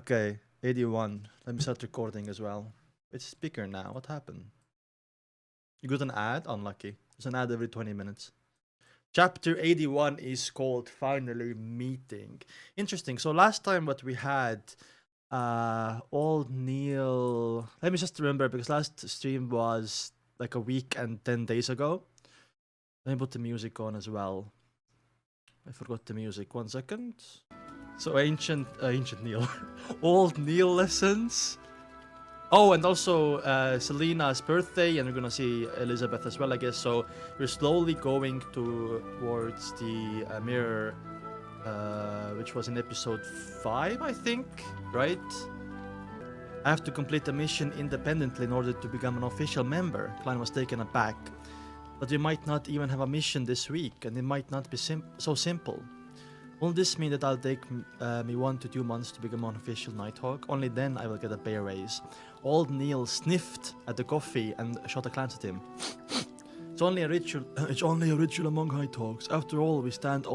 Okay, 81. Let me start recording as well. It's speaker now. What happened? You got an ad? Unlucky. There's an ad every 20 minutes. Chapter 81 is called Finally Meeting. Interesting. So last time what we had, old Neil... Let me just remember, because last stream was like a week and 10 days ago. Let me put the music on as well. I forgot the music. 1 second. So ancient Neil. Old Neil lessons. Oh, and also Selena's birthday, and we're gonna see Elizabeth as well, I guess. So we're slowly going towards the mirror, which was in episode 5, I think, right? I have to complete the mission independently in order to become an official member. Klein was taken aback. But we might not even have a mission this week, and it might not be so simple. Won't this mean that I'll take me 1 to 2 months to become an official Nighthawk? Only then I will get a pay raise. Old Neil sniffed at the coffee and shot a glance at him. It's only a ritual. It's only a ritual among Nighthawks. After all, we stand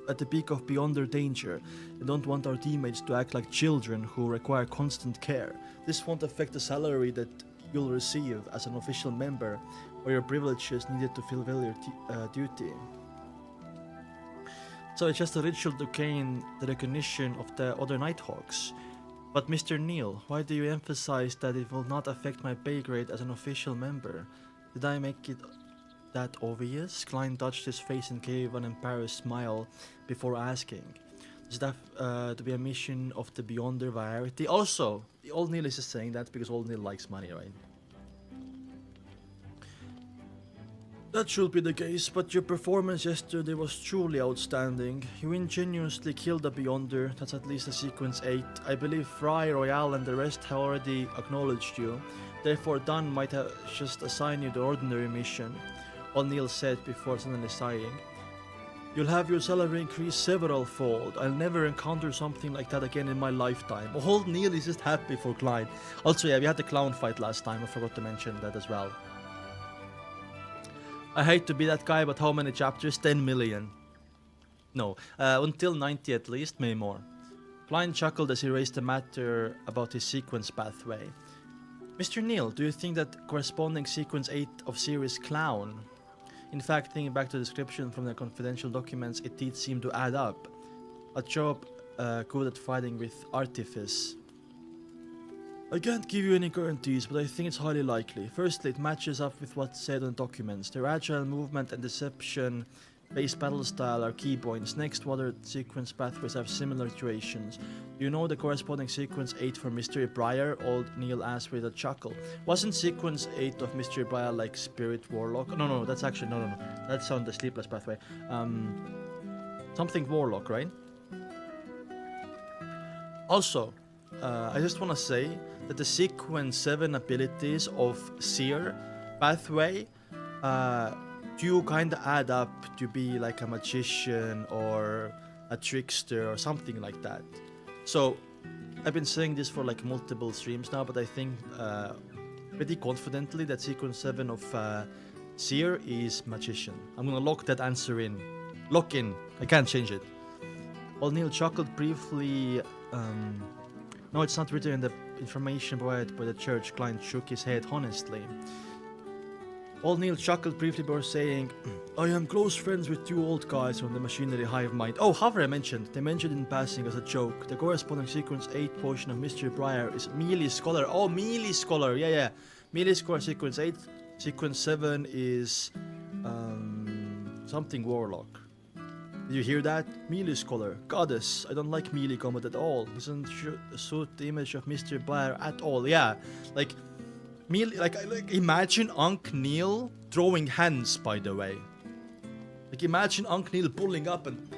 at the peak of beyond their danger. We don't want our teammates to act like children who require constant care. This won't affect the salary that you'll receive as an official member, or your privileges needed to fulfill your duty. So it's just a ritual to gain the recognition of the other Nighthawks. But Mr. Neil, why do you emphasize that it will not affect my pay grade as an official member? Did I make it that obvious? Klein touched his face and gave an embarrassed smile before asking. Does that have to be a mission of the Beyonder variety? Also, the old Neil is just saying that because old Neil likes money, right? That should be the case, but your performance yesterday was truly outstanding. You ingeniously killed a Beyonder, that's at least a sequence 8. I believe Fry, Royale and the rest have already acknowledged you. Therefore Dunn might have just assigned you the ordinary mission, O'Neill said before suddenly sighing. You'll have your salary increased several-fold. I'll never encounter something like that again in my lifetime. Old Neil is just happy for Klein. Also, yeah, we had the clown fight last time, I forgot to mention that as well. I hate to be that guy, but how many chapters? 10 million. No, until 90 at least, maybe more. Klein chuckled as he raised the matter about his sequence pathway. Mr. Neil, do you think that corresponding sequence 8 of series Clown? In fact, thinking back to the description from the confidential documents, it did seem to add up. A job good at fighting with artifice. I can't give you any guarantees, but I think it's highly likely. Firstly, it matches up with what's said on documents. Their agile movement and deception-based battle style are key points. Next, other sequence pathways have similar durations. Do you know the corresponding sequence 8 for Mystery Briar? Old Neil asked with a chuckle. Wasn't sequence 8 of Mystery Briar like Spirit Warlock? No, that's actually, no. That's on the Sleepless pathway. Something Warlock, right? Also, I just want to say that the sequence 7 abilities of Seer pathway do kind of add up to be like a magician or a trickster or something like that. So I've been saying this for like multiple streams now, but I think pretty confidently that sequence 7 of Seer is magician. I'm gonna lock that answer in. Lock in. I can't change it. O'Neill chuckled briefly. No, it's not written in the information provided by the church. Klein shook his head honestly. O'Neill chuckled briefly before saying, I am close friends with 2 old guys from the machinery hive mind. Oh, however, I mentioned. They mentioned in passing as a joke. The corresponding sequence 8 portion of Mystery Briar is Melee Scholar. Oh, Melee Scholar. Yeah. Melee Scholar sequence 8. Sequence 7 is something Warlock. Did you hear that? Melee Scholar. Goddess. I don't like melee combat at all. Doesn't suit the image of Mr. Blair at all. Yeah. Like, melee, like imagine Unc Neil throwing hands, by the way. Like, imagine Unc Neil pulling up and...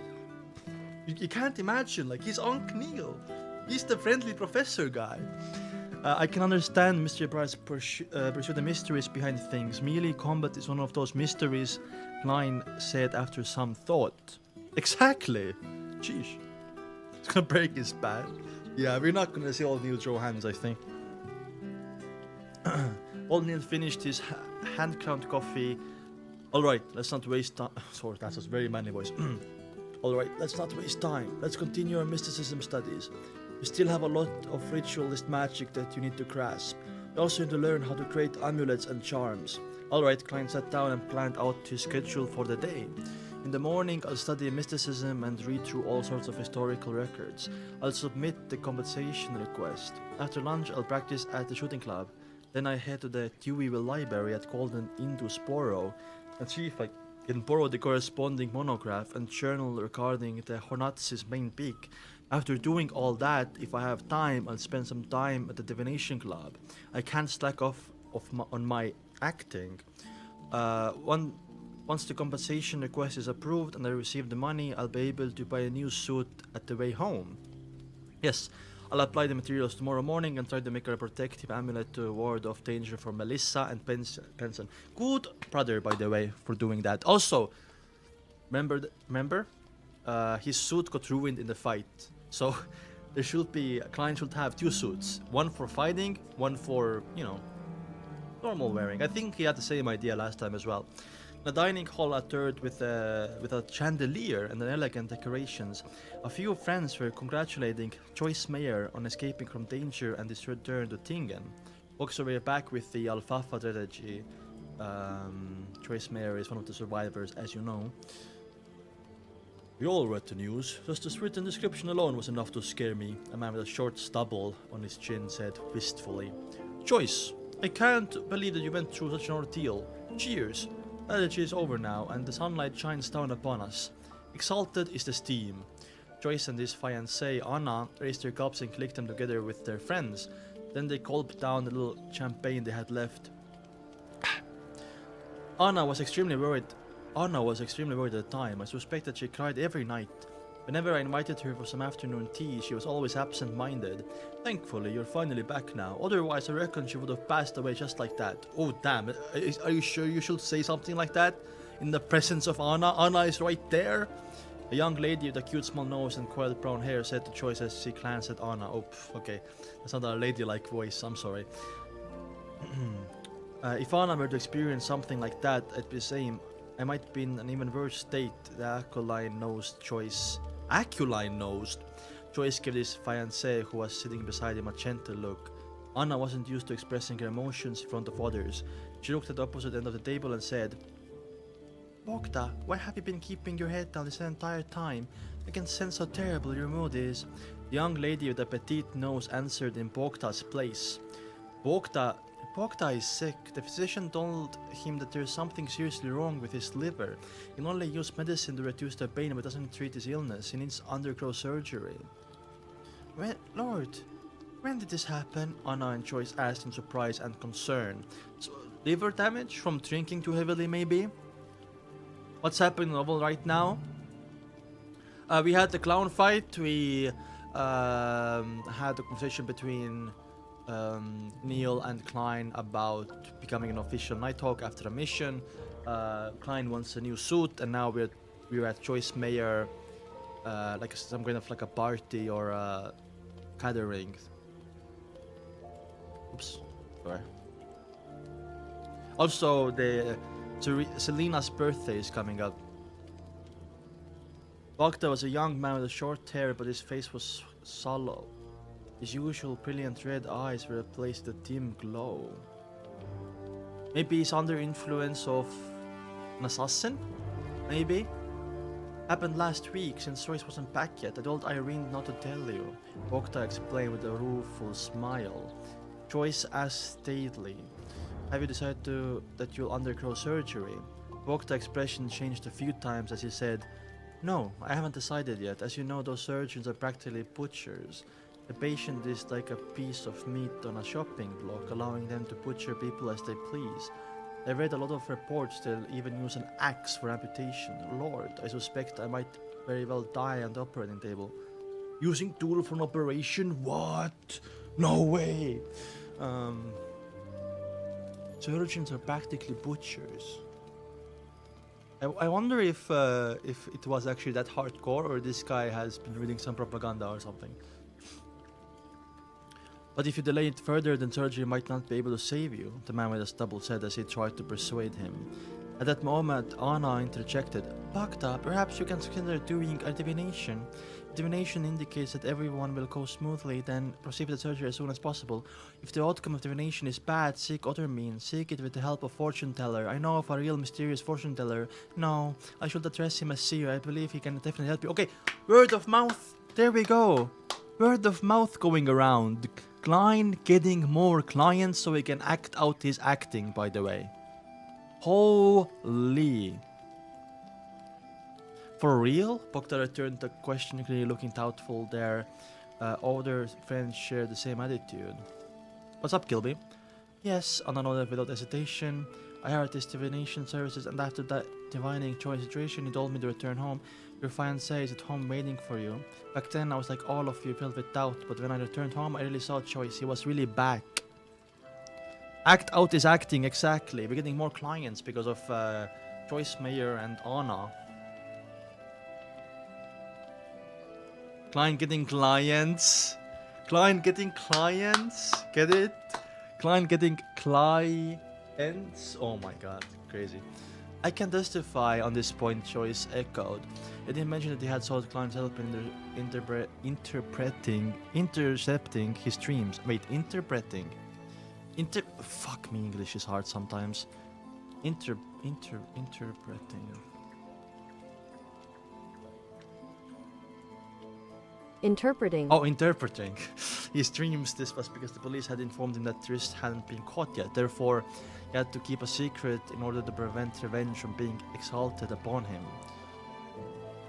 You can't imagine. Like, he's Unc Neil. He's the friendly professor guy. I can understand Mr. Briar's pursue the mysteries behind things. Melee combat is one of those mysteries, Klein said after some thought. Exactly. Sheesh. It's gonna break his back. Yeah, we're not gonna see Old Neil throw hands, I think. Old Neil finished his hand-crowned coffee. Alright, let's not waste time. Sorry, that's a very manly voice. Alright, let's not waste time. Let's continue our mysticism studies. You still have a lot of ritualist magic that you need to grasp. You also need to learn how to create amulets and charms. Alright, Klein sat down and planned out his schedule for the day. In the morning, I'll study mysticism and read through all sorts of historical records. I'll submit the compensation request. After lunch, I'll practice at the shooting club. Then I head to the Deweyville Library at Golden Andu Sporo and see if I can borrow the corresponding monograph and journal regarding the Hornatz's main peak. After doing all that, if I have time, I'll spend some time at the divination club. I can't slack off on my acting. Once the compensation request is approved and I receive the money, I'll be able to buy a new suit at the way home. Yes, I'll apply the materials tomorrow morning and try to make a protective amulet to ward off danger for Melissa and Benson. Good brother, by the way, for doing that. Also, remember, his suit got ruined in the fight. So, there should be, a client should have two suits. One for fighting, one for, normal wearing. I think he had the same idea last time as well. The dining hall uttered with a chandelier and elegant decorations. A few friends were congratulating Joyce Mayer on escaping from danger and his return to Tingen. Also, we're back with the Alfalfa strategy. Joyce Mayer is one of the survivors, as you know. We all read the news. Just the written description alone was enough to scare me, a man with a short stubble on his chin said wistfully. Joyce, I can't believe that you went through such an ordeal. Cheers. Allergy is over now, and the sunlight shines down upon us. Exalted is the steam. Joyce and his fiancée, Anna, raised their cups and clicked them together with their friends. Then they gulped down the little champagne they had left. Anna was extremely worried at the time. I suspect that she cried every night. Whenever I invited her for some afternoon tea, she was always absent-minded. Thankfully, you're finally back now. Otherwise, I reckon she would have passed away just like that. Oh, damn. Are you sure you should say something like that? In the presence of Anna? Anna is right there? A young lady with a cute small nose and coiled brown hair said to Joyce as she glanced at Anna. Oh, okay. That's not a ladylike voice. I'm sorry. If Anna were to experience something like that, I'd be the same. I might be in an even worse state. The aquiline-nosed Joyce gave his fiancée, who was sitting beside him, a gentle look. Anna wasn't used to expressing her emotions in front of others. She looked at the opposite end of the table and said, Bogda, why have you been keeping your head down this entire time? I can sense how terrible your mood is. The young lady with the petite nose answered in Bogda's place. Bogda is sick. The physician told him that there's something seriously wrong with his liver. He can only use medicine to reduce the pain but doesn't treat his illness. He needs to undergo surgery. Lord, when did this happen? Anna and Joyce asked in surprise and concern. So, liver damage from drinking too heavily, maybe? What's happening in the novel right now? We had the clown fight. We had a conversation between Neil and Klein about becoming an official Nighthawk after a mission. Klein wants a new suit, and now we're at Joyce Mayer, like some kind of like a party or a gathering. Oops, sorry. Also, Selena's birthday is coming up. Bogda was a young man with short hair, but his face was sallow. His usual brilliant red eyes were replaced with a dim glow. Maybe he's under influence of an assassin? Maybe? Happened last week, since Joyce wasn't back yet. I told Irene not to tell you. Bogda explained with a rueful smile. Joyce asked stately, have you decided that you'll undergo surgery? Bogda's expression changed a few times as he said, no, I haven't decided yet. As you know, those surgeons are practically butchers. The patient is like a piece of meat on a shopping block, allowing them to butcher people as they please. I read a lot of reports they'll even use an axe for amputation. Lord, I suspect I might very well die on the operating table. Using tool for an operation? What? No way! Surgeons are practically butchers. I wonder if it was actually that hardcore, or this guy has been reading some propaganda or something. But if you delay it further, then surgery might not be able to save you, the man with a stubble said as he tried to persuade him. At that moment, Anna interjected, Bogda, perhaps you can consider doing a divination. divination indicates that everyone will go smoothly, then proceed with the surgery as soon as possible. If the outcome of divination is bad, seek other means. Seek it with the help of fortune teller. I know of a real mysterious fortune teller. No, I should address him as seer. I believe he can definitely help you. Okay, word of mouth. There we go. Word of mouth going around. Klein getting more clients so he can act out his acting, by the way. Holy. For real? Bogda returned the question, clearly looking doubtful. Their older friends share the same attitude. What's up, Gilby? Yes, on another without hesitation. I heard his divination services, and after that divining choice situation, he told me to return home. Your fiancé is at home waiting for you. Back then, I was like all of you, filled with doubt, but when I returned home, I really saw Choice. He was really back. Act out is acting, exactly. We're getting more clients because of Choice, Mayor, and Anna. Client getting clients. Client getting clients. Get it? Client getting clients. Oh my god, crazy. I can testify on this point, Choice echoed. He didn't mention that he had sought clients' help in intercepting his dreams. Wait, interpreting. Fuck me, English is hard sometimes. Interpreting. Interpreting. Oh, interpreting. His dreams. This was because the police had informed him that Trist hadn't been caught yet. Therefore, he had to keep a secret in order to prevent revenge from being exalted upon him.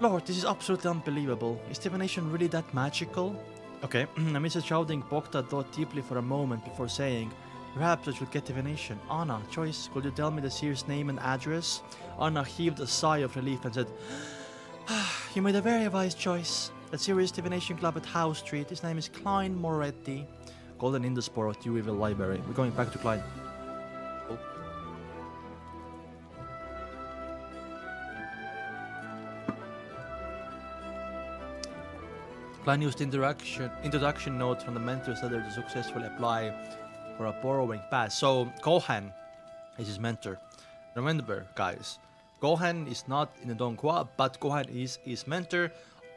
Lord, this is absolutely unbelievable. Is divination really that magical? Okay, Mrs. Shouting Bogda thought deeply for a moment before saying, perhaps I should get divination. Anna, Choice, could you tell me the seer's name and address? Anna heaved a sigh of relief and said, you made a very wise choice. A serious divination club at House Street. His name is Klein Moretti. Golden Indospore at Deweyville Library. We're going back to Klein. Oh. Klein used introduction note from the mentor's letter to successfully apply for a borrowing pass. So Gohan is his mentor. Remember, guys, Gohan is not in the Donghua, but Gohan is his mentor.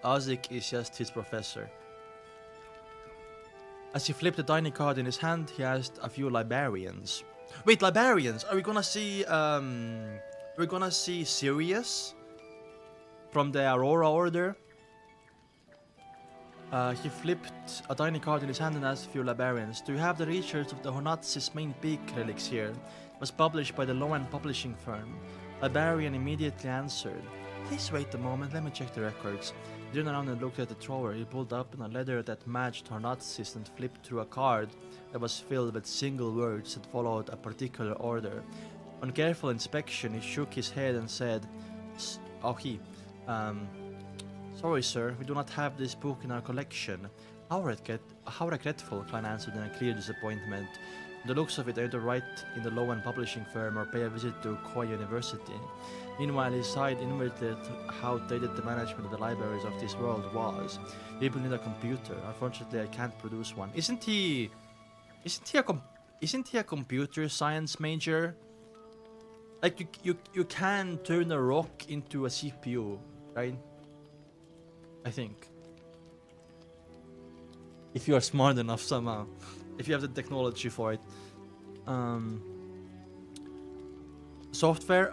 Azik is just his professor. As he flipped the tiny card in his hand, he asked a few librarians. Wait, librarians? Are we gonna see Sirius from the Aurora Order? He flipped a tiny card in his hand and asked a few librarians, do you have the research of the Honatsis main peak relics here? It was published by the Lowen publishing firm. Librarian immediately answered, please wait a moment, let me check the records. He turned around and looked at the drawer. He pulled up a letter that matched Hornatsis and flipped through a card that was filled with single words that followed a particular order. On careful inspection, he shook his head and said, sorry sir, we do not have this book in our collection. How regretful, Klein answered in a clear disappointment. The looks of it, either write in the Lowen publishing firm or pay a visit to Koi University. Meanwhile, he sighed inwardly at how dated the management of the libraries of this world was. People need a computer. Unfortunately, I can't produce one. Isn't he a computer science major? Like you can turn a rock into a CPU, right? I think. If you are smart enough somehow. If you have the technology for it. Software?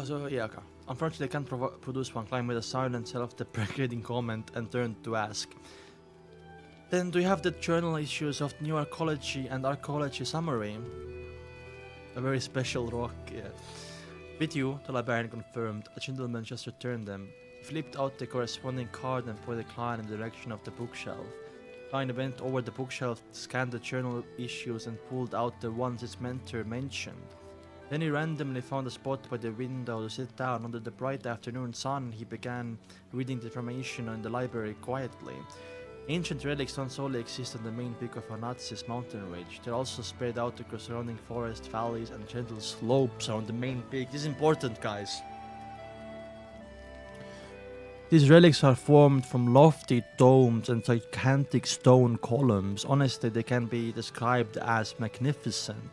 So yeah, okay. Unfortunately, I can't produce one. Klein made a silent, self-deprecating comment and turned to ask. Then do you have the journal issues of New Archaeology and Archaeology Summary? A very special rock, yeah. With you, the librarian confirmed. A gentleman just returned them. He flipped out the corresponding card and pointed Klein in the direction of the bookshelf. Klein went over the bookshelf, scanned the journal issues and pulled out the ones his mentor mentioned. Then he randomly found a spot by the window to sit down. Under the bright afternoon sun, he began reading the information in the library quietly. Ancient relics don't solely exist on the main peak of Honatsis mountain ridge. They're also spread out across surrounding forests, valleys, and gentle slopes around the main peak. This is important, guys. These relics are formed from lofty domes and gigantic stone columns. Honestly, they can be described as magnificent.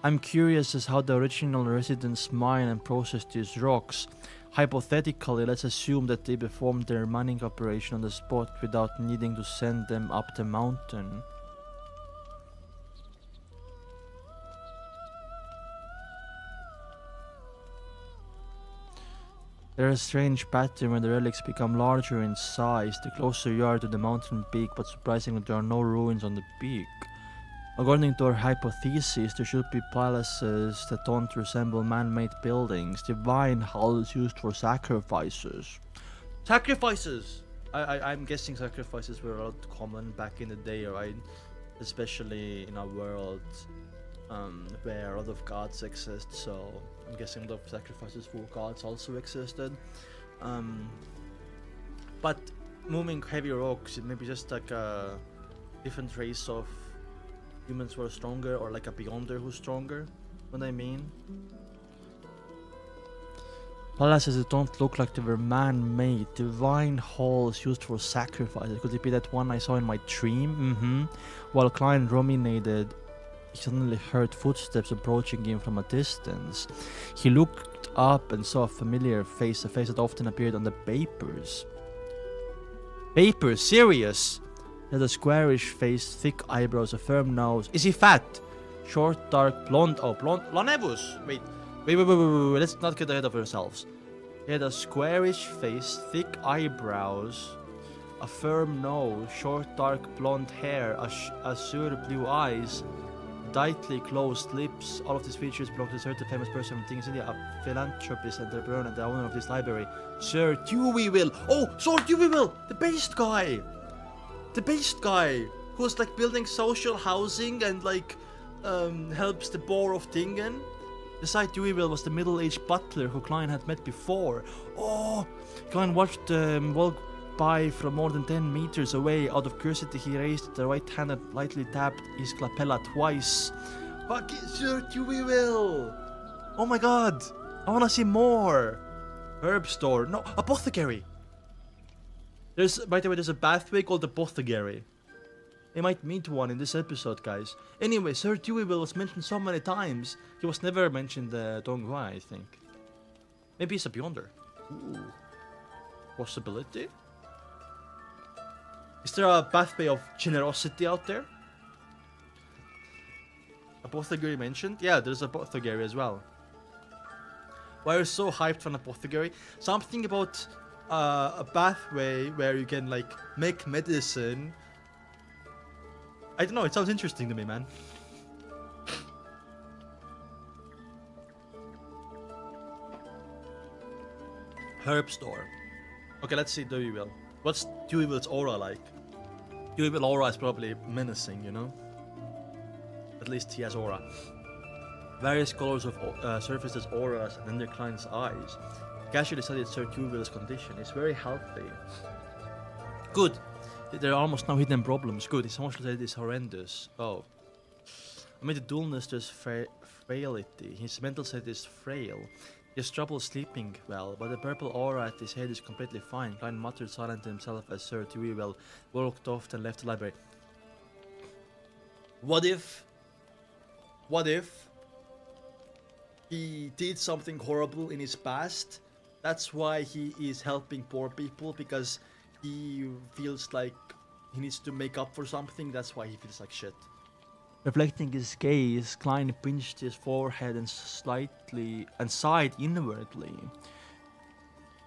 I'm curious as how the original residents mine and process these rocks. Hypothetically, let's assume that they performed their mining operation on the spot without needing to send them up the mountain. There is a strange pattern when the relics become larger in size the closer you are to the mountain peak, but surprisingly there are no ruins on the peak. According to our hypothesis, there should be palaces that don't resemble man-made buildings, divine halls used for sacrifices. Sacrifices! I'm guessing sacrifices were a lot common back in the day, right? Especially in our world where a lot of gods exist, so I'm guessing a lot of sacrifices for gods also existed. But moving heavy rocks, it may be just like a different race of humans who are stronger, or like a beyonder who's stronger. What I mean? Palaces that don't look like they were man-made, divine halls used for sacrifices. Could it be that one I saw in my dream? While Klein ruminated, he suddenly heard footsteps approaching him from a distance. He looked up and saw a familiar face, a face that often appeared on the papers. Papers? Serious? He had a squarish face, thick eyebrows, a firm nose. Is he fat? Short, dark, blonde. Oh, blonde. Blondevus! Wait, let's not get ahead of ourselves. He had a squarish face, thick eyebrows, a firm nose, short, dark, blonde hair, azure blue eyes, tightly closed lips. All of these features belong to a certain famous person from Things India, a philanthropist, entrepreneur, and the owner of this library, Sir Deweyville. Oh, Sir Deweyville, the based guy. The based guy who's like building social housing and like helps the poor of Tingen. Beside Deweyville was the middle-aged butler who Klein had met before. Oh, Klein watched walk by from more than 10 meters away. Out of curiosity, he raised the right hand and lightly tapped his clapella twice. Fuck it, Sir Deweyville! Oh my god! I wanna see more! Herb store. No, apothecary! By the way, there's a pathway called Apothecary. We might meet one in this episode, guys. Anyway, Sir Deweyville was mentioned so many times. He was never mentioned Donghua, I think. Maybe he's a beyonder. Ooh. Possibility? Is there a pathway of generosity out there? Apothecary mentioned? Yeah, there's Apothecary as well. Why are you so hyped for an Apothecary? Something about a pathway where you can like make medicine. I don't know, it sounds interesting to me, man. Herb store. Okay, let's see Deweyville. What's Deweyville's aura like? Deweyville aura is probably menacing, you know? At least he has aura. Various colors of surface as auras and under Klein's eyes. Casually studied Sir Deweyville's condition. He's very healthy. Good. There are almost no hidden problems. Good. His emotional state is horrendous. Oh. Amid the dullness, there's frailty. His mental state is frail. He has trouble sleeping well, but the purple aura at his head is completely fine. Klein muttered silent to himself as Sir Deweyville walked off and left the library. What if he did something horrible in his past? That's why he is helping poor people, because he feels like he needs to make up for something. That's why he feels like shit. Reflecting his gaze, Klein pinched his forehead and sighed inwardly.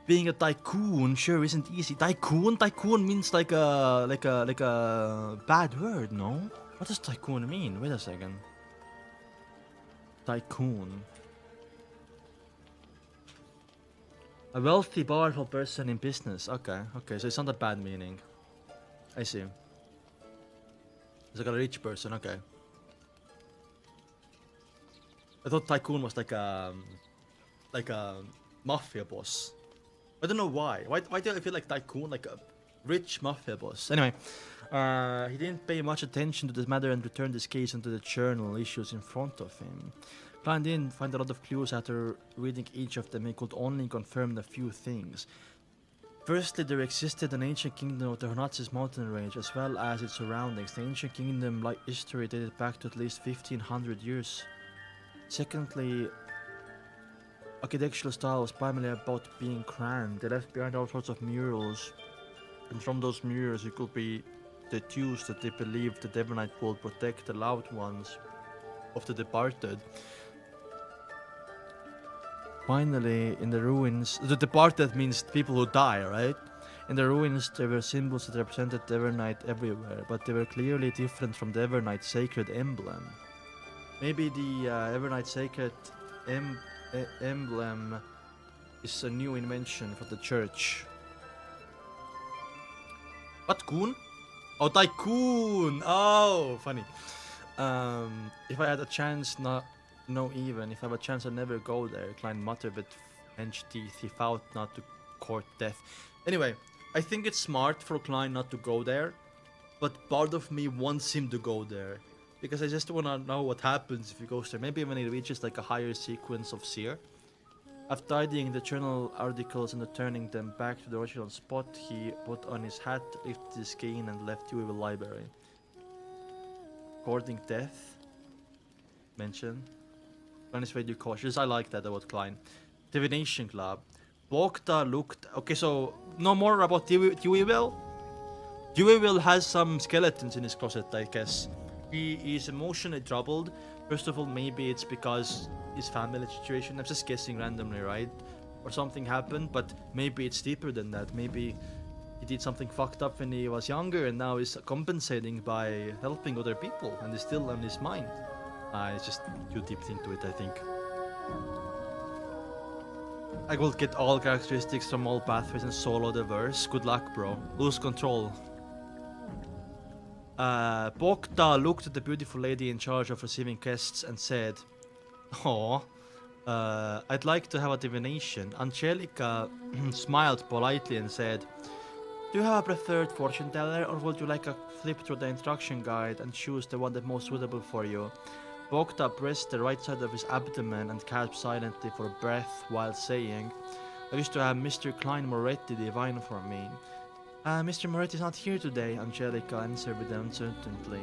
Being a tycoon sure isn't easy. Tycoon means like a bad word, no? What does tycoon mean? Wait a second. Tycoon. A wealthy, powerful person in business. Okay, so it's not a bad meaning. I see. It's like a rich person, okay. I thought tycoon was like a mafia boss. I don't know why. Why do I feel like tycoon, like a rich mafia boss? Anyway, he didn't pay much attention to this matter and returned his gaze into the journal issues in front of him. Klein didn't find a lot of clues after reading each of them. He could only confirm a few things. Firstly, there existed an ancient kingdom of the Hornazes mountain range, as well as its surroundings. The ancient kingdom history dated back to at least 1500 years. Secondly, architectural style was primarily about being grand. They left behind all sorts of murals, and from those murals it could be deduced that they believed the Devonite would protect the loved ones of the departed. Finally, in the ruins, the departed means people who die, right? In the ruins, there were symbols that represented Devonite everywhere, but they were clearly different from the Devonite sacred emblem. Maybe the Devonite sacred emblem is a new invention for the church. What, Coon? Oh, Tycoon! Oh, funny. If I had a chance, no even. If I have a chance, I'd never go there. Klein muttered with clenched teeth. He vowed not to court death. Anyway, I think it's smart for Klein not to go there, but part of me wants him to go there. Because I just wanna know what happens if he goes there. Maybe when he reaches like a higher sequence of Seer. After tidying the journal articles and returning them back to the original spot, he put on his hat, lifted his cane and left the library. Courting death. Mention. Klein is very cautious. I like that about Klein. Divination Club. Bogda looked... Okay, so no more about Deweyville? Deweyville has some skeletons in his closet, I guess. He is emotionally troubled. First of all, maybe it's because his family situation. I'm just guessing randomly, right? Or something happened, but maybe it's deeper than that. Maybe he did something fucked up when he was younger and now he's compensating by helping other people and it's still on his mind. It's just too deep into it, I think. I will get all characteristics from all pathways and solo the verse. Good luck, bro. Lose control. Bogda looked at the beautiful lady in charge of receiving guests and said, "Oh, I'd like to have a divination." Angelica smiled politely and said, "Do you have a preferred fortune teller, or would you like a flip through the instruction guide and choose the one that's most suitable for you?" Bogda pressed the right side of his abdomen and gasped silently for breath while saying, "I wish to have Mr. Klein Moretti divine for me." Mr. Moretti is not here today," Angelica answered with uncertainty.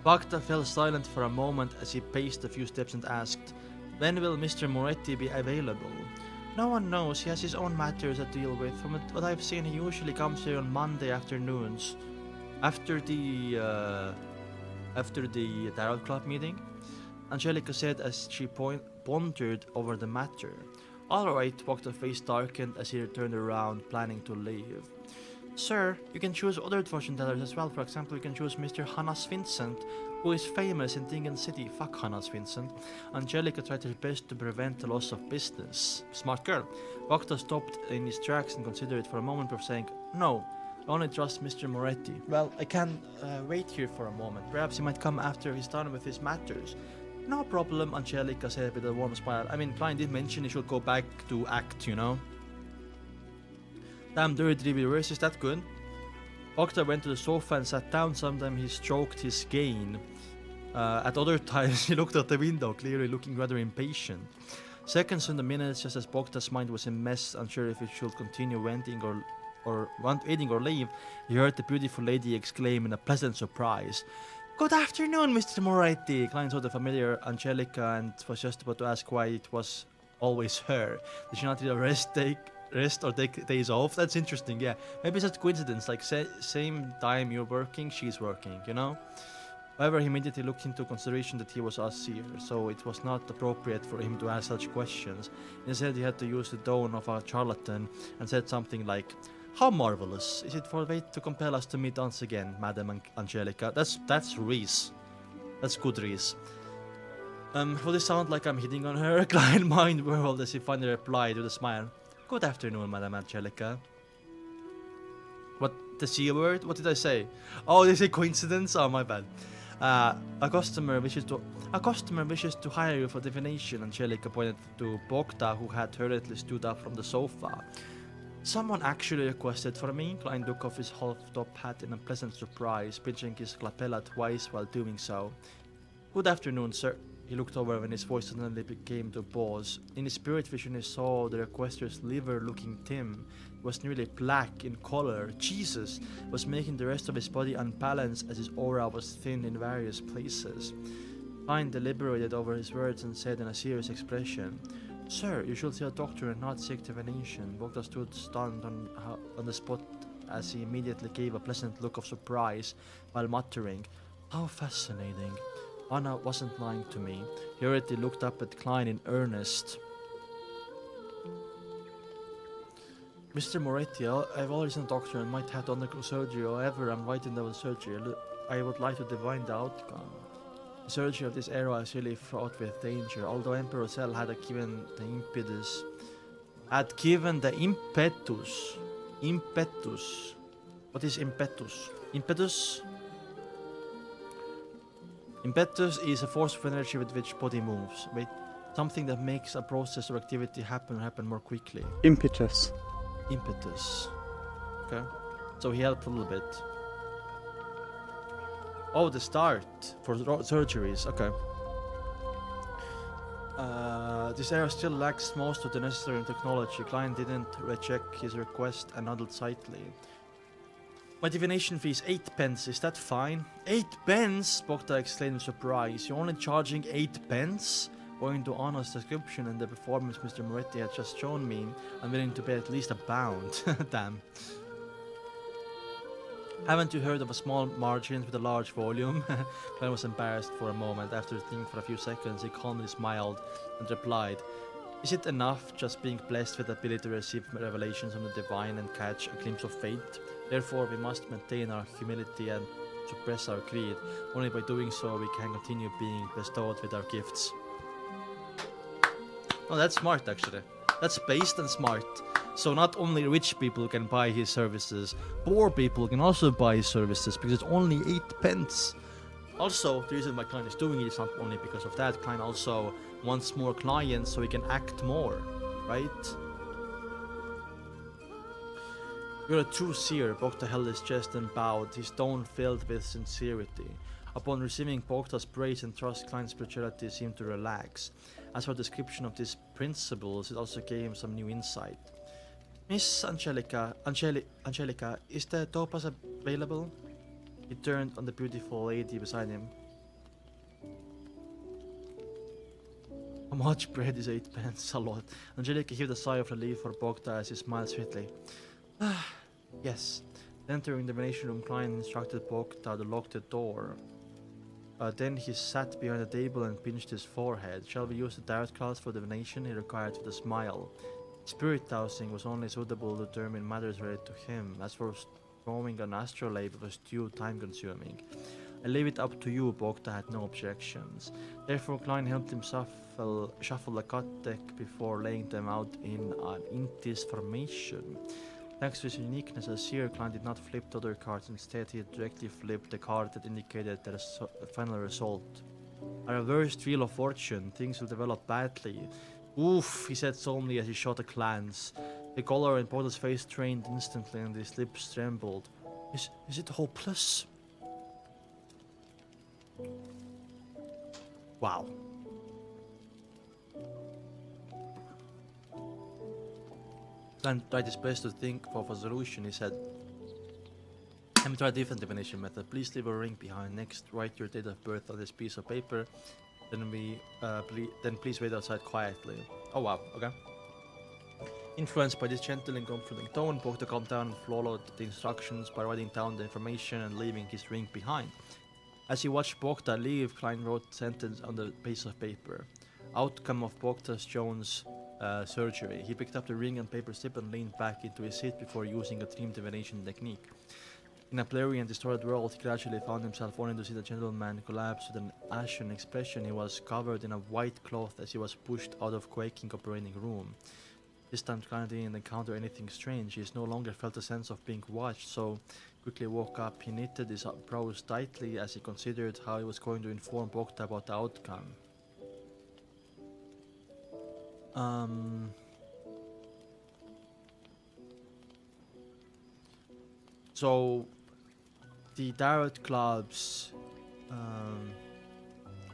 Bogda fell silent for a moment as he paced a few steps and asked, "When will Mr. Moretti be available?" "No one knows. He has his own matters to deal with. From what I've seen, he usually comes here on Monday afternoons. After the Tarot Club meeting," Angelica said as she pondered over the matter. "Alright," Bogda's face darkened as he turned around, planning to leave. "Sir, you can choose other fortune tellers as well. For example, you can choose Mr. Hannes Vincent, who is famous in Dingen City." Fuck Hannes Vincent. Angelica tried her best to prevent the loss of business. Smart girl. Bogda stopped in his tracks and considered it for a moment before saying, "No, I only trust Mr. Moretti." "Well, I can wait here for a moment. Perhaps he might come after he's done with his matters." "No problem," Angelica said with a warm smile. I mean, Klein did mention he should go back to act, you know? Damn dirty reverse, is that good? Bogda went to the sofa and sat down. Sometimes he stroked his cane. At other times he looked out the window, clearly looking rather impatient. Seconds and the minutes, just as Bogda's mind was a mess, unsure if he should continue waiting or leave, he heard the beautiful lady exclaim in a pleasant surprise, "Good afternoon, Mr. Moretti." Klein saw the familiar Angelica and was just about to ask why it was always her. Did she not either rest or take days off? That's interesting, yeah. Maybe it's just coincidence, like same time you're working, she's working, you know? However, he immediately looked into consideration that he was a seer, so it was not appropriate for him to ask such questions. Instead, he had to use the tone of a charlatan and said something like, "How marvelous. Is it for fate to compel us to meet once again, Madam Angelica?" That's Reese. That's good Reese. Will this sound like I'm hitting on her? Klein mind whirled as he finally replied with a smile. "Good afternoon, Madam Angelica." What, the C word? What did I say? Oh, they say coincidence? Oh, my bad. A customer wishes to hire you for divination," Angelica pointed to Bogda, who had hurriedly stood up from the sofa. "Someone actually requested for me?" Klein took off his half-top hat in a pleasant surprise, pinching his lapella twice while doing so. "Good afternoon, sir." He looked over when his voice suddenly came to a pause. In his spirit vision he saw the requester's liver-looking Tim. He was nearly black in color. Jesus! Was making the rest of his body unbalanced as his aura was thin in various places. Klein deliberated over his words and said in a serious expression, "Sir, you should see a doctor and not seek divination." Bogda stood stunned on the spot as he immediately gave a pleasant look of surprise while muttering, "How fascinating. Anna wasn't lying to me." He already looked up at Klein in earnest. "Mr. Moretti, I've always been a doctor and might have to undergo surgery. However, I'm writing down the surgery. I would like to divine the outcome. The surgery of this era is really fraught with danger. Although Emperor Cell had given the impetus. Impetus. What is impetus? Impetus? Impetus is a force of energy with which body moves. Wait, something that makes a process or activity happen more quickly. Impetus. Impetus. Okay. So he helped a little bit. Oh, the start for surgeries. Okay. This era still lacks most of the necessary technology. Client didn't reject his request and nodded slightly. My divination fee is 8 pence. Is that fine? 8 pence? Bogda exclaimed in surprise. You're only charging 8 pence? Going to Anna's description and the performance Mr. Moretti had just shown me, I'm willing to pay at least £1. Damn. Haven't you heard of a small margin with a large volume? Glenn was embarrassed for a moment. After thinking for a few seconds, he calmly smiled and replied, "Is it enough just being blessed with the ability to receive revelations from the divine and catch a glimpse of fate? Therefore, we must maintain our humility and suppress our greed. Only by doing so, we can continue being bestowed with our gifts." Oh, that's smart, actually. That's based and smart. So not only rich people can buy his services, poor people can also buy his services because it's only 8 pence. Also, the reason why Klein is doing it is not only because of that. Klein also wants more clients so he can act more, right? "You're a true seer." Bogda held his chest and bowed, his tone filled with sincerity. Upon receiving Bogda's praise and trust, Klein's spirituality seemed to relax. As for the description of these principles, it also gave him some new insight. "Miss Angelica, is the topaz available?" He turned on the beautiful lady beside him. "How much bread is 8 pence?" "A lot." Angelica heaved a sigh of relief for Bogda as he smiled sweetly. "Yes." Entering the divination room, Klein instructed Bogda to lock the door. Then he sat behind the table and pinched his forehead. "Shall we use the tarot cards for divination?" he required with a smile. Spirit dowsing was only suitable to determine matters related to him. As for throwing an astrolabe, it was too time-consuming. "I leave it up to you." Bogda had no objections. Therefore, Klein helped him shuffle the cut deck before laying them out in an intis formation. Thanks to his uniqueness as seer, Klein did not flip the other cards. Instead, he directly flipped the card that indicated the final result. A reversed wheel of fortune. Things will develop badly. "Oof," he said solemnly as he shot a glance. The color in Bogda's face strained instantly and his lips trembled. Is it hopeless?" Wow. Klein tried his best to think of a solution. He said, "Let me try a different divination method. Please leave a ring behind. Next, write your date of birth on this piece of paper. Then please wait outside quietly." Oh wow, okay. Influenced by this gentle and comforting tone, Bogda calmed down and followed the instructions by writing down the information and leaving his ring behind. As he watched Bogda leave, Klein wrote a sentence on the piece of paper. "Outcome of Bogda's Jones surgery." He picked up the ring and paper slip and leaned back into his seat before using a dream divination technique. In a blurry and distorted world, he gradually found himself only to see the gentleman collapse with an ashen expression. He was covered in a white cloth as he was pushed out of quaking operating room. This time Klein didn't encounter anything strange. He no longer felt a sense of being watched, so quickly woke up. He knitted his brows tightly as he considered how he was going to inform Bogda about the outcome. So the tarot clubs,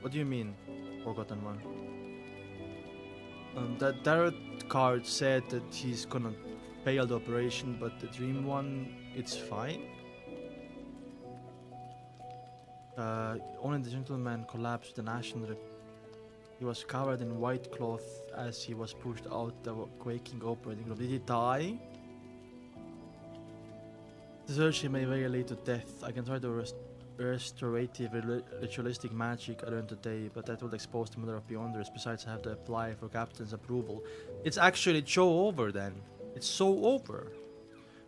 what do you mean, forgotten one? The tarot card said that he's gonna fail the operation, but the dream one, it's fine? Only the gentleman collapsed with an ashen he was covered in white cloth as he was pushed out the quaking operating room. Did he die? The surgery may very lead to death. I can try to restorative ritualistic magic I learned today, but that will expose the mother of Beyonders. Besides, I have to apply for captain's approval. It's actually so over then. It's so over.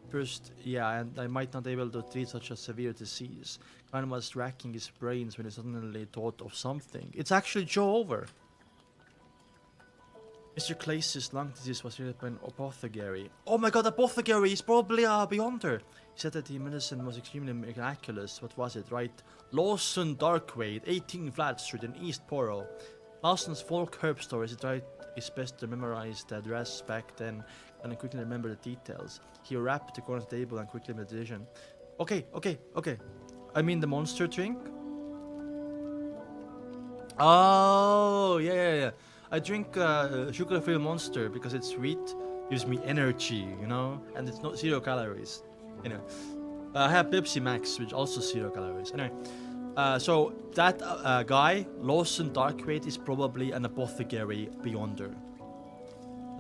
First, yeah, and I might not be able to treat such a severe disease. Klein was racking his brains when he suddenly thought of something. It's actually so over. Mr. Clay's lung disease was treated by an apothecary. Oh my god, apothecary is probably a Beyonder. He said that the medicine was extremely miraculous. What was it, right? Lawson Darkwaite, 18 Flat Street in East Poro. Lawson's folk herb store. He tried his best to memorize the address back then and quickly remember the details. He rapped the corner table and quickly made a decision. Okay. I mean the monster drink? Oh, yeah. I drink sugar-free Monster because it's sweet, gives me energy, you know, and it's not 0 calories. Anyway, I have Pepsi Max, which also 0 calories. Anyway, so that guy, Lawson Darkwaite, is probably an apothecary Beyonder.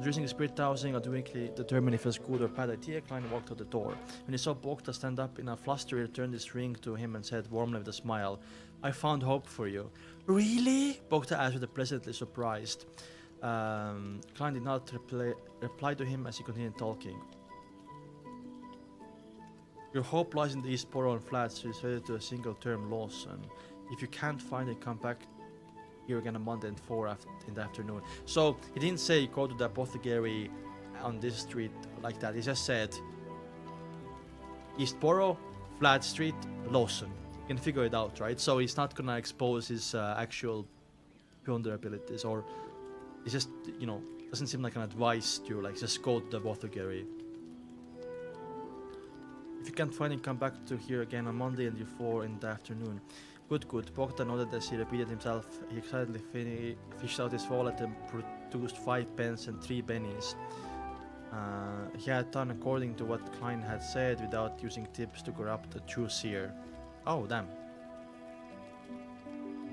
Addressing the spirit housing, or quickly determine if it's good or bad idea, Klein walked out the door. When he saw Bogda stand up in a fluster, he returned his ring to him and said warmly with a smile, I found hope for you. Really? Bogda asked with a pleasantly surprised. Klein did not reply to him as he continued talking. Your hope lies in the East Poro Flats, related to a single term, Lawson. If you can't find it, come back here again on Monday at 4 in the afternoon. So he didn't say go to the apothecary on this street like that. He just said East Poro, Flat Street, Lawson. You can figure it out, right? So he's not gonna expose his actual Beyonder abilities, or it's just, you know, doesn't seem like an advice to like just go to the apothecary. If you can't find it, come back to here again on Monday and 4 in the afternoon. Good. Bogdan nodded as he repeated himself. He excitedly fished out his wallet and produced 5 pence and 3 pennies. He had done according to what Klein had said without using tips to corrupt the true seer. Oh, damn.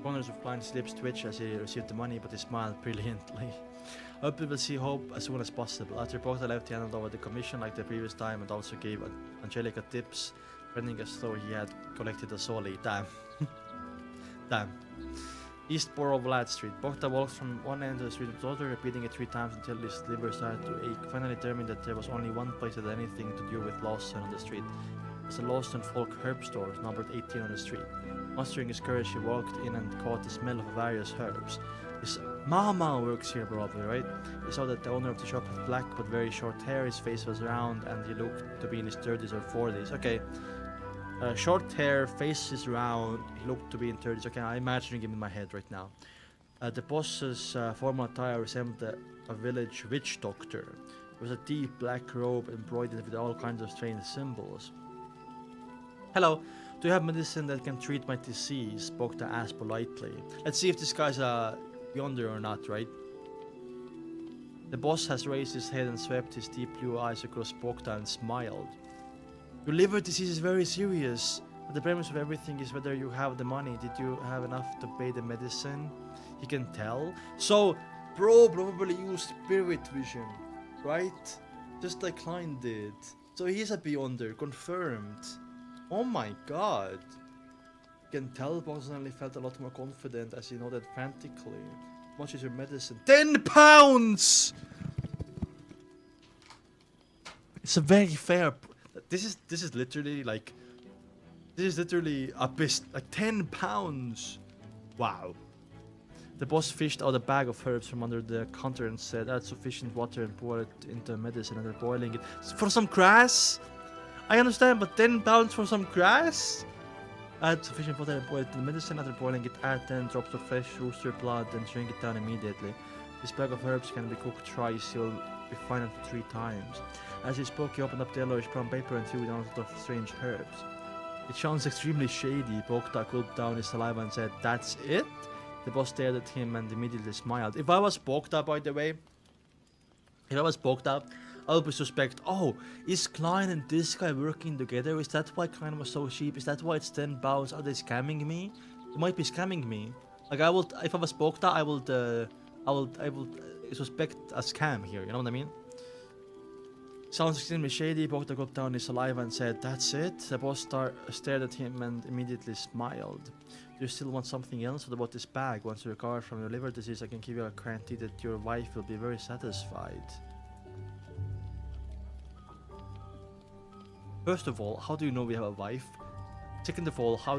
Corners of Klein's lips twitched as he received the money, but he smiled brilliantly. I hope we will see Hope as soon as possible. After Bogdan left, he handed over the commission like the previous time and also gave Angelica tips, pretending as though he had collected a solely. Damn. Damn. East Borough Vlad Street. Bogdan walked from one end of the street to the other, repeating it 3 times until his liver started to ache. Finally determined that there was only one place that had anything to do with Lawson on the street. It was the Lawson Folk Herb Store, numbered 18 on the street. Mustering his courage, he walked in and caught the smell of various herbs. His mama works here probably, right? He saw that the owner of the shop had black but very short hair, his face was round, and he looked to be in his 30s or 40s. Okay. Short hair, face is round, he looked to be in 30s. Okay, I'm imagining him in my head right now. The boss's formal attire resembled a village witch doctor. It was a deep black robe embroidered with all kinds of strange symbols. Hello, do you have medicine that can treat my disease? Bogda asked politely. Let's see if this guy's a Beyonder or not, right? The boss has raised his head and swept his deep blue eyes across Bogda and smiled. Your liver disease is very serious, but the premise of everything is whether you have the money. Did you have enough to pay the medicine? He can tell. So, bro probably used spirit vision, right? Just like Klein did. So he's a Beyonder, confirmed. Oh my god. You can tell Bogdan suddenly felt a lot more confident as he nodded frantically. How much is your medicine? 10 pounds! It's a very fair... This is literally like... This is literally a best... Like 10 pounds! Wow. The boss fished out a bag of herbs from under the counter and said, add sufficient water and pour it into medicine after boiling it. For some grass? I understand, but 10 pounds for some grass? Add sufficient water and pour it into medicine after boiling it. Add 10 drops of fresh rooster blood and drink it down immediately. This bag of herbs can be cooked twice. You'll be fine after 3 times. As he spoke, he opened up the yellowish brown paper and threw down a lot of strange herbs. It sounds extremely shady. Bogda gulped down his saliva and said, that's it? The boss stared at him and immediately smiled. If I was Bogda, by the way, I'll be suspect. Oh, is Klein and this guy working together? Is that why Klein was so cheap? Is that why it's 10 pounds? Are they scamming me? They might be scamming me. Like I would, if I was Bogda, I would suspect a scam here. You know what I mean? Sounds extremely shady. Bogda got down his saliva and said, "That's it." The boss stared at him and immediately smiled. "Do you still want something else? What about this bag? Once you recover from your liver disease, I can give you a guarantee that your wife will be very satisfied." First of all, how do you know we have a wife? Second of all, how,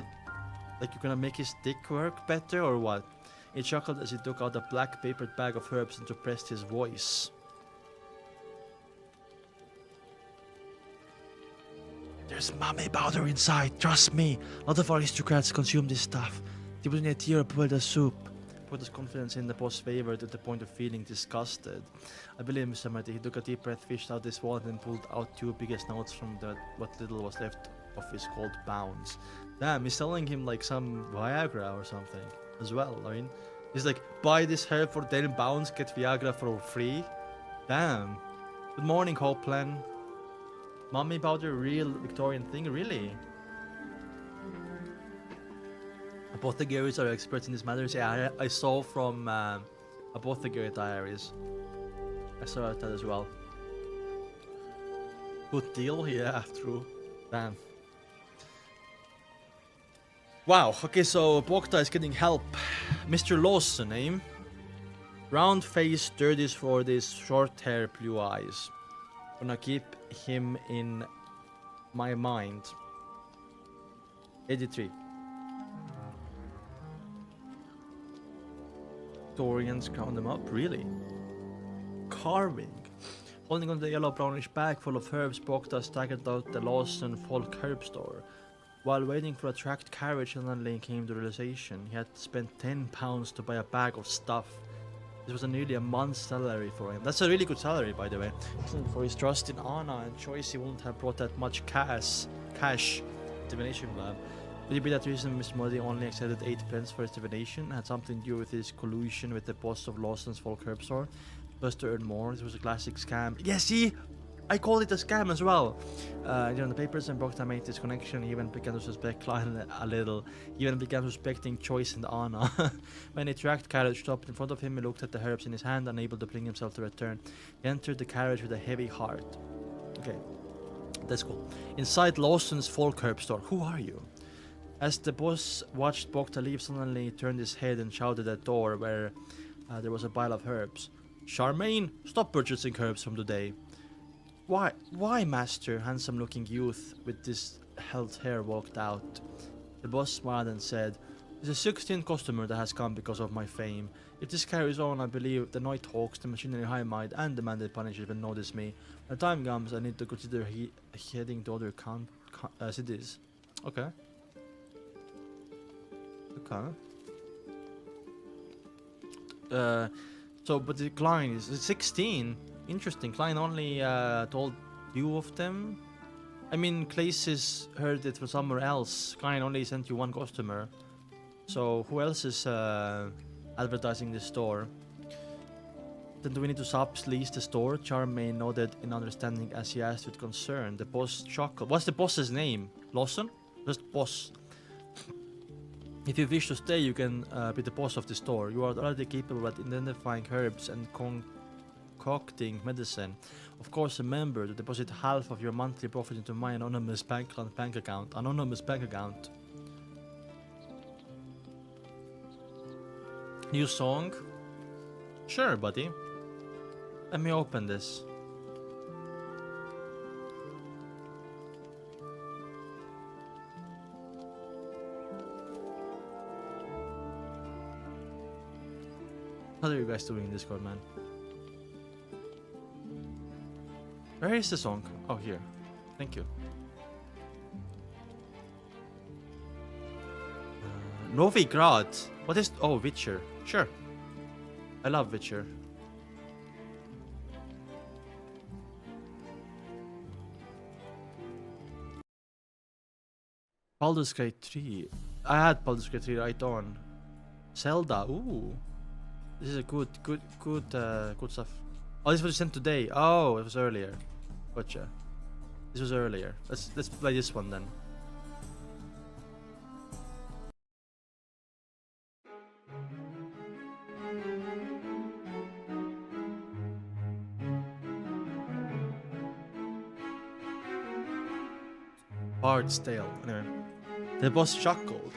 like, you're gonna make his dick work better or what? He chuckled as he took out a black papered bag of herbs and suppressed his voice. "There's mummy powder inside, trust me. A lot of aristocrats consume this stuff. They wouldn't eat here or boil the soup." Porter's confidence in the boss wavered to the point of feeling disgusted. "I believe him, Mr. Marty." He took a deep breath, fished out his wallet and pulled out 2 biggest notes from what little was left of his gold pounds. Damn, he's selling him like some Viagra or something as well. I mean, he's like, buy this herb for 10 pounds, get Viagra for free. Damn. Good morning, Hoplan. Mummy powder, real Victorian thing, really? Apothecaries are experts in these matters. Yeah, I saw from Apothecary Diaries. I saw that as well. Good deal? Yeah, true. Damn. Wow, okay, so Bogda is getting help. Mr. Lawson, eh? Round face, dirty for this short hair, blue eyes. Gonna keep him in my mind. 83. Dorians crown them up, really? Carving. Holding on the yellow brownish bag full of herbs, Bogda staggered out the Lawson folk herb store. While waiting for a tracked carriage, suddenly came the realization he had spent 10 pounds to buy a bag of stuff. This was nearly a month's salary for him. That's a really good salary, by the way. For his trust in Anna and choice, he wouldn't have brought that much cash. Divination lab. Could it be that reason Mr. Muddy only accepted 8 pence for his divination? Had something to do with his collusion with the boss of Lawson's folk herb store? Just to earn more? This was a classic scam. Yeah, see? I called it a scam as well. In the papers, and Bogda made this connection. He even began to suspect Klein a little. He even began suspecting Choice and Anna. When a tracked carriage stopped in front of him, he looked at the herbs in his hand, unable to bring himself to return. He entered the carriage with a heavy heart. Okay, that's cool. Inside Lawson's folk herb store. Who are you? As the boss watched Bogda leave, suddenly he turned his head and shouted at the door where there was a pile of herbs. "Charmaine, stop purchasing herbs from today." Why, master? Handsome-looking youth with this held hair walked out. The boss smiled and said, "This is the 16th customer that has come because of my fame. If this carries on, I believe the Night Hawks, the Machinery High Might, and the Mandate Punisher will notice me. When the time comes, I need to consider heading to other cities." Okay. Okay. But the Klein is 16. Interesting. Klein only told you of them. I mean, Claces heard it from somewhere else. Klein only sent you 1 customer. So who else is advertising the store? Then do we need to sub-lease the store? Charmaine nodded in understanding as he asked with concern. The boss chuckled. What's the boss's name? Lawson? Just boss. "If you wish to stay, you can be the boss of the store. You are already capable at identifying herbs and concocting medicine. Of course, remember to deposit half of your monthly profit into my anonymous bank account. Anonymous bank account. New song? Sure, buddy. Let me open this. How are you guys doing in Discord, man? Where is the song? Oh, here. Thank you. Novigrad. What is... Oh, Witcher. Sure. I love Witcher. Baldur's Gate 3. I had Baldur's Gate 3 right on. Zelda. Ooh. This is a good stuff. Oh, this was sent today. Oh, it was earlier. Gotcha. This was earlier. Let's play this one then. Bard's Tale. Anyway. The boss chuckled.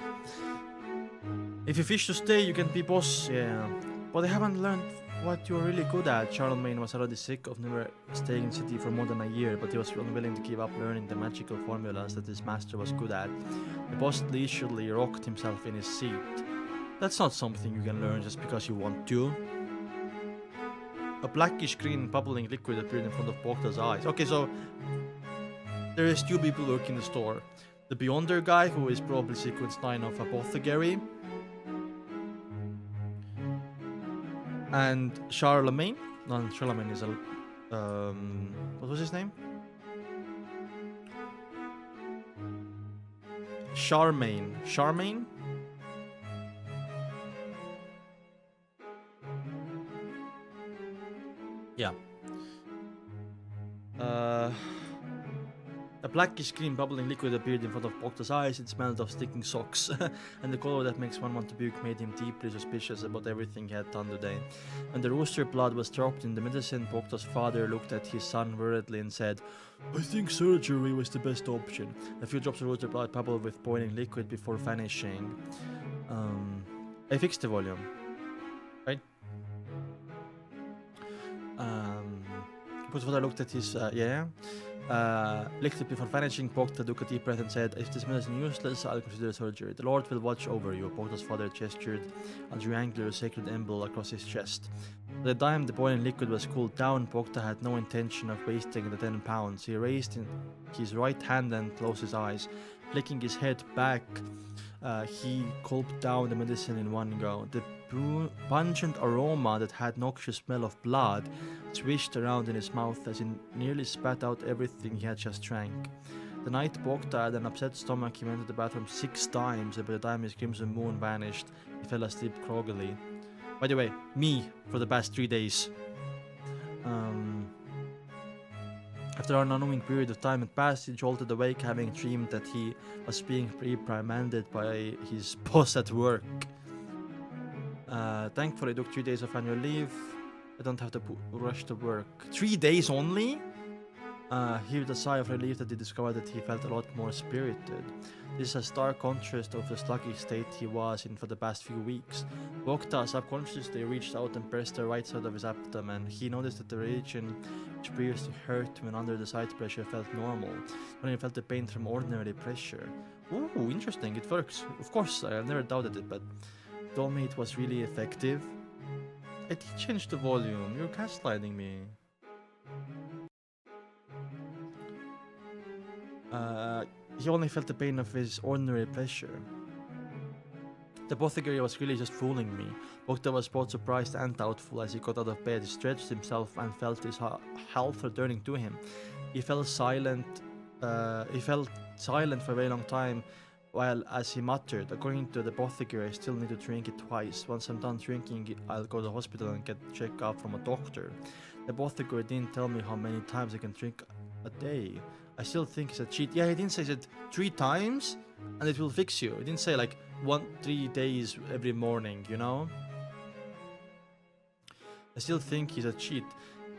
If you wish to stay, you can be boss, yeah. But I haven't learned what you're really good at. Charlemagne was already sick of never staying in the city for more than a year, but he was unwilling to give up learning the magical formulas that his master was good at. The boss leisurely rocked himself in his seat. That's not something you can learn just because you want to. A blackish green bubbling liquid appeared in front of Bogda's eyes. Okay, so there is two people working the store. The Beyonder guy, who is probably sequence 9 of Apothecary, and Charlemagne. No, Charlemagne is a what was his name? Charmaine. Yeah. A blackish green bubbling liquid appeared in front of Bogda's eyes. It smelled of sticking socks, and the color that makes one want to puke made him deeply suspicious about everything he had done today. When the rooster blood was dropped in the medicine, Bogda's father looked at his son worriedly and said, "I think surgery was the best option." A few drops of rooster blood bubbled with boiling liquid before vanishing. I fixed the volume, right? Bogda's father looked at his licked it before vanishing. Bogda took a deep breath and said, "If this medicine is useless, I'll consider surgery. The Lord will watch over you." Bogda's father gestured a triangular sacred emblem across his chest. By the time the boiling liquid was cooled down, Bogda had no intention of wasting the 10 pounds. He raised his right hand and closed his eyes. Flicking his head back, he gulped down the medicine in one go. The pungent aroma that had noxious smell of blood swished around in his mouth as he nearly spat out everything he had just drank. The night Bogda had an upset stomach, he went to the bathroom 6 times, and by the time his crimson moon vanished, he fell asleep groggily. By the way, me for the past 3 days. After an unknowing period of time had passed, he jolted awake, having dreamed that he was being reprimanded by his boss at work. Thankfully, I took 3 days of annual leave. I don't have to rush to work. 3 days only? He heaved a sigh of relief that he discovered that he felt a lot more spirited. This is a stark contrast of the sluggish state he was in for the past few weeks. Bogda subconsciously reached out and pressed the right side of his abdomen. He noticed that the region which previously hurt when under the side pressure felt normal, when he felt the pain from ordinary pressure. Ooh, interesting, it works. Of course, I have never doubted it, but told me it was really effective. I did change the volume, you're gaslighting me. He only felt the pain of his ordinary pleasure. The apothecary was really just fooling me. Bogda was both surprised and doubtful as he got out of bed. He stretched himself and felt his health returning to him. He felt silent for a very long time, while as he muttered, "According to the apothecary, I still need to drink it twice. Once I'm done drinking, I'll go to the hospital and get checked out from a doctor." The apothecary didn't tell me how many times I can drink a day. I still think it's a cheat. Yeah, he didn't say that 3 times and it will fix you. He didn't say like 3 days every morning, you know? I still think he's a cheat.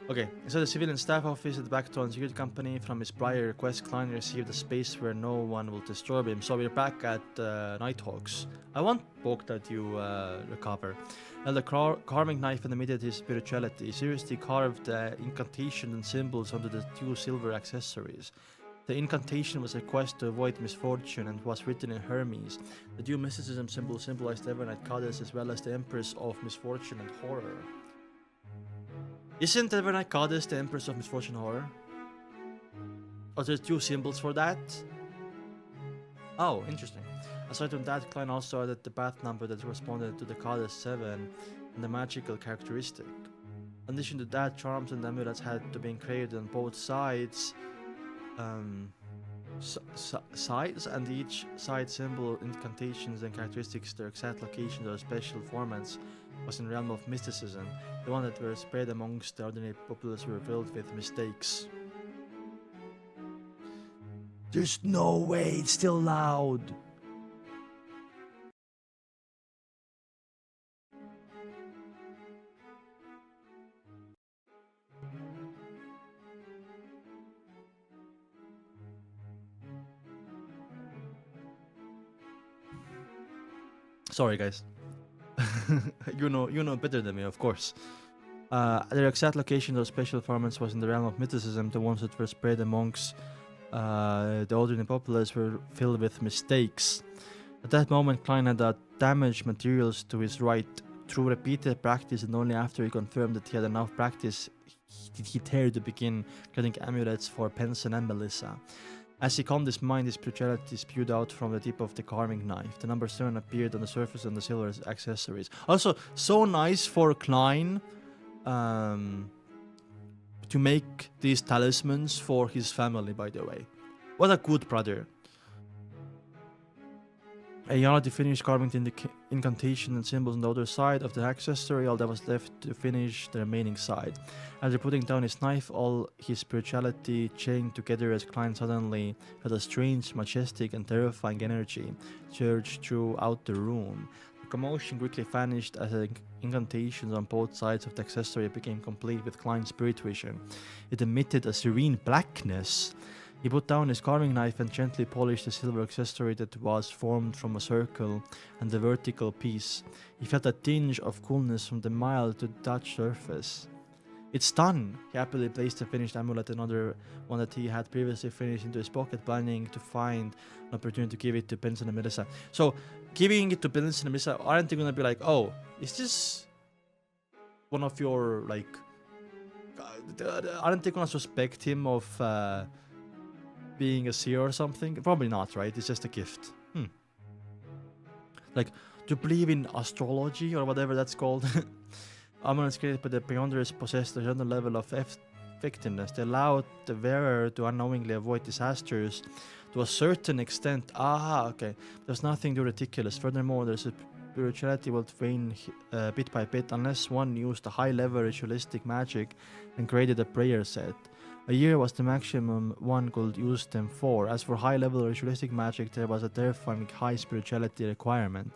Okay, so the civilian staff office at the Backdoor Security Company. From his prior request, Klein received a space where no one will disturb him. So we're back at Nighthawks. I want Bogda to recover. And the carving knife limited his spirituality. He seriously carved incantation and symbols onto the 2 silver accessories. The incantation was a quest to avoid misfortune and was written in Hermes. The 2 mysticism symbols symbolized the Evernight goddess as well as the Empress of Misfortune and Horror. Isn't the Evernight goddess the Empress of Misfortune and Horror? Are there 2 symbols for that? Oh, interesting. Aside from that, Klein also added the path number that corresponded to the goddess 7 and the magical characteristic. In addition to that, charms and amulets had to be engraved on both sides, and each side symbol, incantations and characteristics, their exact locations or special formats was in the realm of mysticism. The one that were spread amongst the ordinary populace were filled with mistakes. There's no way, it's still loud. Sorry, guys. you know better than me, of course. Their exact location of special formats was in the realm of mysticism. The ones that were spread amongst the ordinary populace were filled with mistakes. At that moment, Klein had damaged materials to his right. Through repeated practice, and only after he confirmed that he had enough practice, did he dare to begin creating amulets for Penson and Melissa. As he calmed his mind, his spirituality spewed out from the tip of the carving knife. The number 7 appeared on the surface and the silver accessories. Also, so nice for Klein to make these talismans for his family, by the way. What a good brother. Ayala finished carving the incantation and symbols on the other side of the accessory. All that was left to finish the remaining side. After putting down his knife, all his spirituality chained together as Klein suddenly felt a strange, majestic, and terrifying energy surge throughout the room. The commotion quickly vanished as the incantations on both sides of the accessory became complete with Klein's spirit vision. It emitted a serene blackness. He put down his carving knife and gently polished the silver accessory that was formed from a circle and the vertical piece. He felt a tinge of coolness from the mild to touch surface. It's done! He happily placed the finished amulet, another one that he had previously finished, into his pocket, planning to find an opportunity to give it to Benson and Melissa. So, giving it to Benson and Melissa, aren't they gonna be like, oh, is this one of your, like... aren't they gonna suspect him of... being a seer or something? Probably not, right? It's just a gift. Like, to believe in astrology or whatever that's called. Amulets created by the Beyonders possessed a certain level of effectiveness. They allowed the wearer to unknowingly avoid disasters to a certain extent. Ah, okay. There's nothing too ridiculous. Furthermore, their spirituality will wane bit by bit unless one used a high-level ritualistic magic and created a prayer set. A year was the maximum one could use them for. As for high-level ritualistic magic, there was a terrifying high spirituality requirement.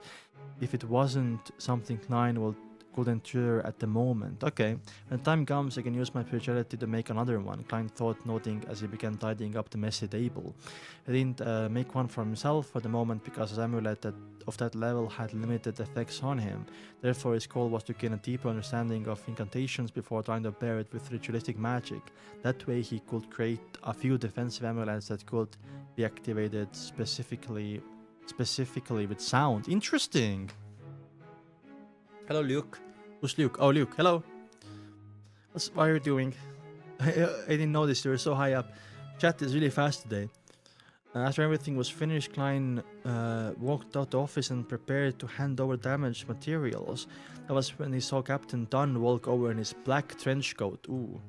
If it wasn't something Klein could endure at the moment. Okay, when time comes, I can use my spirituality to make another one, Klein thought, noting as he began tidying up the messy table. He didn't make one for himself for the moment because his amulet of that level had limited effects on him. Therefore, his goal was to gain a deeper understanding of incantations before trying to pair it with ritualistic magic. That way, he could create a few defensive amulets that could be activated specifically with sound. Interesting. Hello, Luke. Who's Luke? Oh, Luke. Hello. What are you doing? I didn't notice you were so high up. Chat is really fast today. After everything was finished, Klein walked out the office and prepared to hand over damaged materials. That was when he saw Captain Dunn walk over in his black trench coat. Ooh.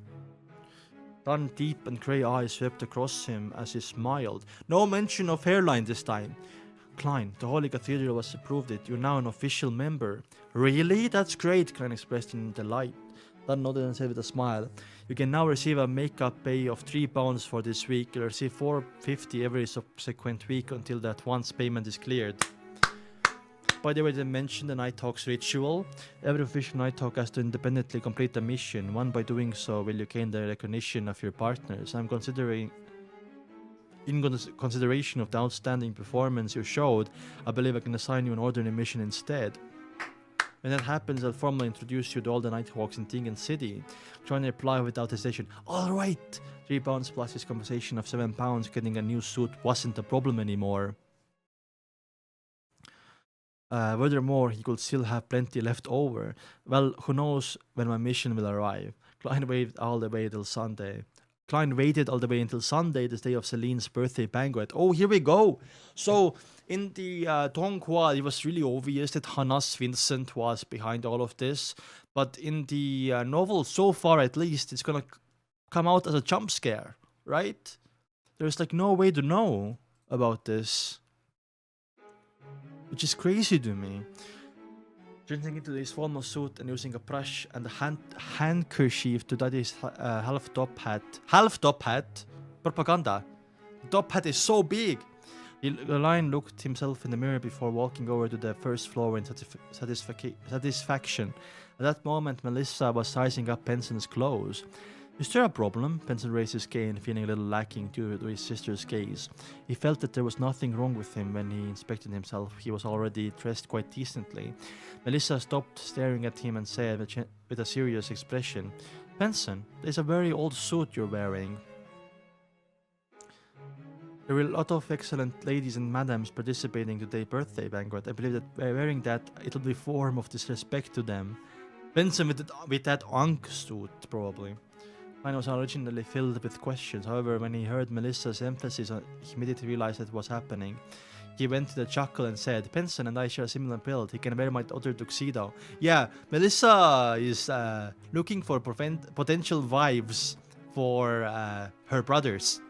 Dunn, deep and grey eyes swept across him as he smiled. No mention of hairline this time. Klein, the Holy Cathedral was approved it. You're now an official member. Really? That's great, Klein expressed in delight. Dunn nodded and said with a smile, you can now receive a makeup pay of £3 for this week. You'll receive $4.50 every subsequent week until that once payment is cleared. By the way, they mentioned the Nighthawk's ritual. Every official Nighthawk has to independently complete a mission. One, by doing so, will you gain the recognition of your partners. In consideration of the outstanding performance you showed, I believe I can assign you an ordinary mission instead. When that happens, I'll formally introduce you to all the Nighthawks in Tingen City. Trying to reply without hesitation. Alright! £3 plus his compensation of £7, getting a new suit wasn't a problem anymore. Furthermore, he could still have plenty left over. Well, who knows when my mission will arrive. Klein waited all the way until Sunday, the day of Celine's birthday banquet. Oh, here we go! So, in the Donghua, it was really obvious that Hannes Vincent was behind all of this. But in the novel, so far at least, it's gonna come out as a jump scare, right? There's like no way to know about this. Which is crazy to me. Changing into his formal suit and using a brush and a handkerchief to dye his half top hat. Half top hat? Propaganda. The top hat is so big. The lion looked himself in the mirror before walking over to the first floor in satisfaction. At that moment, Melissa was sizing up Benson's clothes. Is there a problem? Benson raised his cane, feeling a little lacking due to his sister's gaze. He felt that there was nothing wrong with him when he inspected himself. He was already dressed quite decently. Melissa stopped staring at him and said with a serious expression, Benson, there's a very old suit you're wearing. There were a lot of excellent ladies and madams participating today's birthday banquet. I believe that by wearing that, it'll be a form of disrespect to them. Benson with that unk suit, probably. Mine was originally filled with questions. However, when he heard Melissa's emphasis, he immediately realized what was happening. He went to the chuckle and said, Benson and I share a similar build. He can wear my other tuxedo. Yeah, Melissa is looking for potential wives for her brothers.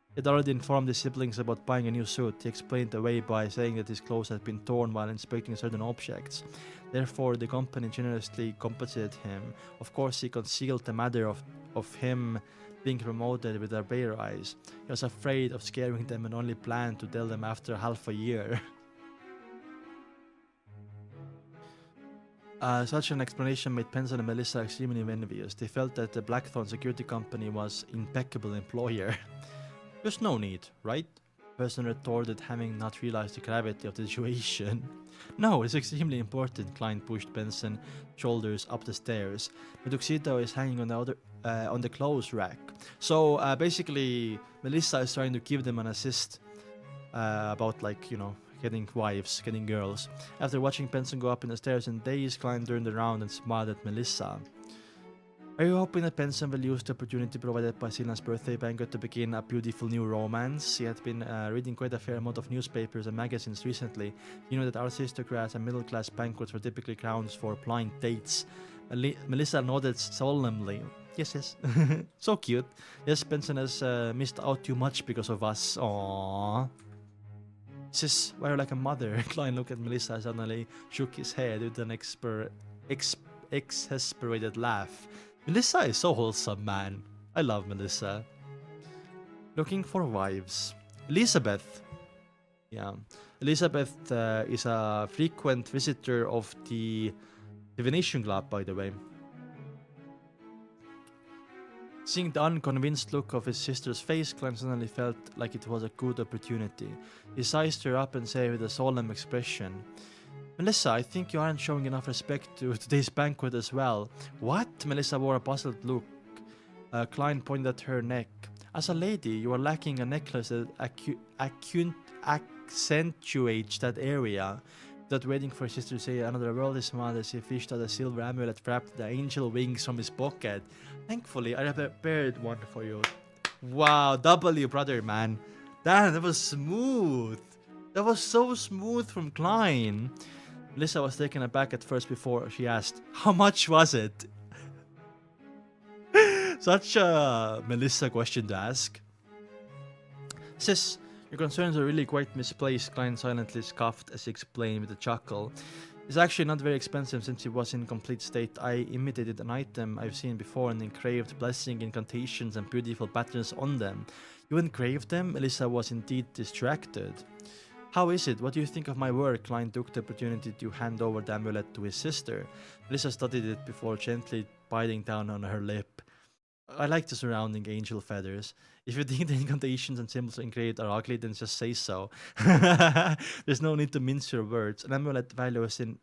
He had already informed his siblings about buying a new suit. He explained away by saying that his clothes had been torn while inspecting certain objects. Therefore, the company generously compensated him. Of course, he concealed the matter of him being promoted with their bare eyes. He was afraid of scaring them and only planned to tell them after half a year. Such an explanation made Benson and Melissa extremely envious. They felt that the Blackthorn Security Company was an impeccable employer. There's no need, right? Person retorted, having not realized the gravity of the situation. No, it's extremely important. Klein pushed Benson's shoulders up the stairs. The tuxedo is hanging on the clothes rack. So basically, Melissa is trying to give them an assist about, like, you know, getting wives, getting girls. After watching Benson go up in the stairs in daze, Klein turned around and smiled at Melissa. Are you hoping that Benson will use the opportunity provided by Silan's birthday banquet to begin a beautiful new romance? He had been reading quite a fair amount of newspapers and magazines recently. You know that aristocrats and middle-class banquets were typically grounds for blind dates. Melissa nodded solemnly. Yes. So cute. Yes, Benson has missed out too much because of us. Aww. Sis, why are you like a mother? Klein looked at Melissa and suddenly shook his head with an exasperated laugh. Melissa is so wholesome, man. I love Melissa. Looking for wives. Elizabeth. Yeah. Elizabeth is a frequent visitor of the Divination Club, by the way. Seeing the unconvinced look of his sister's face, Klein suddenly felt like it was a good opportunity. He sized her up and said with a solemn expression, Melissa, I think you aren't showing enough respect to today's banquet as well. What? Melissa wore a puzzled look. Klein pointed at her neck. As a lady, you are lacking a necklace that accentuates that area. Without waiting for his sister to say another word, he smiled as he fished out a silver amulet wrapped the angel wings from his pocket. Thankfully, I prepared one for you. Wow, W, brother, man. Damn, that was smooth. That was so smooth from Klein. Melissa was taken aback at first before she asked, how much was it? Such a Melissa question to ask. Sis, your concerns are really quite misplaced, Klein silently scoffed as he explained with a chuckle. It's actually not very expensive since it was in complete state. I imitated an item I've seen before and engraved blessing incantations and beautiful patterns on them. You engraved them? Melissa was indeed distracted. How is it? What do you think of my work? Klein took the opportunity to hand over the amulet to his sister. Melissa studied it before gently biting down on her lip. I like the surrounding angel feathers. If you think the incantations and symbols engraved are ugly, then just say so. There's no need to mince your words. An amulet values in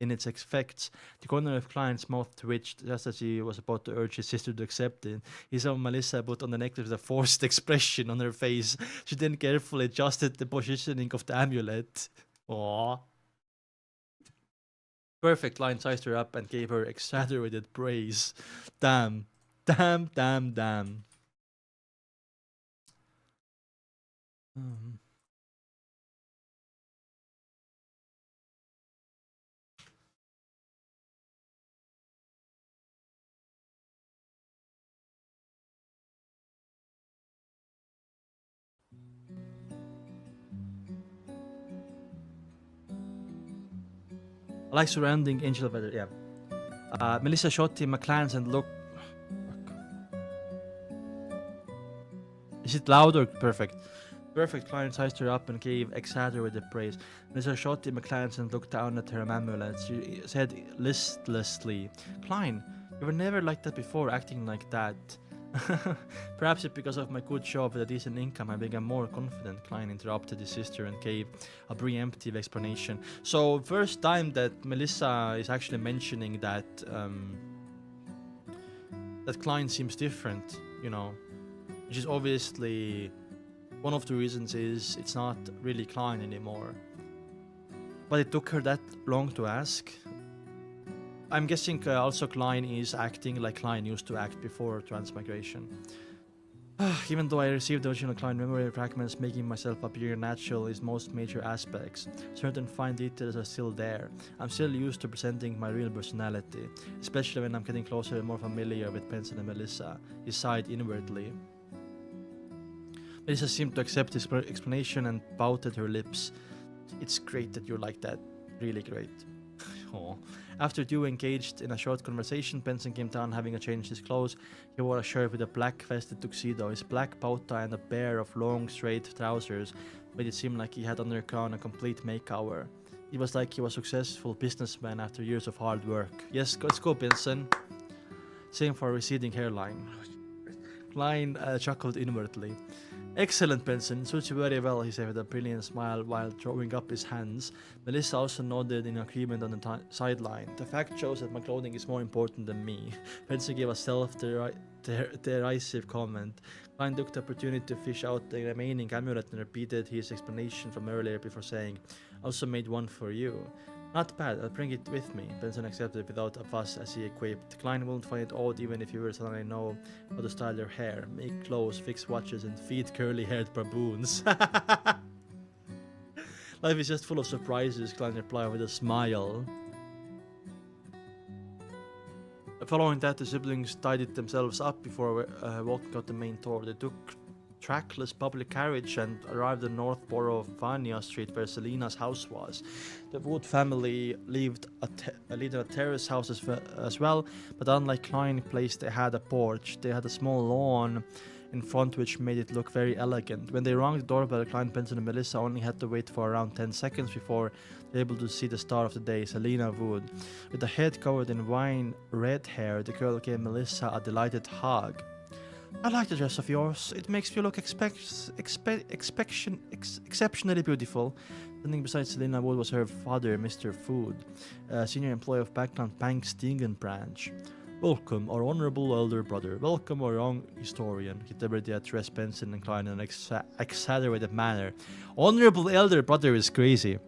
its effects. The corner of Klein's mouth twitched just as he was about to urge his sister to accept it. He saw Melissa put on the necklace with a forced expression on her face. She then carefully adjusted the positioning of the amulet. Aww. Perfect. Klein sized her up and gave her exaggerated praise. Damn. Damn. I like surrounding angel weather. Yeah. Melissa shot him a glance and look. Is it loud or perfect? Perfect. Klein sized her up and gave exaggerated praise. Melissa shot him a glance and looked down at her amulet. She said listlessly, "Klein, you were never like that before, acting like that." Perhaps it's because of my good job with a decent income I became more confident. Klein interrupted his sister and gave a preemptive explanation. So first time that Melissa is actually mentioning that that Klein seems different, you know, which is obviously one of the reasons is it's not really Klein anymore. But it took her that long to ask. I'm guessing also Klein is acting like Klein used to act before transmigration. Even though I received the original Klein memory fragments, making myself appear natural is most major aspects. Certain fine details are still there. I'm still used to presenting my real personality, especially when I'm getting closer and more familiar with Benson and Melissa. He sighed inwardly. Melissa seemed to accept his explanation and pouted her lips. It's great that you're like that. Really great. Oh. After Dew engaged in a short conversation, Benson came down having changed his clothes. He wore a shirt with a black vested tuxedo. His black bow tie and a pair of long, straight trousers made it seem like he had undergone a complete makeover. It was like he was a successful businessman after years of hard work. Yes, let's go, Benson. Same for a receding hairline. Klein chuckled inwardly. Excellent, Benson. Suits you very well, he said with a brilliant smile while throwing up his hands. Melissa also nodded in agreement on the sideline. The fact shows that my clothing is more important than me. Benson gave a self-derisive comment. Klein took the opportunity to fish out the remaining amulet and repeated his explanation from earlier before saying, "I also made one for you." "Not bad, I'll bring it with me." Benson accepted without a fuss as he equipped. Klein wouldn't find it odd even if he were to suddenly know how to style their hair, make clothes, fix watches, and feed curly-haired baboons. Life is just full of surprises, Klein replied with a smile. Following that, the siblings tidied themselves up before walking out the main door. They took trackless public carriage and arrived at North Borough of Vania Street where Selena's house was. The Wood family lived in a terrace house as well, but unlike Klein Place, they had a porch. They had a small lawn in front which made it look very elegant. When they rang the doorbell, Klein, Benson and Melissa only had to wait for around 10 seconds before they were able to see the star of the day, Selena Wood. With a head covered in wine red hair, the girl gave Melissa a delighted hug. "I like the dress of yours. It makes you look exceptionally beautiful." Standing beside Selena Wood was her father, Mr. Wood, senior employee of Backland Bank's Stingen branch. "Welcome, our honorable elder brother. Welcome, our young historian." He deliberately addressed Benson and Klein in an exaggerated manner. Honorable elder brother is crazy.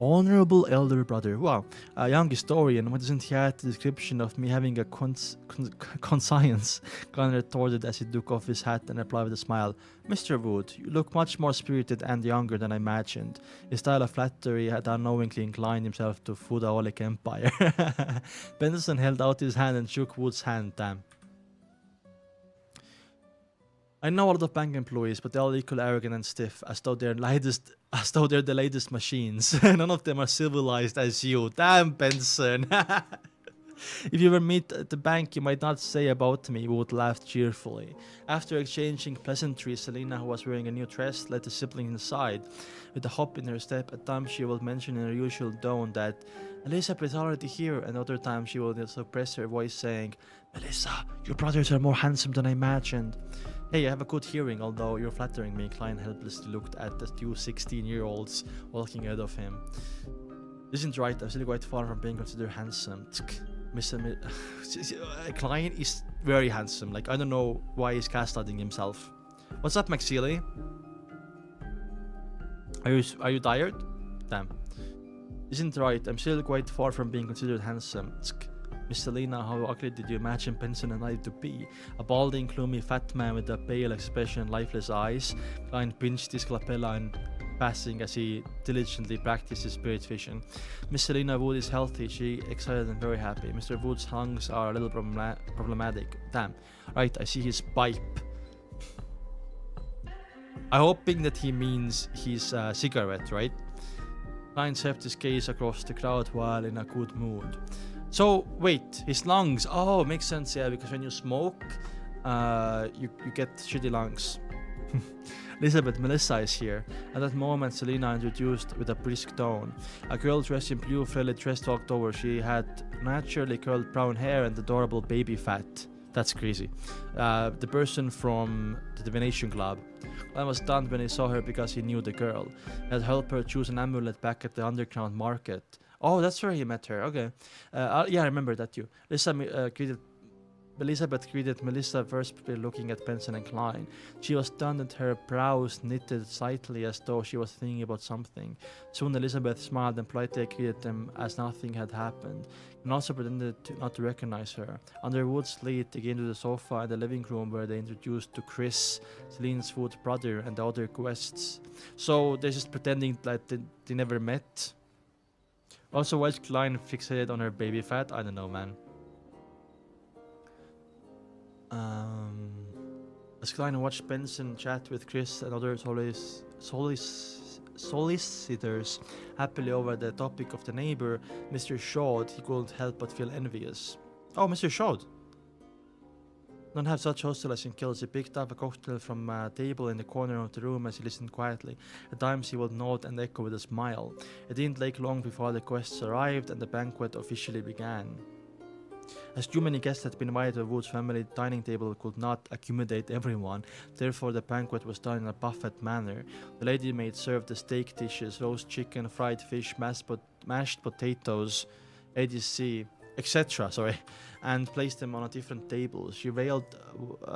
Honorable elder brother. Wow, a young historian. Why doesn't he add the description of me having a conscience? Klein retorted as he took off his hat and replied with a smile. "Mr. Wood, you look much more spirited and younger than I imagined." His style of flattery had unknowingly inclined himself to Foodaolic Empire. Benson held out his hand and shook Wood's hand. Damn. "I know a lot of bank employees, but they're all equally arrogant and stiff, as though they're the latest machines. None of them are civilized as you." Damn, Benson. "If you were meet at the bank, you might not say about me," Wood laughed cheerfully. After exchanging pleasantries, Selena, who was wearing a new dress, led the sibling inside. With a hop in her step, at times she would mention in her usual tone that Elizabeth is already here, and other times she would suppress her voice saying, "Melissa, your brothers are more handsome than I imagined." "Hey, I have a good hearing, although you're flattering me." Klein helplessly looked at the two 16-year-olds walking ahead of him. "Isn't right, I'm still quite far from being considered handsome." Klein is very handsome. Like, I don't know why he's gaslighting himself. "What's up, McSeely? Are you tired?" Damn. "Isn't right, I'm still quite far from being considered handsome." "Miss Selena, how ugly did you imagine Benson and I to be? A balding, gloomy, fat man with a pale expression and lifeless eyes." Klein pinched his lapella and passing as he diligently practiced his spirit vision. "Miss Selena Wood is healthy, she excited and very happy. Mr. Wood's lungs are a little problematic." Damn. Right, I see his pipe. I'm hoping that he means his cigarette, right? Klein swept his gaze across the crowd while in a good mood. So, wait, his lungs. Oh, makes sense, yeah, because when you smoke, you get shitty lungs. Elizabeth, Melissa is here. At that moment, Selena introduced with a brisk tone. A girl dressed in blue frilly dress walked over. She had naturally curled brown hair and adorable baby fat. That's crazy. The person from the divination club. Glenn was stunned when he saw her because he knew the girl. He had helped her choose an amulet back at the underground market. Oh, that's where he met her. Okay. Yeah, I remember that too. Elizabeth greeted Melissa first looking at Benson and Klein. She was stunned and her brows knitted slightly as though she was thinking about something. Soon Elizabeth smiled and politely greeted them as nothing had happened, and also pretended not to recognize her. Underwood's lead they came to the sofa in the living room where they introduced to Chris, Celine's food brother, and the other guests. So they're just pretending that they never met. Also, why is Klein fixated on her baby fat? I don't know, man. As Klein watched Benson chat with Chris and other solicitors happily over the topic of the neighbor, Mr. Shaw, he couldn't help but feel envious. Oh, Mr. Shaw! Don't have such hostilizing kills. He picked up a cocktail from a table in the corner of the room as he listened quietly. At times he would nod and echo with a smile. It didn't take long before the guests arrived and the banquet officially began. As too many guests had been invited to Wood's family dining table could not accommodate everyone, therefore the banquet was done in a buffet manner. The lady maid served the steak dishes, roast chicken, fried fish, mashed potatoes, ADC, etc., and placed them on a different tables. She veiled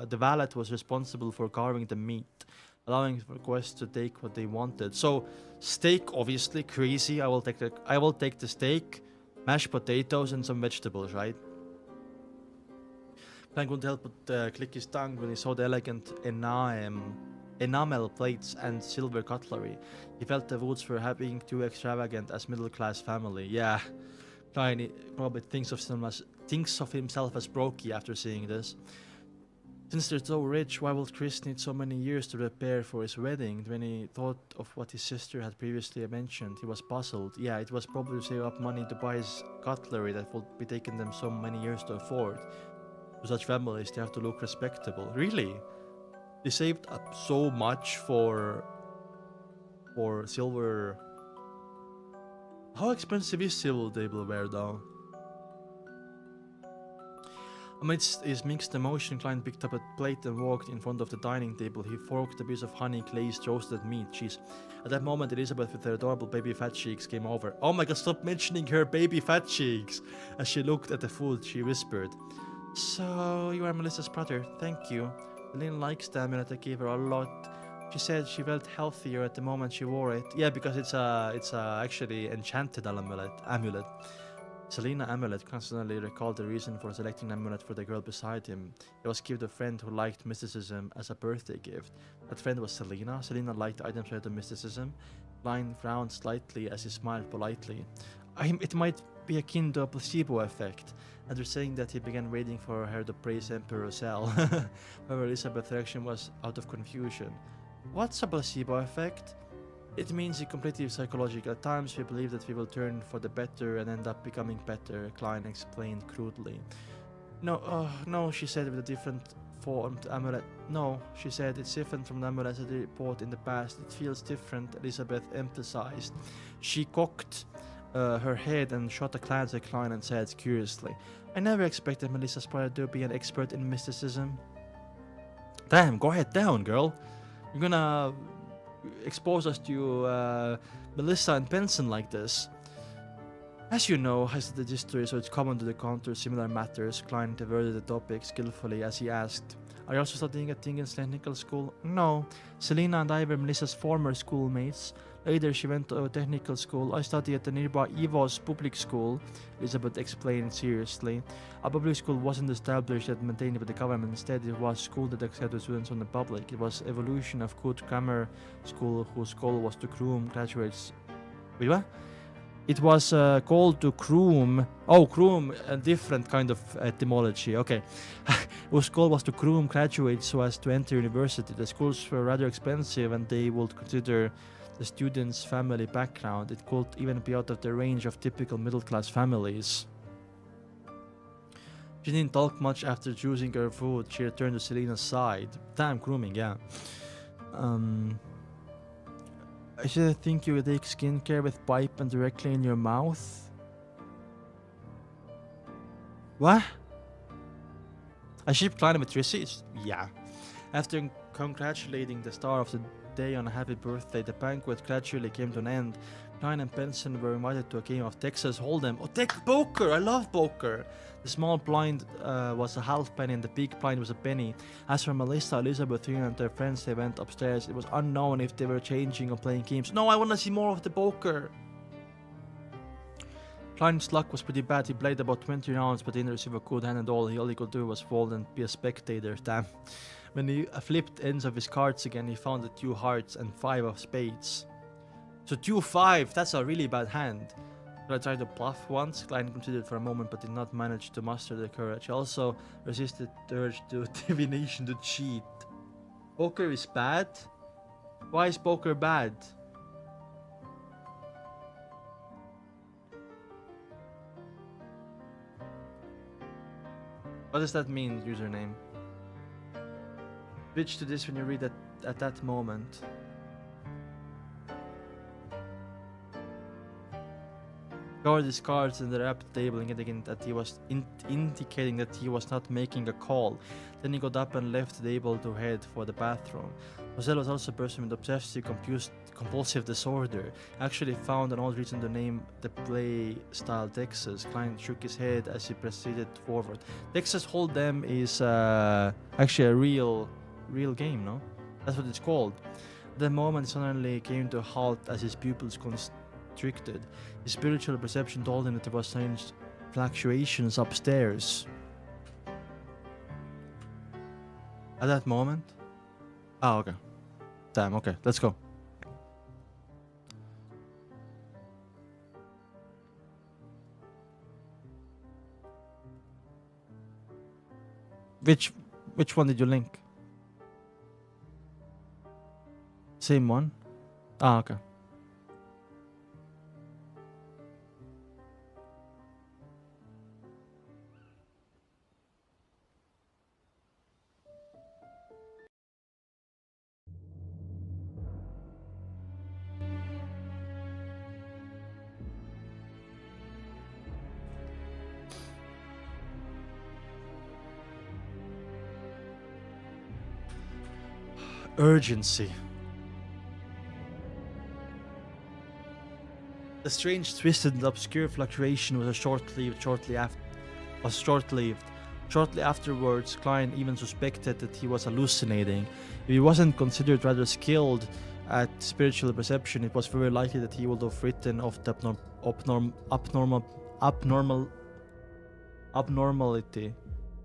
the valet was responsible for carving the meat, allowing for guests to take what they wanted. So steak, obviously, crazy. I will take the steak, mashed potatoes, and some vegetables, right? Klein couldn't help but click his tongue when he saw the elegant enamel plates and silver cutlery. He felt the Woods were being too extravagant as middle-class family. Yeah, Klein probably thinks of himself as brokey after seeing this. Since they're so rich, why would Chris need so many years to prepare for his wedding? When he thought of what his sister had previously mentioned, he was puzzled. Yeah, it was probably to save up money to buy his cutlery that would be taking them so many years to afford. To such families, they have to look respectable. Really? They saved up so much for silver. How expensive is silver tableware though? Amidst his mixed emotion, Klein picked up a plate and walked in front of the dining table. He forked a piece of honey-glazed roasted meat cheese. At that moment, Elizabeth, with her adorable baby fat cheeks, came over. Oh my god, stop mentioning her baby fat cheeks! As she looked at the food, she whispered, "So, you are Melissa's brother. Thank you. Lynn likes the amulet I gave her a lot. She said she felt healthier at the moment she wore it." Yeah, because it's a actually enchanted amulet. Selena Amulet constantly recalled the reason for selecting an amulet for the girl beside him. It was given to a friend who liked mysticism as a birthday gift. That friend was Selena. Selena liked items related to mysticism. Klein frowned slightly as he smiled politely. It might be akin to a placebo effect. After saying that, he began waiting for her to praise Emperor Cell. However, Elizabeth's reaction was out of confusion. What's a placebo effect? It means it completely psychological. At times, we believe that we will turn for the better and end up becoming better, Klein explained crudely. No, she said with a different formed amulet. No, she said, it's different from the amulets that they bought in the past. It feels different, Elizabeth emphasized. She cocked her head and shot a glance at Klein and said curiously, I never expected Melissa's brother to be an expert in mysticism. Damn, go ahead down, girl. You're gonna expose us to Melissa and Benson like this. As you know, I studied history, so it's common to encounter similar matters. Klein diverted the topic skillfully as he asked, are you also studying at Tingen's technical school? No, Selena and I were Melissa's former schoolmates. Later, she went to a technical school. I studied at the nearby Evo's public school, Elizabeth explained seriously. A public school wasn't established and maintained by the government. Instead, it was a school that accepted students from the public. It was evolution of good grammar school whose goal was to groom graduates. Wait, what? It was called to groom. Oh, groom, a different kind of etymology. Okay. Whose goal was to groom graduates so as to enter university. The schools were rather expensive and they would consider the student's family background. It could even be out of the range of typical middle-class families. She didn't talk much after choosing her food. She returned to Selena's side. Damn, grooming, yeah. I should think you would take skincare with pipe and directly in your mouth. What? I ship Klein with receipts? Yeah. After congratulating the star of the day on a happy birthday, the banquet gradually came to an end. Klein and Benson were invited to a game of Texas Hold'em. Oh, poker! I love poker! The small blind was a half penny and the big blind was a penny. As for Melissa, Elizabeth, and their friends, they went upstairs. It was unknown if they were changing or playing games. No, I want to see more of the poker! Klein's luck was pretty bad. He played about 20 rounds but didn't receive a good hand at all. All he could do was fold and be a spectator. Damn. When he flipped ends of his cards again, he found the 2 hearts and 5 of spades. So 2-5, that's a really bad hand. I tried to bluff once. Klein considered for a moment but did not manage to muster the courage. He also resisted the urge to divination to cheat. Poker is bad? Why is poker bad? What does that mean, username? Switch to this when you read it at that moment. Guard his cards in the wrapped table, indicating that he was indicating that he was not making a call. Then he got up and left the table to head for the bathroom. Roselle was also a person with obsessive compulsive disorder. Actually found an odd reason to name the play style Texas. Klein shook his head as he proceeded forward. Texas Hold'em is actually a real game, no? That's what it's called. At the moment, suddenly came to a halt as his pupils constricted. His spiritual perception told him that there was strange fluctuations upstairs. At that moment? Oh, okay. Damn, okay, let's go. Which one did you link? Same one? Ah, okay. Urgency. The strange, twisted, and obscure fluctuation was short-lived. Shortly afterwards, Klein even suspected that he was hallucinating. If he wasn't considered rather skilled at spiritual perception, it was very likely that he would have written of the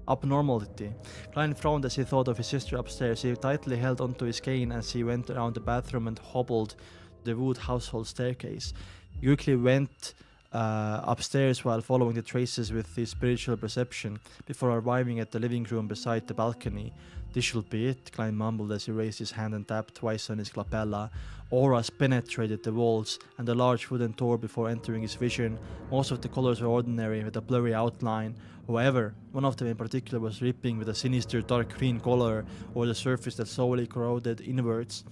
abnormality. Klein frowned as he thought of his sister upstairs. He tightly held onto his cane as he went around the bathroom and hobbled the wood household staircase. He quickly went upstairs while following the traces with his spiritual perception before arriving at the living room beside the balcony. This should be it, Klein mumbled as he raised his hand and tapped twice on his lapella. Auras penetrated the walls and the large wooden door before entering his vision. Most of the colors were ordinary with a blurry outline. However, one of them in particular was dripping with a sinister dark green color over the surface that slowly corroded inwards.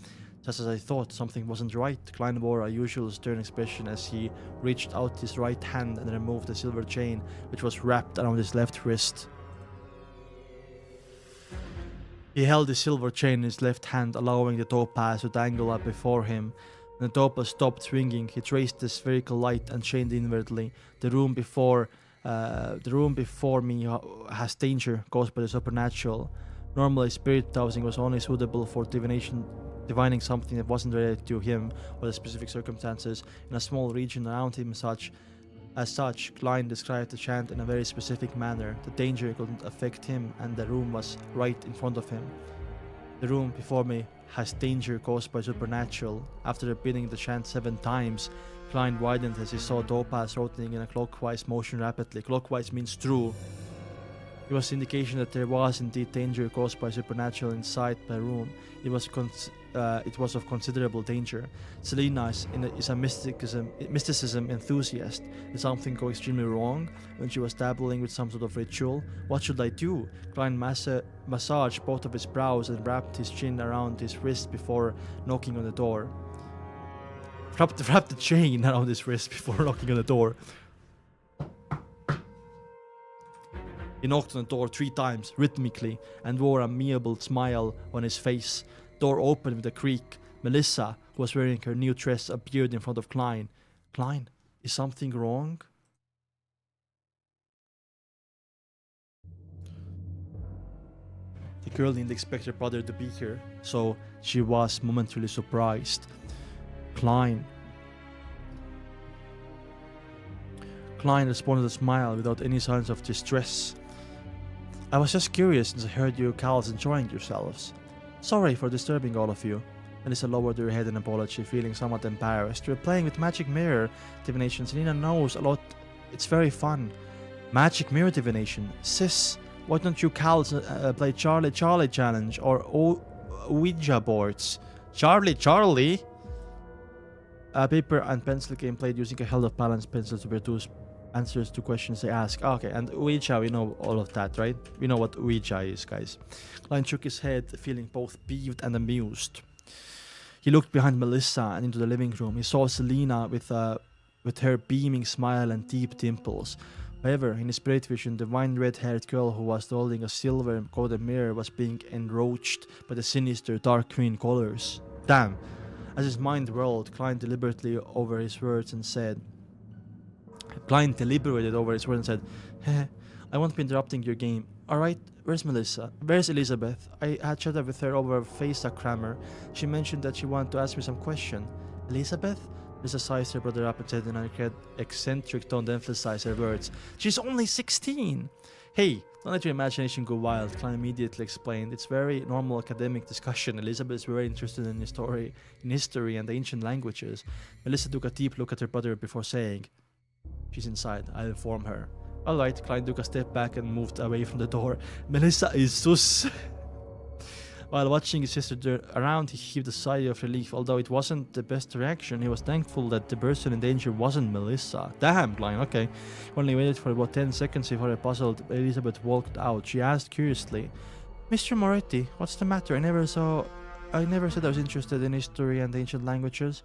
Just as I thought, something wasn't right. Klein wore a usual stern expression as he reached out his right hand and removed the silver chain which was wrapped around his left wrist. He held the silver chain in his left hand, allowing the topaz to dangle up before him. When the topaz stopped swinging, he traced the spherical light and chained inwardly. The room before me has danger caused by the supernatural. Normally, spirit dowsing was only suitable for divining something that wasn't related to him or the specific circumstances in a small region around him. As such, Klein described the chant in a very specific manner. The danger couldn't affect him, and the room was right in front of him. The room before me has danger caused by supernatural. After repeating the chant 7 times, Klein widened as he saw Topaz rotating in a clockwise motion rapidly. Clockwise means true. It was indication that there was indeed danger caused by supernatural inside the room. It was it was of considerable danger. Selena is a mysticism enthusiast. Did something go extremely wrong when she was dabbling with some sort of ritual? What should I do? Klein massaged both of his brows and wrapped his chin around his wrist before knocking on the door. Wrapped the chain around his wrist before knocking on the door. He knocked on the door 3 times, rhythmically, and wore a amiable smile on his face. Door opened with a creak. Melissa, who was wearing her new dress, appeared in front of Klein. Klein, is something wrong? The girl didn't expect her brother to be here, so she was momentarily surprised. Klein responded with a smile without any signs of distress. I was just curious since I heard you cows enjoying yourselves. Sorry for disturbing all of you. Melissa lowered her head in apology, feeling somewhat embarrassed. We're playing with Magic Mirror Divination. Selena knows a lot. It's very fun. Magic Mirror Divination? Sis, why don't you cows play Charlie Challenge or Ouija boards? Charlie? A paper and pencil game played using a held of balanced pencils to produce answers to questions they ask. Okay, and Ouija, we know all of that, right? We know what Ouija is, guys. Klein shook his head, feeling both peeved and amused. He looked behind Melissa and into the living room. He saw Selena with her beaming smile and deep dimples. However, in his spirit vision, the wine red-haired girl who was holding a silver golden mirror was being enroched by the sinister dark green colors. Damn. As his mind whirled, Klein deliberated over his words and said, I won't be interrupting your game. Alright, where's Melissa? Where's Elizabeth? I had chatted with her over FaceTime crammer. She mentioned that she wanted to ask me some question. Elizabeth? Melissa sized her brother up and said in an eccentric tone to emphasize her words. She's only 16! Hey, don't let your imagination go wild, Klein immediately explained. It's very normal academic discussion. Elizabeth is very interested in history and ancient languages. Melissa took a deep look at her brother before saying, She's inside, I'll inform her. Alright, Klein took a step back and moved away from the door. Melissa is sus. While watching his sister turn around, he heaved a sigh of relief. Although it wasn't the best reaction, he was thankful that the person in danger wasn't Melissa. Damn, Klein, okay. Only waited for about 10 seconds before a puzzled Elizabeth walked out. She asked curiously, Mr. Moretti, what's the matter? I never said I was interested in history and ancient languages.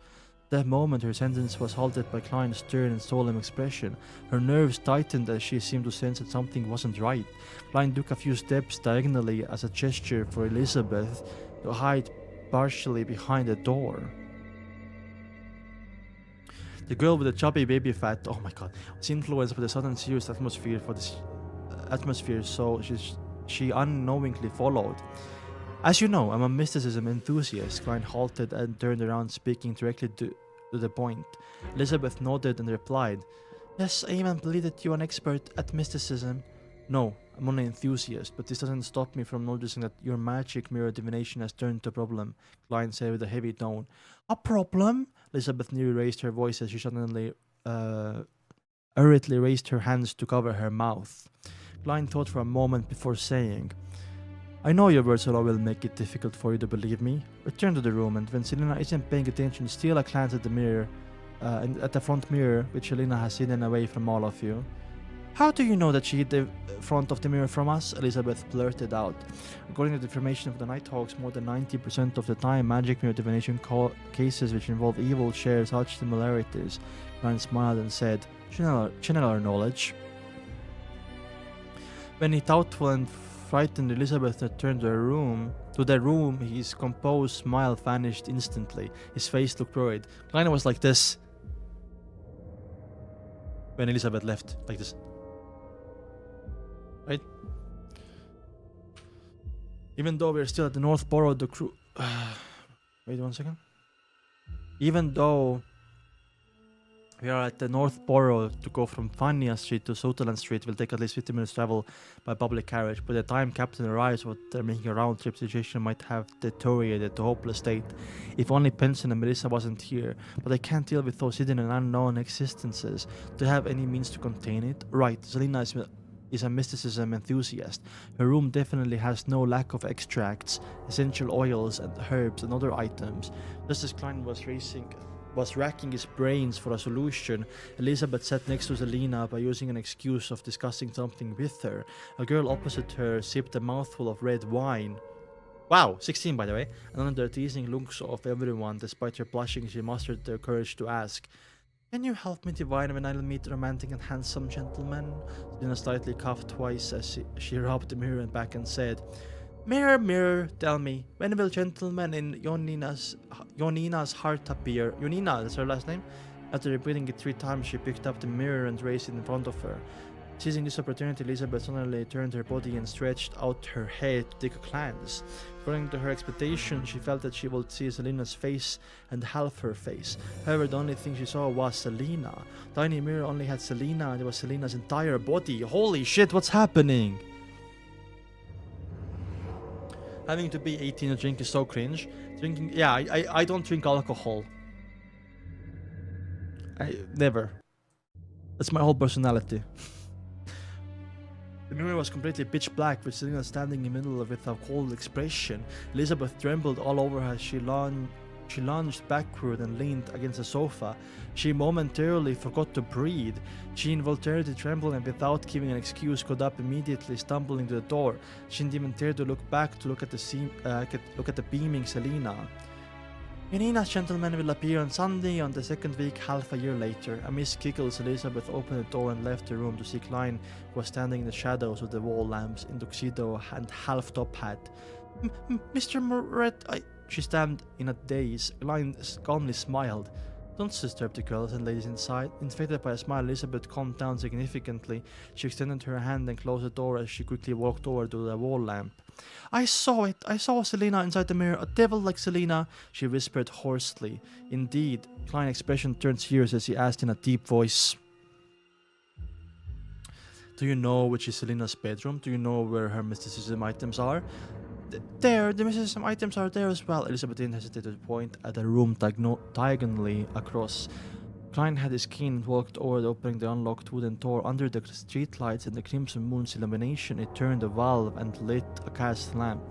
That moment, her sentence was halted by Klein's stern and solemn expression. Her nerves tightened as she seemed to sense that something wasn't right. Klein took a few steps diagonally as a gesture for Elizabeth to hide partially behind the door. The girl with the chubby baby fat, oh my god, was influenced by the sudden serious atmosphere so she unknowingly followed. As you know, I'm a mysticism enthusiast. Klein halted and turned around, speaking directly to the point. Elizabeth nodded and replied, Yes, I even believe that you're an expert at mysticism. No, I'm only an enthusiast, but this doesn't stop me from noticing that your magic mirror divination has turned to a problem, Klein said with a heavy tone. A problem? Elizabeth nearly raised her voice as she suddenly hurriedly raised her hands to cover her mouth. Klein thought for a moment before saying, I know your words alone will make it difficult for you to believe me. Return to the room, and when Selena isn't paying attention, steal a glance at the mirror, and at the front mirror, which Selena has hidden away from all of you. How do you know that she hid the front of the mirror from us? Elizabeth blurted out. According to the information of the Nighthawks, more than 90% of the time, magic mirror divination cases which involve evil share such similarities. Klein smiled and said, Channel our knowledge. When he thoughtful and frightened Elizabeth returned to the room, his composed smile vanished instantly. His face looked worried. Klein was like this when Elizabeth left, like this. Right? Even though we're still at the North Borough, the crew... Wait 1 second. Even though we are at the North Borough, to go from Fania Street to Sutherland Street will take at least 50 minutes travel by public carriage. By the time Captain arrives, what they're making a round trip situation might have deteriorated to hopeless state. If only Benson and Melissa wasn't here. But I can't deal with those hidden and unknown existences. Do you have any means to contain it? Right, Selena is is a mysticism enthusiast. Her room definitely has no lack of extracts, essential oils, and herbs and other items. Just as Klein was racking his brains for a solution, Elizabeth sat next to Selena by using an excuse of discussing something with her. A girl opposite her sipped a mouthful of red wine. Wow, 16 by the way. And under the teasing looks of everyone, despite her blushing, she mustered the courage to ask, "Can you help me divine when I'll meet a romantic and handsome gentleman?" Selena slightly coughed twice as she rubbed the mirror back and said, "Mirror, mirror, tell me, when will gentleman in Jonina's heart appear?" Jonina, that's her last name? After repeating it 3 times, she picked up the mirror and raised it in front of her. Seizing this opportunity, Elizabeth suddenly turned her body and stretched out her head to take a glance. According to her expectation, she felt that she would see Selena's face and half her face. However, the only thing she saw was Selena. The tiny mirror only had Selena, and it was Selena's entire body. Holy shit, what's happening? Having to be 18 to drink is so cringe. Drinking, yeah, I don't drink alcohol. I never. That's my whole personality. The mirror was completely pitch black, with Selena standing in the middle of it with a cold expression. Elizabeth trembled all over her as she lunged backward and leaned against the sofa. She momentarily forgot to breathe. She involuntarily trembled and without giving an excuse got up immediately, stumbling to the door. She didn't even dare to look back to look at the beaming Selena. Jonina's gentleman will appear on Sunday on the second week, half a year later. Amidst giggles, Elizabeth opened the door and left the room to see Klein, who was standing in the shadows of the wall lamps in tuxedo and half-top hat. "Mr. Moret, she stammered in a daze. Klein calmly smiled. "Don't disturb the girls and ladies inside." Infected by a smile, Elizabeth calmed down significantly. She extended her hand and closed the door as she quickly walked over to the wall lamp. "I saw it. I saw Selena inside the mirror. A devil like Selena," she whispered hoarsely. Indeed, Klein's expression turned serious as he asked in a deep voice, "Do you know which is Selena's bedroom? Do you know where her mysticism items are?" "There, the mysticism items are there as well." Elizabeth didn't hesitate to point at a room diagonally across. Klein had his key and walked over, opening the unlocked wooden door. Under the streetlights and the crimson moon's illumination, it turned a valve and lit a gas lamp.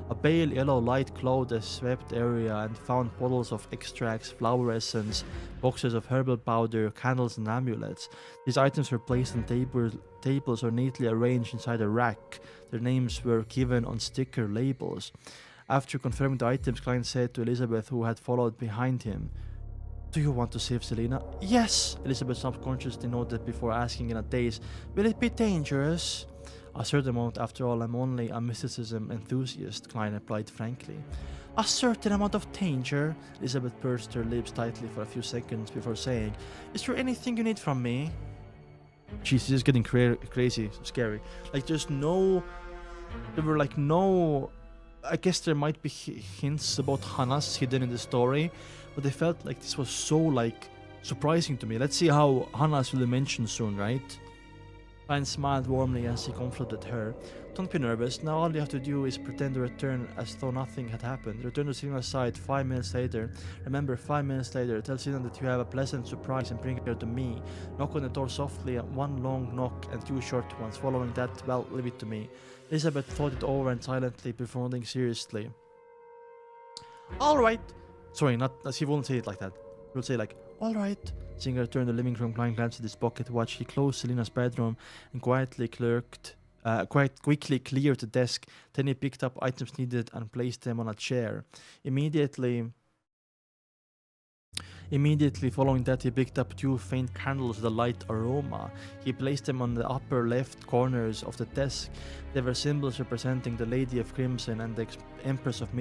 A pale yellow light glowed the swept area and found bottles of extracts, flower essence, boxes of herbal powder, candles, and amulets. These items were placed on tables or neatly arranged inside a rack. Their names were given on sticker labels. After confirming the items, Klein said to Elizabeth, who had followed behind him, "Do you want to save Selena?" "Yes," Elizabeth subconsciously noted before asking in a daze, "Will it be dangerous?" "A certain amount, after all, I'm only a mysticism enthusiast," Klein replied frankly. "A certain amount of danger?" Elizabeth pursed her lips tightly for a few seconds before saying, "Is there anything you need from me?" She's just getting crazy, scary. Like there were like no, I guess there might be hints about Hannah's hidden in the story, but I felt like this was so like surprising to me. Let's see how Hannah's will be mentioned soon, right? Ryan smiled warmly as he comforted her. "Don't be nervous. Now all you have to do is pretend to return as though nothing had happened. Return to Selena's side 5 minutes later. Remember, 5 minutes later, tell Selena that you have a pleasant surprise and bring her to me. Knock on the door softly, 1 long knock and 2 short ones. Following that, well, leave it to me." Elizabeth thought it over and silently, before nodding seriously. "Alright." Sorry, she won't say it like that. She will say like, "Alright." Singer turned the living room. Klein glanced at his pocket watch. He closed Selena's bedroom and quite quickly cleared the desk. Then he picked up items needed and placed them on a chair. Immediately following that, he picked up 2 faint candles with a light aroma. He placed them on the upper left corners of the desk. They were symbols representing the Lady of Crimson and the Empress of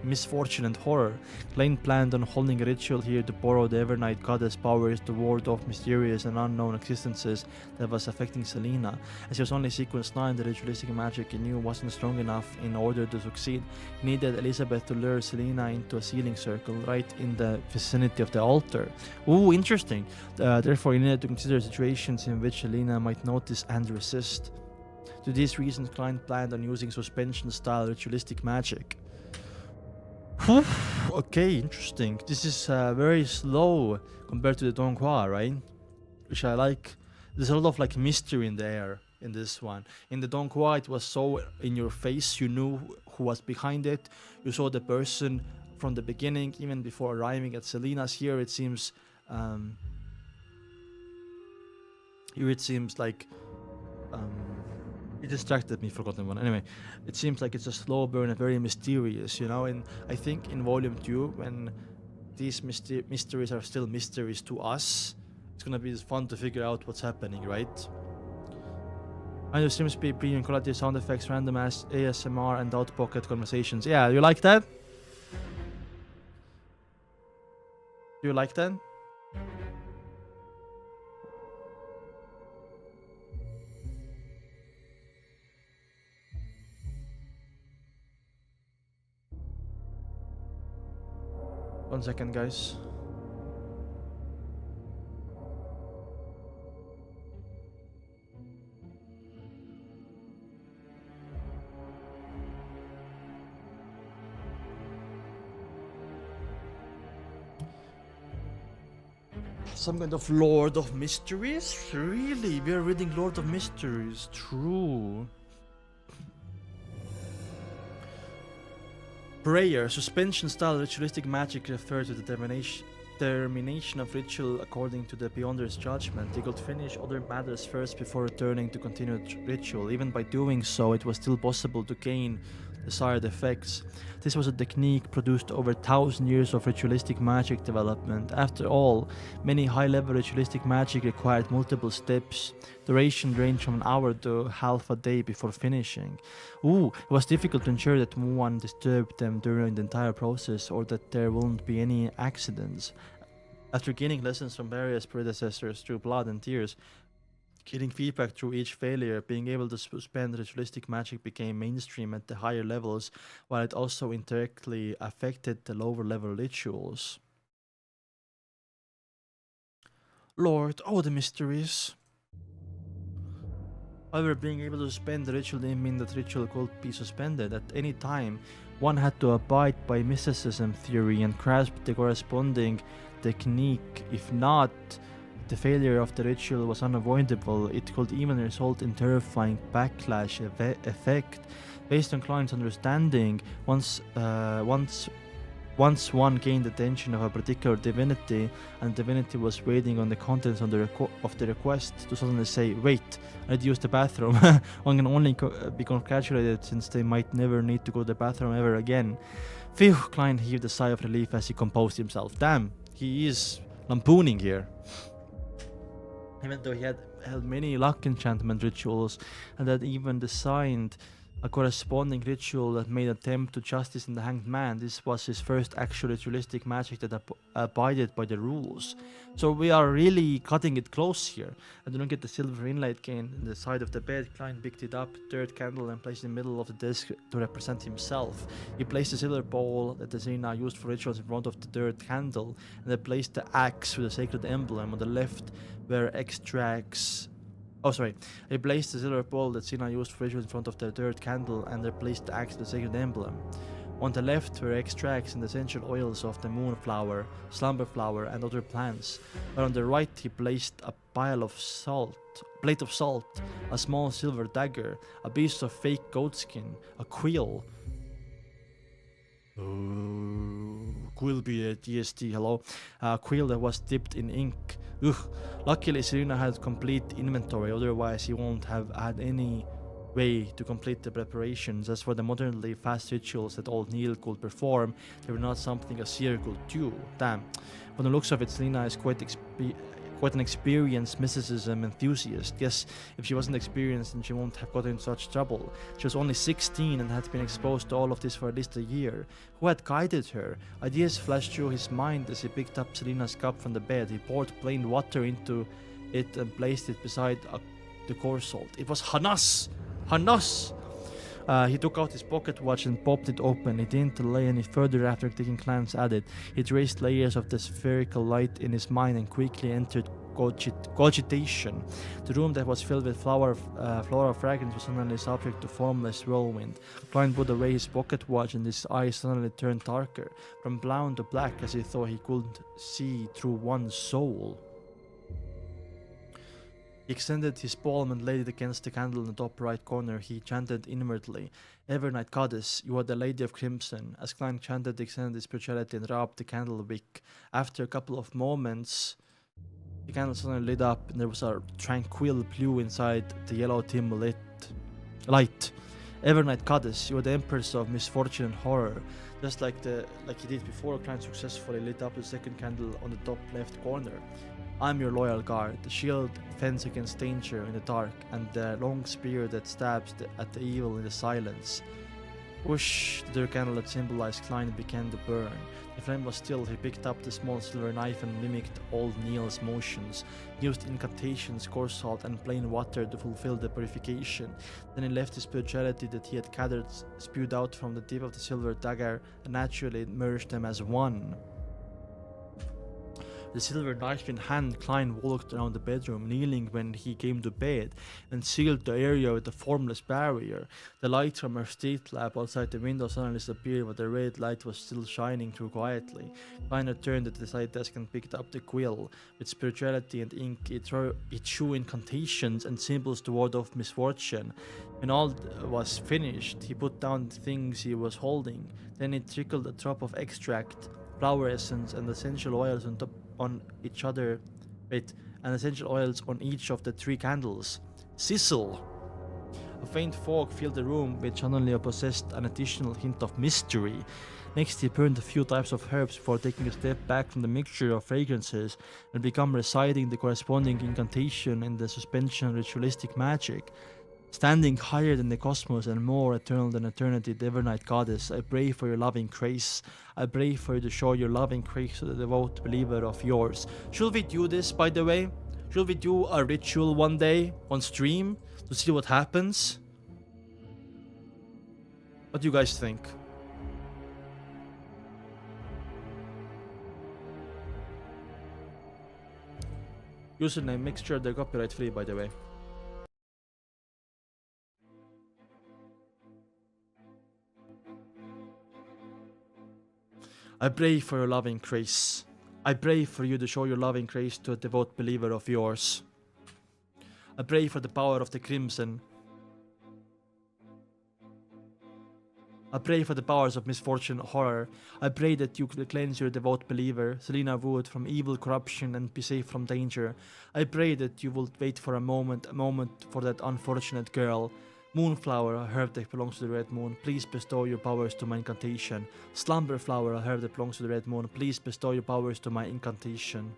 Misfortune and Horror. Klein planned on holding a ritual here to borrow the Evernight goddess powers to ward off mysterious and unknown existences that was affecting Selena. As he was only sequence 9, the ritualistic magic he knew wasn't strong enough in order to succeed. He needed Elizabeth to lure Selena into a sealing circle right in the vicinity of the altar. Ooh, interesting. Therefore, he needed to consider situations in which Selena might notice and resist. To these reasons, Klein planned on using suspension-style ritualistic magic. Okay, interesting. This is very slow compared to the Donghua, right? Which I like. There's a lot of like mystery in the air. in this one. In the Don't Qua, it was so in your face. You knew who was behind it. You saw the person from the beginning, even before arriving at Selena's. Here it seems like it distracted me, forgotten one. Anyway, it seems like it's a slow burn and very mysterious, you know. And I think in Volume 2, when these mysteries are still mysteries to us, it's gonna be fun to figure out what's happening, right? And there seems to be premium quality sound effects, random ASMR, and out-pocket conversations. Yeah, you like that? Do you like that? One second, guys. Some kind of Lord of Mysteries? Really? We are reading Lord of Mysteries. True. Prayer. Suspension style ritualistic magic refers to the termination of ritual according to the Beyonder's judgment. He could finish other matters first before returning to continue ritual. Even by doing so, it was still possible to gain desired effects. This was a technique produced over 1,000 years of ritualistic magic development. After all, many high-level ritualistic magic required multiple steps. Duration ranged from an hour to half a day before finishing. It was difficult to ensure that no one disturbed them during the entire process or that there wouldn't be any accidents. After gaining lessons from various predecessors through blood and tears, getting feedback through each failure, being able to suspend ritualistic magic became mainstream at the higher levels, while it also indirectly affected the lower level rituals. Lord, the mysteries. However, being able to suspend the ritual didn't mean that ritual could be suspended. At any time, one had to abide by mysticism theory and grasp the corresponding technique. If not, the failure of the ritual was unavoidable. It could even result in terrifying backlash effect. Based on Klein's understanding, once one gained the attention of a particular divinity, and the divinity was waiting on the contents of the request, to suddenly say, "Wait, I need to use the bathroom," one can only be congratulated, since they might never need to go to the bathroom ever again. Phew, Klein heaved a sigh of relief as he composed himself. Damn, he is lampooning here. Even though he had held many luck enchantment rituals and had even designed a corresponding ritual that made attempt to justice in the Hanged Man, this was his first actual ritualistic magic that abided by the rules. So we are really cutting it close here. And don't get the silver inlaid cane in the side of the bed. Klein picked it up, third candle, and placed it in the middle of the desk to represent himself. He placed the silver bowl that the Zena used for rituals in front of the third candle, and then placed the axe with the sacred emblem on the left, where extracts. He placed the silver bowl that Sina used for rituals in front of the third candle, and replaced the axe with the sacred emblem. On the left were extracts and essential oils of the moonflower, slumberflower, and other plants. But on the right he placed a plate of salt, a small silver dagger, a piece of fake goatskin, a quill. Quill be a DST, hello. A quill that was dipped in ink. Luckily Serena had complete inventory, otherwise he won't have had any way to complete the preparations. As for the modernly fast rituals that old Neil could perform, they were not something a seer could do. Damn. From the looks of it, Selena is quite an experienced mysticism enthusiast. Yes, if she wasn't experienced, then she won't have gotten in such trouble. She was only 16 and had been exposed to all of this for at least a year. Who had guided her? Ideas flashed through his mind as he picked up Selena's cup from the bed. He poured plain water into it and placed it beside the coarse salt. It was Hanas! Hanas! He took out his pocket watch and popped it open. He didn't delay any further after taking glance at it. He traced layers of the spherical light in his mind and quickly entered cogitation. The room that was filled with floral fragrance was suddenly subject to formless whirlwind. Klein put away his pocket watch and his eyes suddenly turned darker, from brown to black, as he thought he couldn't see through one's soul. He extended his palm and laid it against the candle in the top right corner. He chanted inwardly, "Evernight goddess, you are the lady of crimson." As Klein chanted, he extended his spirituality and rubbed the candle wick. After a couple of moments, the candle suddenly lit up and there was a tranquil blue inside the yellow dim light. "Evernight goddess, you are the empress of misfortune and horror." Just like he did before, Klein successfully lit up the second candle on the top left corner. "I'm your loyal guard, the shield fence against danger in the dark, and the long spear that stabs at the evil in the silence." Whoosh, the candle that symbolized Klein began to burn. The flame was still. He picked up the small silver knife and mimicked old Neil's motions. He used incantations, coarse salt, and plain water to fulfill the purification. Then he left the spirituality that he had gathered, spewed out from the tip of the silver dagger, and naturally merged them as one. The silver knife in hand, Klein walked around the bedroom, kneeling when he came to bed, and sealed the area with a formless barrier. The light from her street lamp outside the window suddenly disappeared, but the red light was still shining through quietly. Klein returned to the side desk and picked up the quill. With spirituality and ink, it drew incantations and symbols to ward off misfortune. When all was finished, he put down the things he was holding. Then he trickled a drop of extract, flower essence, and essential oils on each of the 3 candles. Sizzle! A faint fog filled the room, which suddenly possessed an additional hint of mystery. Next, he burned a few types of herbs before taking a step back from the mixture of fragrances and began reciting the corresponding incantation in the suspension of ritualistic magic. "Standing higher than the cosmos and more eternal than eternity, the Evernight goddess, I pray for your loving grace. I pray for you to show your loving grace to the devout believer of yours." Should we do this, by the way? Should we do a ritual one day on stream to see what happens? What do you guys think? Username, make sure they're copyright free, by the way. "I pray for your loving grace. I pray for you to show your loving grace to a devout believer of yours. I pray for the power of the crimson. I pray for the powers of misfortune and horror. I pray that you will cleanse your devout believer, Selena Wood, from evil corruption and be safe from danger. I pray that you will wait for a moment for that unfortunate girl. Moonflower, a herb that belongs to the red moon, please bestow your powers to my incantation. Slumberflower, a herb that belongs to the red moon, please bestow your powers to my incantation."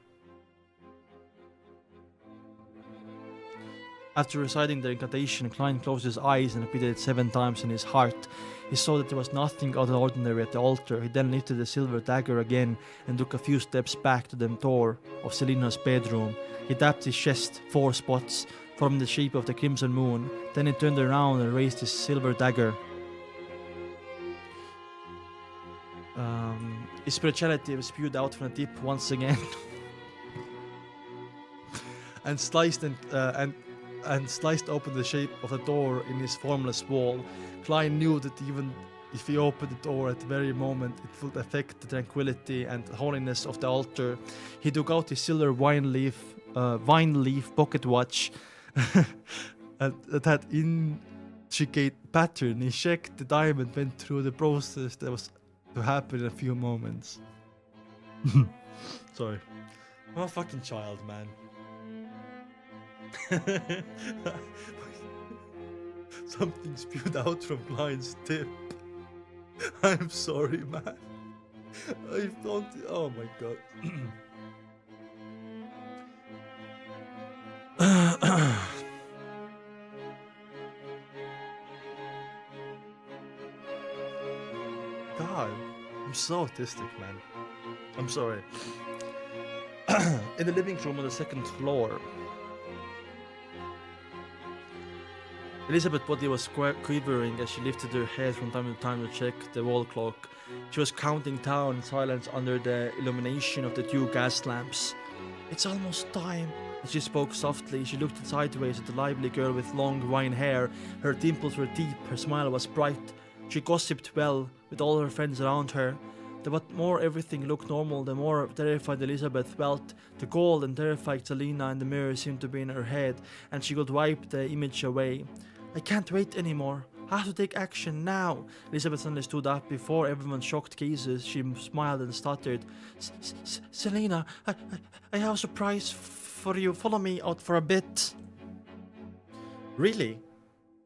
After reciting the incantation, Klein closed his eyes and repeated it 7 times in his heart. He saw that there was nothing out of the ordinary at the altar. He then lifted the silver dagger again and took a few steps back to the door of Selena's bedroom. He tapped his chest 4 spots, forming the shape of the crimson moon. Then he turned around and raised his silver dagger. His spirituality was spewed out from the tip once again, and sliced open the shape of the door in his formless wall. Klein knew that even if he opened the door at the very moment, it would affect the tranquility and holiness of the altar. He took out his silver wine leaf pocket watch that had intricate pattern. He checked the diamond, went through the process that was to happen in a few moments. Sorry. I'm a fucking child, man. Something spewed out from Klein's tip. I'm sorry, man. I don't. Oh my god. God, I'm so autistic, man. I'm sorry. In the living room on the 2nd floor, Elizabeth's body was quivering as she lifted her head from time to time to check the wall clock. She was counting down in silence under the illumination of the 2 gas lamps. "It's almost time." As she spoke softly, she looked sideways at the lively girl with long wine hair. Her dimples were deep, her smile was bright. She gossiped well with all her friends around her. The more everything looked normal, the more terrified Elizabeth felt. The cold and terrified Selena in the mirror seemed to be in her head, and she could wipe the image away. I can't wait anymore. I have to take action now. Elizabeth suddenly stood up before everyone's shocked gazes. She smiled and stuttered. Selena, I have a surprise for you. Follow me out for a bit. Really?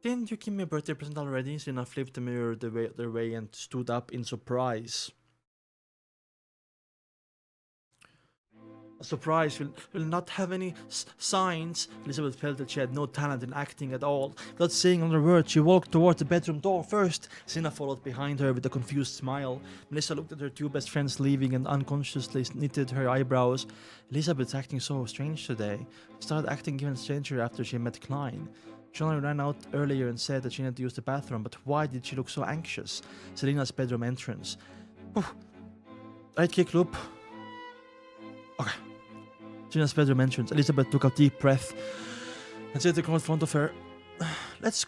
Didn't you give me a birthday present already? Selena flipped the mirror their way and stood up in surprise. A surprise will not have any signs. Elizabeth felt that she had no talent in acting at all. Without saying another word, she walked towards the bedroom door first. Selena followed behind her with a confused smile. Melissa looked at her two best friends leaving and unconsciously knitted her eyebrows. Elizabeth's acting so strange today. She started acting even stranger after she met Klein. She only ran out earlier and said that she needed to use the bathroom, but why did she look so anxious? Selena's bedroom entrance. Right kick loop. Okay. Selena's bedroom entrance. Elizabeth took a deep breath and said to come in front of her, Let's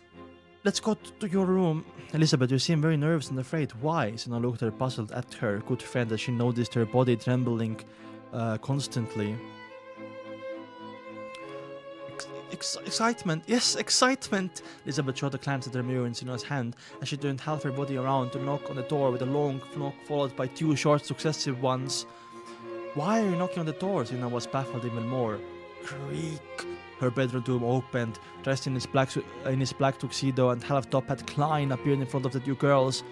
go to your room. Elizabeth, you seem very nervous and afraid. Why? Selena looked her puzzled at her good friend as she noticed her body trembling constantly. Excitement. Yes, excitement. Elizabeth shot a glance at her mirror in Selena's hand as she turned half her body around to knock on the door with a long knock followed by two short successive ones. Why are you knocking on the door? Selena was baffled even more. Creak. Her bedroom door opened. Dressed in his black tuxedo and half-top hat, Klein appeared in front of the two girls.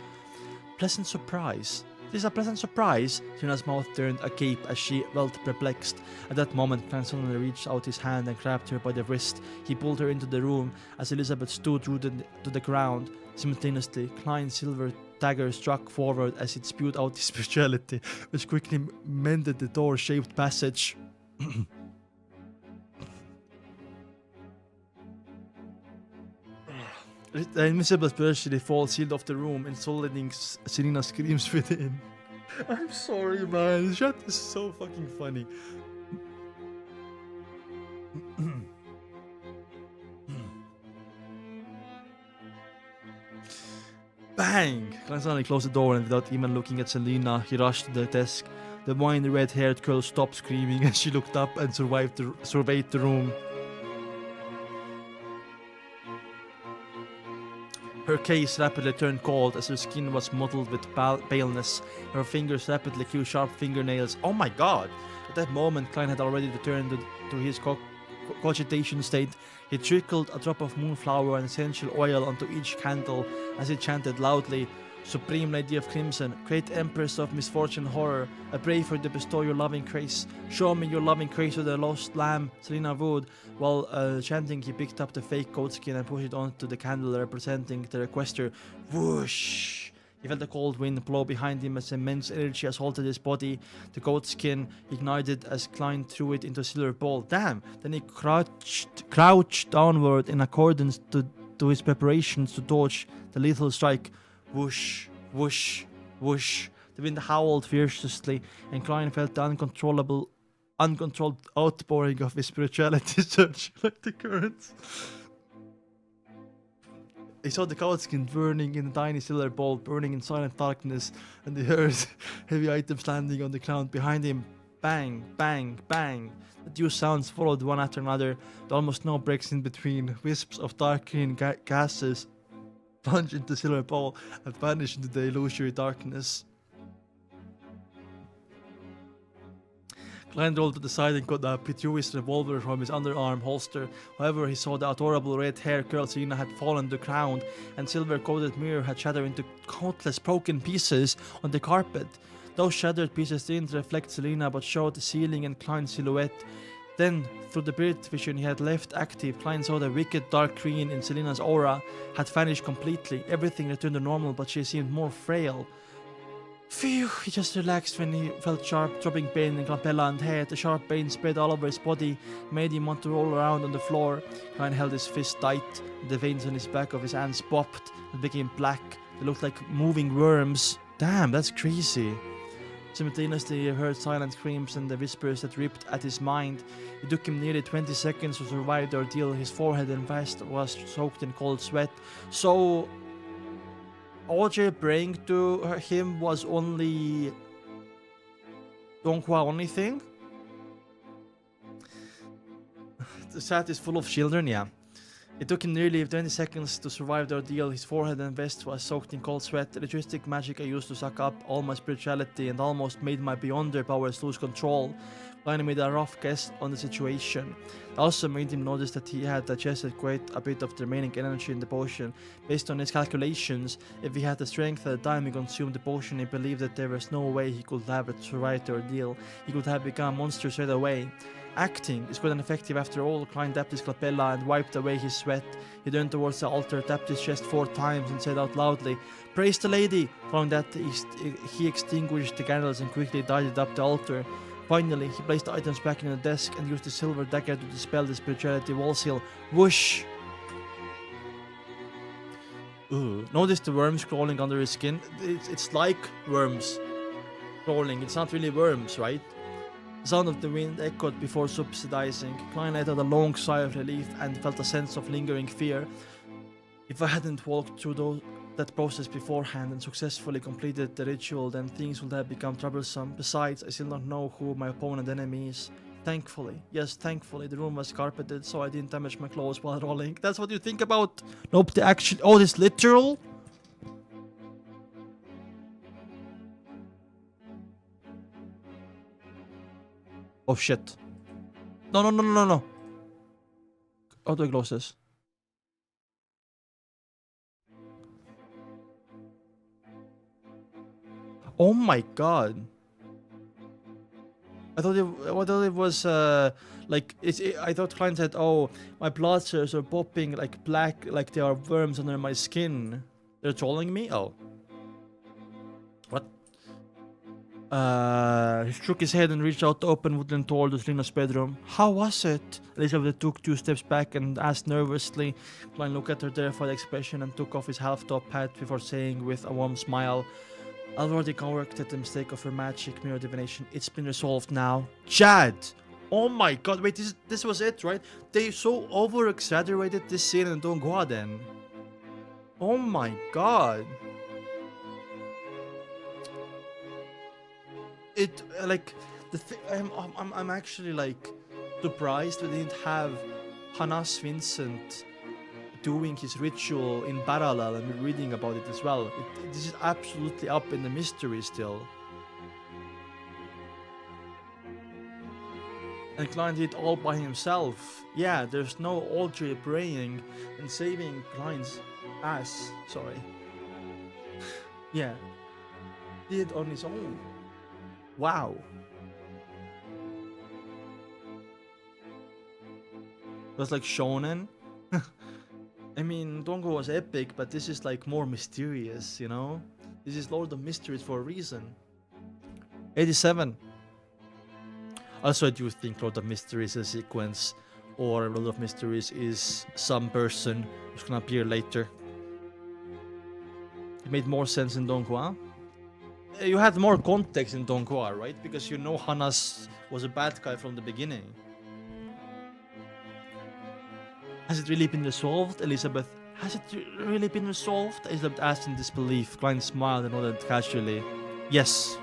Pleasant surprise. This is a pleasant surprise. Selena's mouth turned agape as she felt perplexed. At that moment, Klein suddenly reached out his hand and grabbed her by the wrist. He pulled her into the room as Elizabeth stood rooted to the ground. Simultaneously, Klein's silver dagger struck forward as it spewed out his speciality, which quickly mended the door-shaped passage. The invisible spiritually fall sealed off the room, insulating Selena's screams within. I'm sorry, man. Shut is so fucking funny. Bang! Klein suddenly closed the door and without even looking at Selena, he rushed to the desk. The wine red-haired girl stopped screaming as she looked up and surveyed the room. Her gaze rapidly turned cold as her skin was mottled with paleness. Her fingers rapidly grew sharp fingernails. Oh my god! At that moment, Klein had already returned to his cogitation state. He trickled a drop of moonflower and essential oil onto each candle as he chanted loudly, Supreme Lady of Crimson, Great Empress of Misfortune Horror, I pray for you to bestow your loving grace. Show me your loving grace to the lost lamb, Selena Wood. While chanting, he picked up the fake goatskin and pushed it onto the candle representing the requester. Whoosh! He felt a cold wind blow behind him as immense energy assaulted his body. The goatskin ignited as Klein threw it into a silver bowl. Damn! Then he crouched downward in accordance to his preparations to dodge the lethal strike. Whoosh, whoosh, whoosh. The wind howled fiercely, and Klein felt the uncontrolled outpouring of his spirituality surge like the currents. He saw the goatskin burning in a tiny silver bowl, burning in silent darkness, and he heard heavy items landing on the ground behind him. Bang, bang, bang. The two sounds followed one after another, with almost no breaks in between. Wisps of dark green gases plunged into the silver bowl and vanished into the illusory darkness. Klein rolled to the side and got up. He threw his revolver from his underarm holster. However, he saw the adorable red-haired girl Selena had fallen to the ground, and silver-coated mirror had shattered into countless broken pieces on the carpet. Those shattered pieces didn't reflect Selena but showed the ceiling and Klein's silhouette. Then, through the spirit vision he had left active, Klein saw the wicked dark green in Selena's aura had vanished completely. Everything returned to normal, but she seemed more frail. Phew, he just relaxed when he felt sharp throbbing pain in glabella and head. The sharp pain spread all over his body, made him want to roll around on the floor. Klein held his fist tight, the veins on his back of his hands popped and became black. They looked like moving worms. Damn, that's crazy. Simultaneously, he heard silent screams and the whispers that ripped at his mind. It took him nearly 20 seconds to survive the ordeal. His forehead and vest was soaked in cold sweat. So, OJ praying to him was only Donghua only thing? The set is full of children, yeah. It took him nearly 20 seconds to survive the ordeal. His forehead and vest was soaked in cold sweat. Electricity magic I used to suck up all my spirituality and almost made my beyonder powers lose control. Klein made a rough guess on the situation. It also made him notice that he had digested quite a bit of the remaining energy in the potion. Based on his calculations, if he had the strength at the time he consumed the potion, he believed that there was no way he could have survived the ordeal. He could have become a monster straight away. Acting is good and effective after all. Klein tapped his scalpella and wiped away his sweat. He turned towards the altar, tapped his chest 4 times and said out loudly, "Praise the lady!" Following that, he extinguished the candles and quickly darted up the altar. Finally, he placed the items back in the desk and used the silver dagger to dispel the spirituality wall seal. Whoosh! Ooh. Notice the worms crawling under his skin? It's like worms crawling. It's not really worms, right? The sound of the wind echoed before subsidizing. Klein let out a long sigh of relief and felt a sense of lingering fear. If I hadn't walked through that process beforehand and successfully completed the ritual, then things would have become troublesome. Besides, I still don't know who my opponent enemy is. Thankfully, yes, thankfully, the room was carpeted, so I didn't damage my clothes while rolling. That's what you think about? Nope, the actual... Oh, this literal? Oh shit. No. How do I close this? Oh my god. I thought it was like I thought Klein said, "Oh, my blood cells are popping like black, like there are worms under my skin." They're trolling me. Oh, what? He shook his head and reached out the open wooden door to Lina's bedroom. How was it? Elizabeth took 2 steps back and asked nervously. Klein looked at her terrified expression and took off his half-top hat before saying with a warm smile, "I've already corrected the mistake of her magic mirror divination. It's been resolved now." Chad! Oh my god, wait, this was it, right? They so over-exaggerated this scene in Donghua then. Oh my god. It, like, I'm actually, like, surprised we didn't have Hannes Vincent doing his ritual in parallel and we're reading about it as well. This is absolutely up in the mystery still. And Klein did it all by himself. Yeah, there's no Audrey praying and saving Klein's ass. Sorry. Yeah. Did it on his own. Wow. It was like shonen. I mean, Dongo was epic, but this is like more mysterious, you know? This is Lord of Mysteries for a reason. 87. Also, I do think Lord of Mysteries is a sequence, or Lord of Mysteries is some person who's gonna appear later. It made more sense in Donghua. You had more context in Donghua, right? Because you know Hannes was a bad guy from the beginning. Has it really been resolved, Elizabeth? Has it really been resolved? Elizabeth asked in disbelief. Klein smiled and nodded casually. Yes.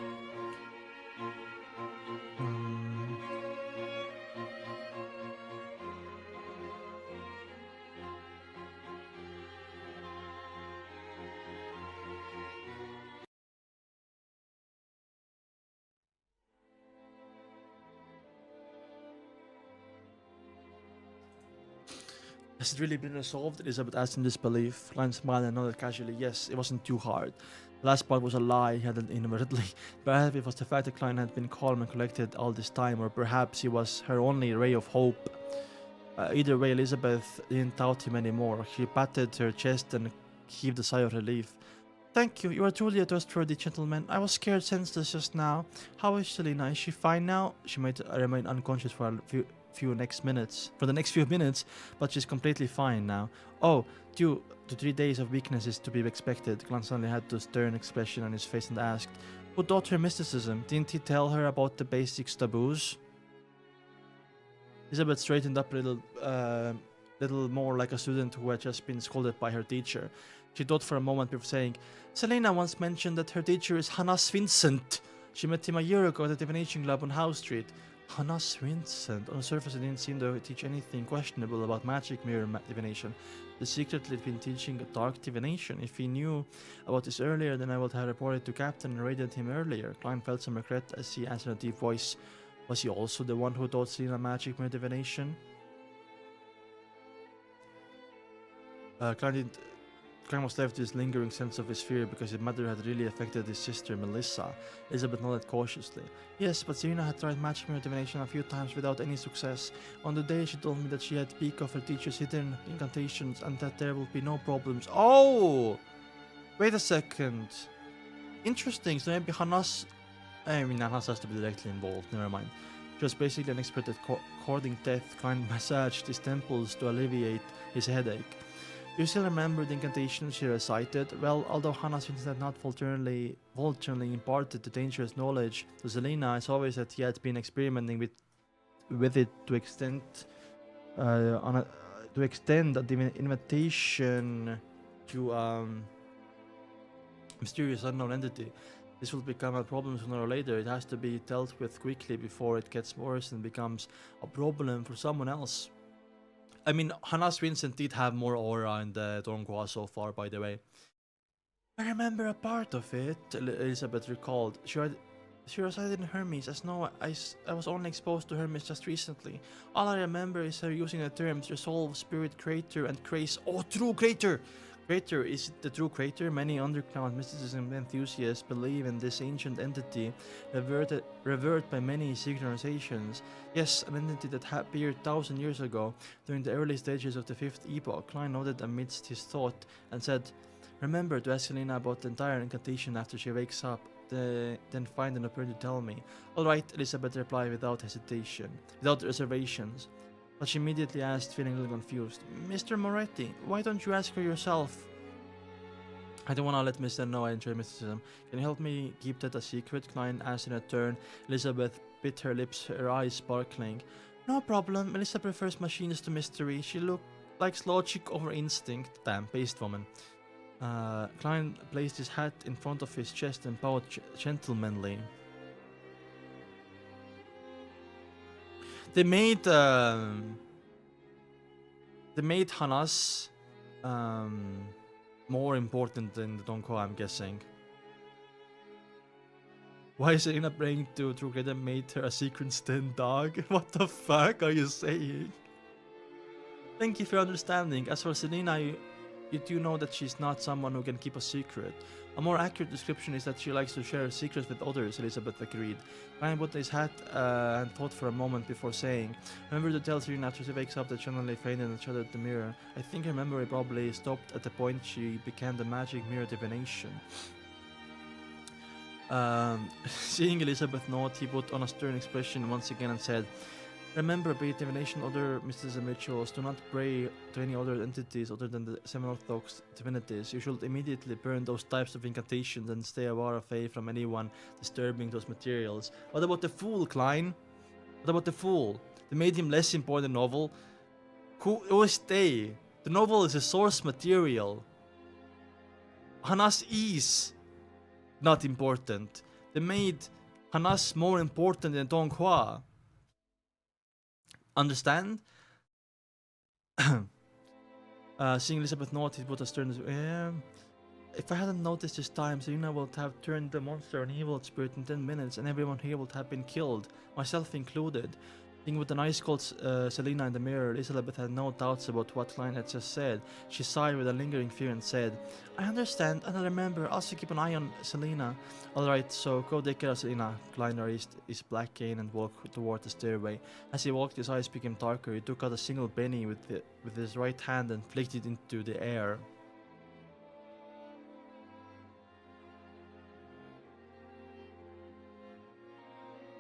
Has it really been resolved? Elizabeth asked in disbelief. Klein smiled and nodded casually. Yes, it wasn't too hard. The last part was a lie, he added inadvertently. Perhaps it was the fact that Klein had been calm and collected all this time, or perhaps he was her only ray of hope. Either way, Elizabeth didn't doubt him anymore. She patted her chest and heaved a sigh of relief. Thank you, you are truly a trustworthy gentleman. I was scared senseless just now. How is Selena? Is she fine now? She might remain unconscious for a few the next few minutes, but she's completely fine now. Oh, due to 3 days of weakness is to be expected. Klein suddenly had a stern expression on his face and asked, who taught her mysticism? Didn't he tell her about the basics taboos? Elizabeth straightened up a little more like a student who had just been scolded by her teacher. She thought for a moment before saying, Selena once mentioned that her teacher is Hannes Vincent. She met him a year ago at the divination club on House Street. Hanas Vincent. On the surface, it didn't seem to teach anything questionable about magic mirror divination. The secretly had been teaching dark divination. If he knew about this earlier, then I would have reported to Captain and raided him earlier. Klein felt some regret as he answered in a deep voice. Was he also the one who taught Selena magic mirror divination? Klein was left with this lingering sense of his fear because his mother had really affected his sister, Melissa. Elizabeth nodded cautiously. Yes, but Serena had tried magic mirror divination a few times without any success. On the day she told me that she had peek of her teacher's hidden incantations and that there would be no problems. Oh! Wait a second. Interesting, so maybe Hanas... Hanas has to be directly involved, never mind. She was basically an expert at courting death. Klein massaged his temples to alleviate his headache. Do you still remember the incantation she recited? Well, although Hannah Vincent had not voluntarily imparted the dangerous knowledge to Selena, it's obvious that he had been experimenting with it to extend the invitation to mysterious unknown entity. This will become a problem sooner or later. It has to be dealt with quickly before it gets worse and becomes a problem for someone else. I mean, Hanas Vincent did have more aura in the Donghua so far, by the way. I remember a part of it, Elizabeth recalled. She resided in Hermes, as no, I was only exposed to Hermes just recently. All I remember is her using the terms resolve, spirit, creator, and grace. Oh, true creator! Creator is the true creator. Many underground mysticism enthusiasts believe in this ancient entity, revered by many secret organizations. Yes, an entity that appeared 1,000 years ago, during the early stages of the Fifth Epoch. Klein nodded amidst his thought and said, remember to ask Selena about the entire incantation after she wakes up, then find an opportunity to tell me. Alright, Elizabeth replied without reservations. But she immediately asked, feeling a little confused, Mr. Moretti, why don't you ask her yourself? I don't want to let Mr. know I enjoy mysticism. Can you help me keep that a secret? Klein asked in a turn. Elizabeth bit her lips, her eyes sparkling. No problem. Melissa prefers machines to mystery. She likes logic over instinct. Damn, based woman. Klein placed his hat in front of his chest and bowed gentlemanly. They made Hanas more important than the Donghua, I'm guessing. Why is Selena praying to True made her a secret stand dog? What the fuck are you saying? Thank you for understanding. As for Selena, you do know that she's not someone who can keep a secret. A more accurate description is that she likes to share secrets with others, Elizabeth agreed. Ryan put his hat and thought for a moment before saying, remember to tell Serena after she wakes up that she only fainted and shuddered at the mirror. I think her memory probably stopped at the point she began the magic mirror divination. Seeing Elizabeth nod, he put on a stern expression once again and said, remember, be it divination or other mysticism rituals, do not pray to any other entities other than the semi-orthodox divinities. You should immediately burn those types of incantations and stay away from anyone disturbing those materials. What about the fool, Klein? What about the fool? They made him less important in the novel. Who is they? The novel is a source material. Hanas is not important. They made Hanas more important than Donghua. Understand? Seeing Elizabeth noted what a stern... if I hadn't noticed this time, Selena would have turned the monster an evil spirit in 10 minutes and everyone here would have been killed, myself included. Seeing with an ice-cold Selena in the mirror, Elizabeth had no doubts about what Klein had just said. She sighed with a lingering fear and said, I understand, and I remember, also keep an eye on Selena. Alright, so go take care of Selena. Klein raised his black cane and walked toward the stairway. As he walked, his eyes became darker. He took out a single penny with his right hand and flicked it into the air.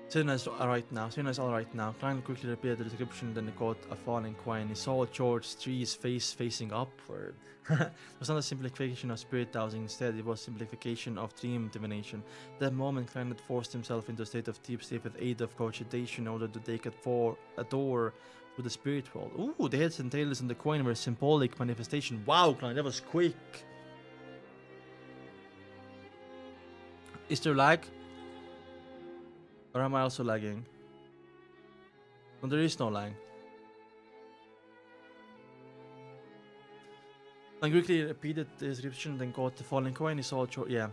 Selena's alright now. Selena's alright now. Klein quickly repeated the description, then he caught a falling coin. He saw George Tree's face facing upward. It was not a simplification of spirit dowsing, instead it was simplification of dream divination. At that moment, Klein had forced himself into a state of deep sleep with aid of cogitation in order to take a door through the spirit world. Ooh, the heads and tails on the coin were symbolic manifestation. Wow, Klein, that was quick. Is there lag? Or am I also lagging? No, there is no lag. I quickly repeated the description, then got the falling coin. He saw, yeah.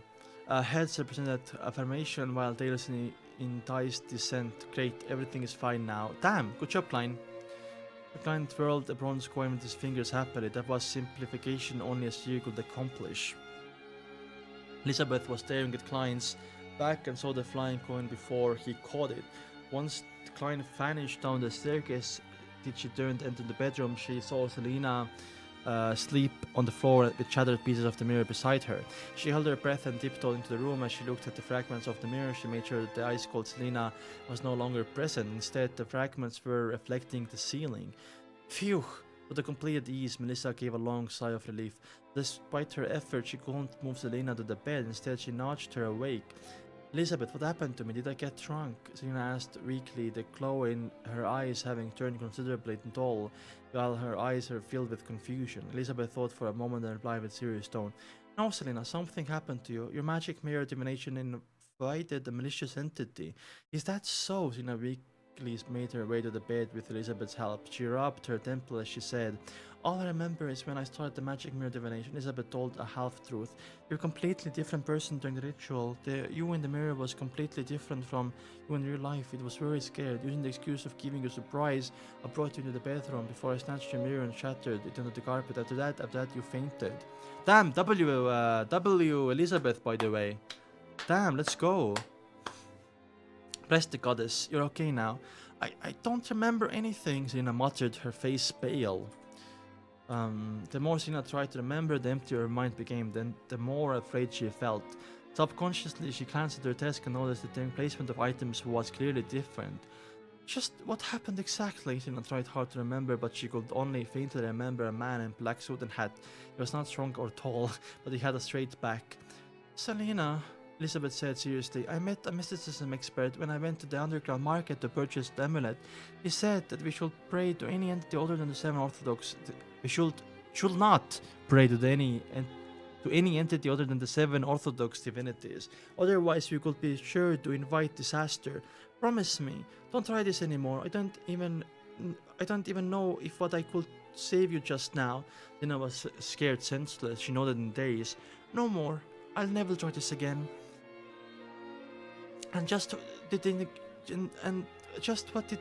Heads represented affirmation, while tails enticed dissent. Great, everything is fine now. Damn, good job, Klein. Klein twirled a bronze coin with his fingers happily. That was simplification only a seer could accomplish. Elizabeth was staring at Klein's back and saw the flying coin before he caught it. Once Klein vanished down the staircase, did she turn to enter the bedroom, she saw Selena sleep on the floor with shattered pieces of the mirror beside her. She held her breath and tiptoed into the room. As she looked at the fragments of the mirror, she made sure that the ice-cold Selena was no longer present. Instead, the fragments were reflecting the ceiling. Phew! With a complete ease, Melissa gave a long sigh of relief. Despite her effort, she couldn't move Selena to the bed. Instead, she nudged her awake. Elizabeth, what happened to me? Did I get drunk? Selena asked weakly, the glow in her eyes having turned considerably dull, while her eyes were filled with confusion. Elizabeth thought for a moment and replied with serious tone. No, Selena, something happened to you. Your magic mirror divination invited a malicious entity. Is that so? Selena weakly made her way to the bed with Elizabeth's help. She rubbed her temple as she said, all I remember is when I started the magic mirror divination, Elizabeth told a half-truth. You're a completely different person during the ritual. The you in the mirror was completely different from you in real life. It was very scared. Using the excuse of giving you a surprise, I brought you into the bathroom before I snatched your mirror and shattered it onto the carpet. After that, you fainted. Damn, W Elizabeth, by the way. Damn, let's go. Bless the goddess. You're okay now. I don't remember anything, Selena muttered, her face pale. The more Selena tried to remember, the emptier her mind became, then the more afraid she felt. Subconsciously, she glanced at her desk and noticed that the placement of items was clearly different. Just what happened exactly? Selena tried hard to remember, but she could only faintly remember a man in black suit and hat. He was not strong or tall, but he had a straight back. Selena, Elizabeth said seriously, I met a mysticism expert when I went to the underground market to purchase the amulet. He said that we should pray to any entity other than the seven orthodox. We should not pray to any entity other than the seven orthodox divinities. Otherwise, we could be sure to invite disaster. Promise me, don't try this anymore. I don't even know if what I could save you just now. Lena was scared senseless. She nodded in daze. No more. I'll never try this again. And just what did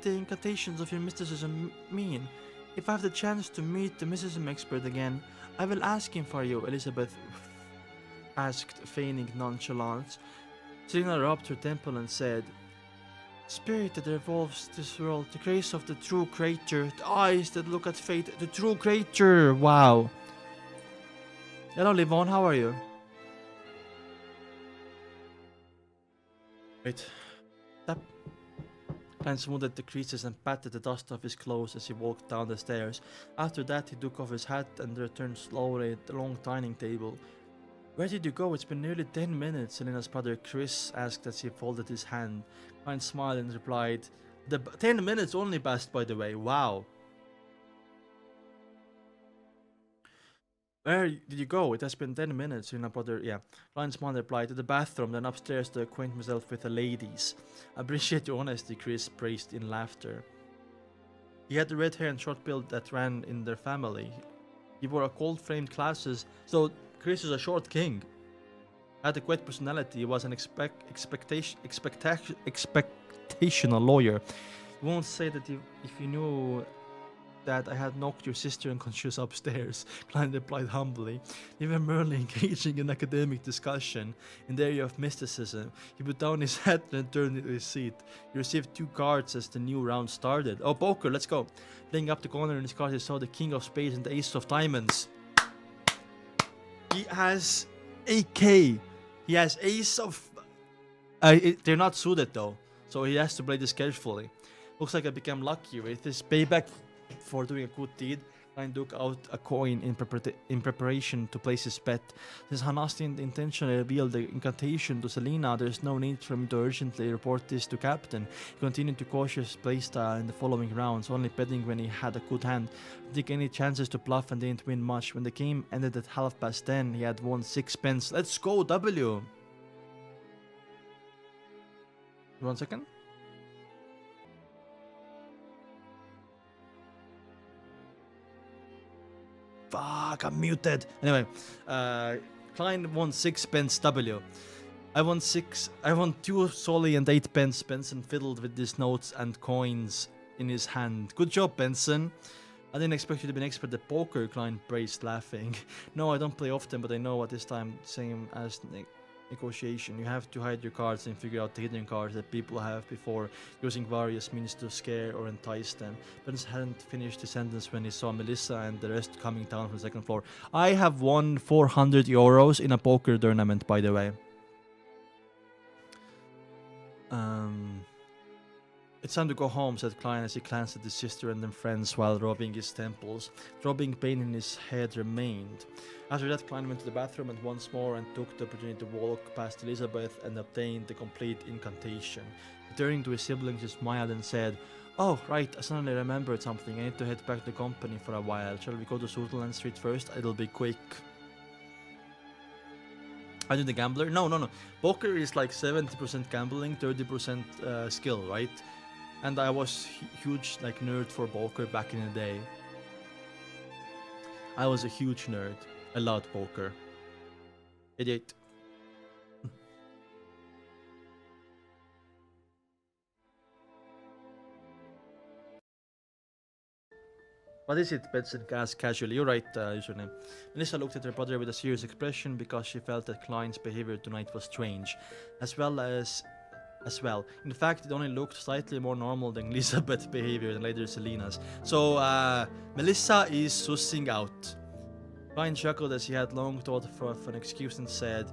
the incantations of your mysticism mean? If I have the chance to meet the mysticism expert again, I will ask him for you, Elizabeth asked, feigning nonchalance. Selena rubbed her temple and said, Spirit that revolves this world, the grace of the true creator, the eyes that look at fate, the true creator. Wow. Hello, Livon, how are you? Wait. Tap. Klein smoothed the creases and patted the dust off his clothes as he walked down the stairs. After that, he took off his hat and returned slowly to the long dining table. Where did you go? It's been nearly 10 minutes, Selena's brother Chris asked as he folded his hand. Klein smiled and replied, The 10 minutes only passed, by the way. Wow. Where did you go? It has been 10 minutes, Selena brother. Yeah. Klein's mother replied, to the bathroom, then upstairs to acquaint myself with the ladies. Appreciate your honesty, Chris praised in laughter. He had the red hair and short build that ran in their family. He wore a gold-framed glasses, so Chris is a short king. Had a quiet personality. He was an expectational lawyer. You won't say that if you knew that I had knocked your sister unconscious upstairs, Klein replied humbly. They were merely engaging in academic discussion in the area of mysticism. He put down his hat and turned into his seat. He received 2 cards as the new round started. Oh, poker, let's go. Playing up the corner in his cards, he saw the king of spades and the ace of diamonds. He has AK. He has ace of... they're not suited though, so he has to play this carefully. Looks like I became lucky with this payback for doing a good deed. Klein took out a coin in preparation to place his bet. Since Hanasti intentionally revealed the incantation to Selena, there is no need for him to urgently report this to Captain. He continued to cautious playstyle in the following rounds, only betting when he had a good hand. Didn't take any chances to bluff and didn't win much. When the game ended at 10:30, he had won 6 pence. Let's go, W! 1 second. Fuck, I'm muted. Anyway, Klein won 6 pence W. I won 2 Solly and 8 pence. Benson fiddled with these notes and coins in his hand. Good job, Benson. I didn't expect you to be an expert at poker, Klein praised, laughing. No, I don't play often, but I know at this time, same as negotiation. You have to hide your cards and figure out the hidden cards that people have before using various means to scare or entice them. Benson hadn't finished the sentence when he saw Melissa and the rest coming down from the second floor. I have won 400 euros in a poker tournament, by the way. It's time to go home, said Klein as he glanced at his sister and then friends while rubbing his temples. Throbbing pain in his head remained. After that, Klein went to the bathroom and once more and took the opportunity to walk past Elizabeth and obtain the complete incantation. Turning to his siblings, he smiled and said, "Oh, right, I suddenly remembered something. I need to head back to the company for a while. Shall we go to Sutherland Street first? It'll be quick." I do the gambler? No. Poker is like 70% gambling, 30% skill, right? And I was huge like nerd for poker back in the day. I was a huge nerd. I loved poker. 88. What is it? Benson asked casually. You're right, username. Melissa looked at her brother with a serious expression because she felt that Klein's behavior tonight was strange, as well. In fact, it only looked slightly more normal than Elizabeth's behavior and later Selena's. So, Melissa is sussing out. Klein chuckled as he had long thought of an excuse and said,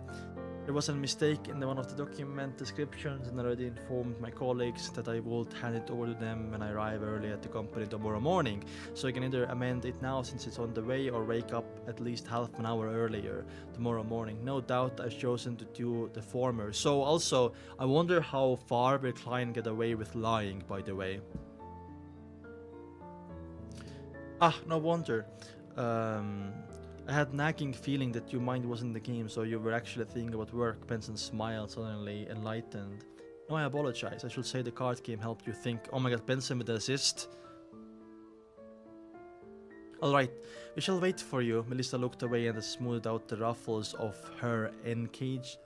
"There was a mistake in one of the document descriptions and I already informed my colleagues that I would hand it over to them when I arrive early at the company tomorrow morning. So I can either amend it now since it's on the way or wake up at least half an hour earlier tomorrow morning. No doubt I've chosen to do the former." So also, I wonder how far will Klein get away with lying, by the way. No wonder. I had nagging feeling that your mind wasn't in the game, so you were actually thinking about work. Benson smiled, suddenly enlightened. No, I apologize. I should say the card game helped you think. Oh my god, Benson with the assist. Alright, we shall wait for you. Melissa looked away and smoothed out the ruffles of her encageties.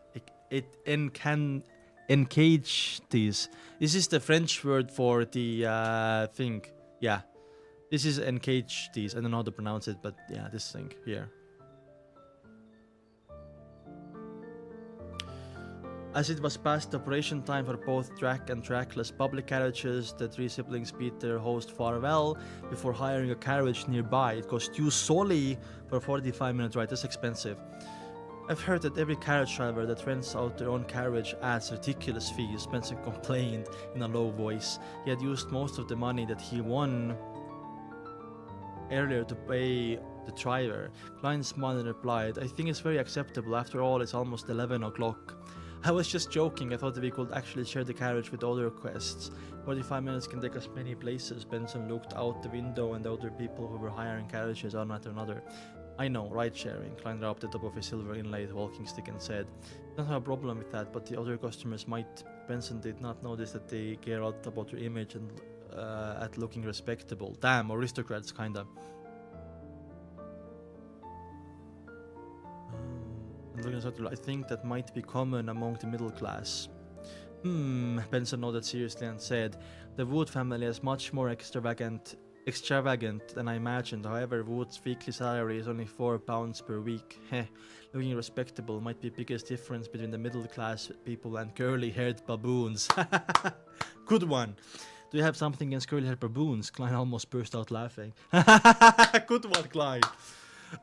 This is the French word for the thing. Yeah. This is encageties. I don't know how to pronounce it, but yeah, this thing here. As it was past operation time for both track and trackless public carriages, the three siblings bid their host farewell before hiring a carriage nearby. It cost 2 solely for a 45-minute ride. That's expensive. I've heard that every carriage driver that rents out their own carriage adds ridiculous fees. Spencer complained in a low voice. He had used most of the money that he won earlier to pay the driver. Klein smiled and replied, "I think it's very acceptable. After all, it's almost 11 o'clock. I was just joking. I thought that we could actually share the carriage with other requests. 45 minutes can take us many places." Benson looked out the window and the other people who were hiring carriages one after another. "I know, ride sharing." Klein rubbed the top of his silver inlaid walking stick and said, "I don't have a problem with that, but the other customers might." Benson did not notice that they care out about your image and at looking respectable. Damn, aristocrats, kinda. I think that might be common among the middle class. Benson nodded seriously and said, "The Wood family is much more extravagant than I imagined. However, Wood's weekly salary is only £4 per week. Looking respectable might be the biggest difference between the middle class people and curly-haired baboons." Good one. "Do you have something against curly-haired baboons?" Klein almost burst out laughing. Good one, Klein.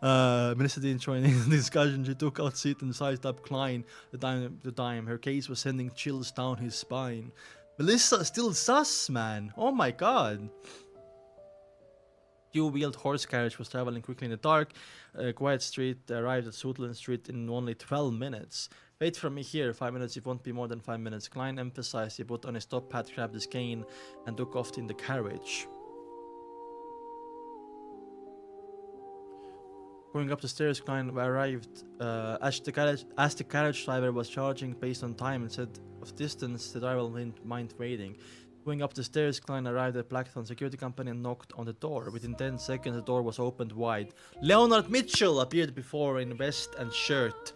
Melissa didn't join in the discussion. She took out seat and sized up Klein the time. Her gaze was sending chills down his spine. Melissa still sus, man. Oh my god. Two-wheeled horse carriage was traveling quickly in the dark. Quiet Street arrived at Sutherland Street in only 12 minutes. "Wait for me here, 5 minutes, it won't be more than 5 minutes. Klein emphasized. He put on his top hat, grabbed his cane, and took off in the carriage. Going up the stairs, Klein arrived as the carriage driver was charging based on time instead of distance. The driver didn't mind waiting. Going up the stairs, Klein arrived at Blackthorn Security Company and knocked on the door. Within 10 seconds, the door was opened wide. Leonard Mitchell appeared before in vest and shirt.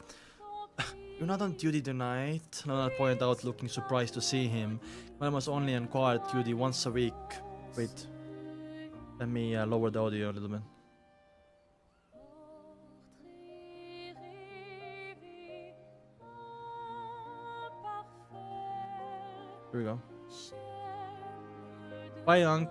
You're not on duty tonight, Leonard pointed out, looking surprised to see him. Klein was only on guard duty once a week. Wait. Let me lower the audio a little bit. Here we go. Bye, Unc.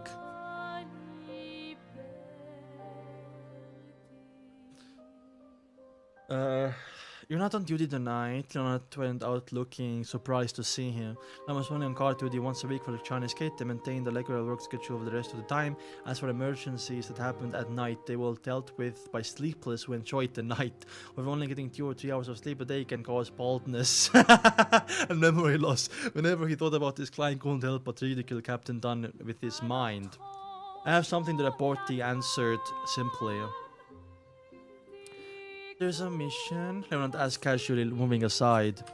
You're not on duty tonight. Leonard went out looking surprised to see him. I was only on guard duty once a week for the Chinese gate. They maintain the regular work schedule for the rest of the time. As for emergencies that happened at night, they will dealt with by sleepless who enjoyed the night. With only getting 2 or 3 hours of sleep a day can cause baldness and memory loss. Whenever he thought about this, Klein couldn't help but ridicule Captain Dunn with his mind. I have something to report, he answered simply. There's a mission? Leonard asked casually, moving aside.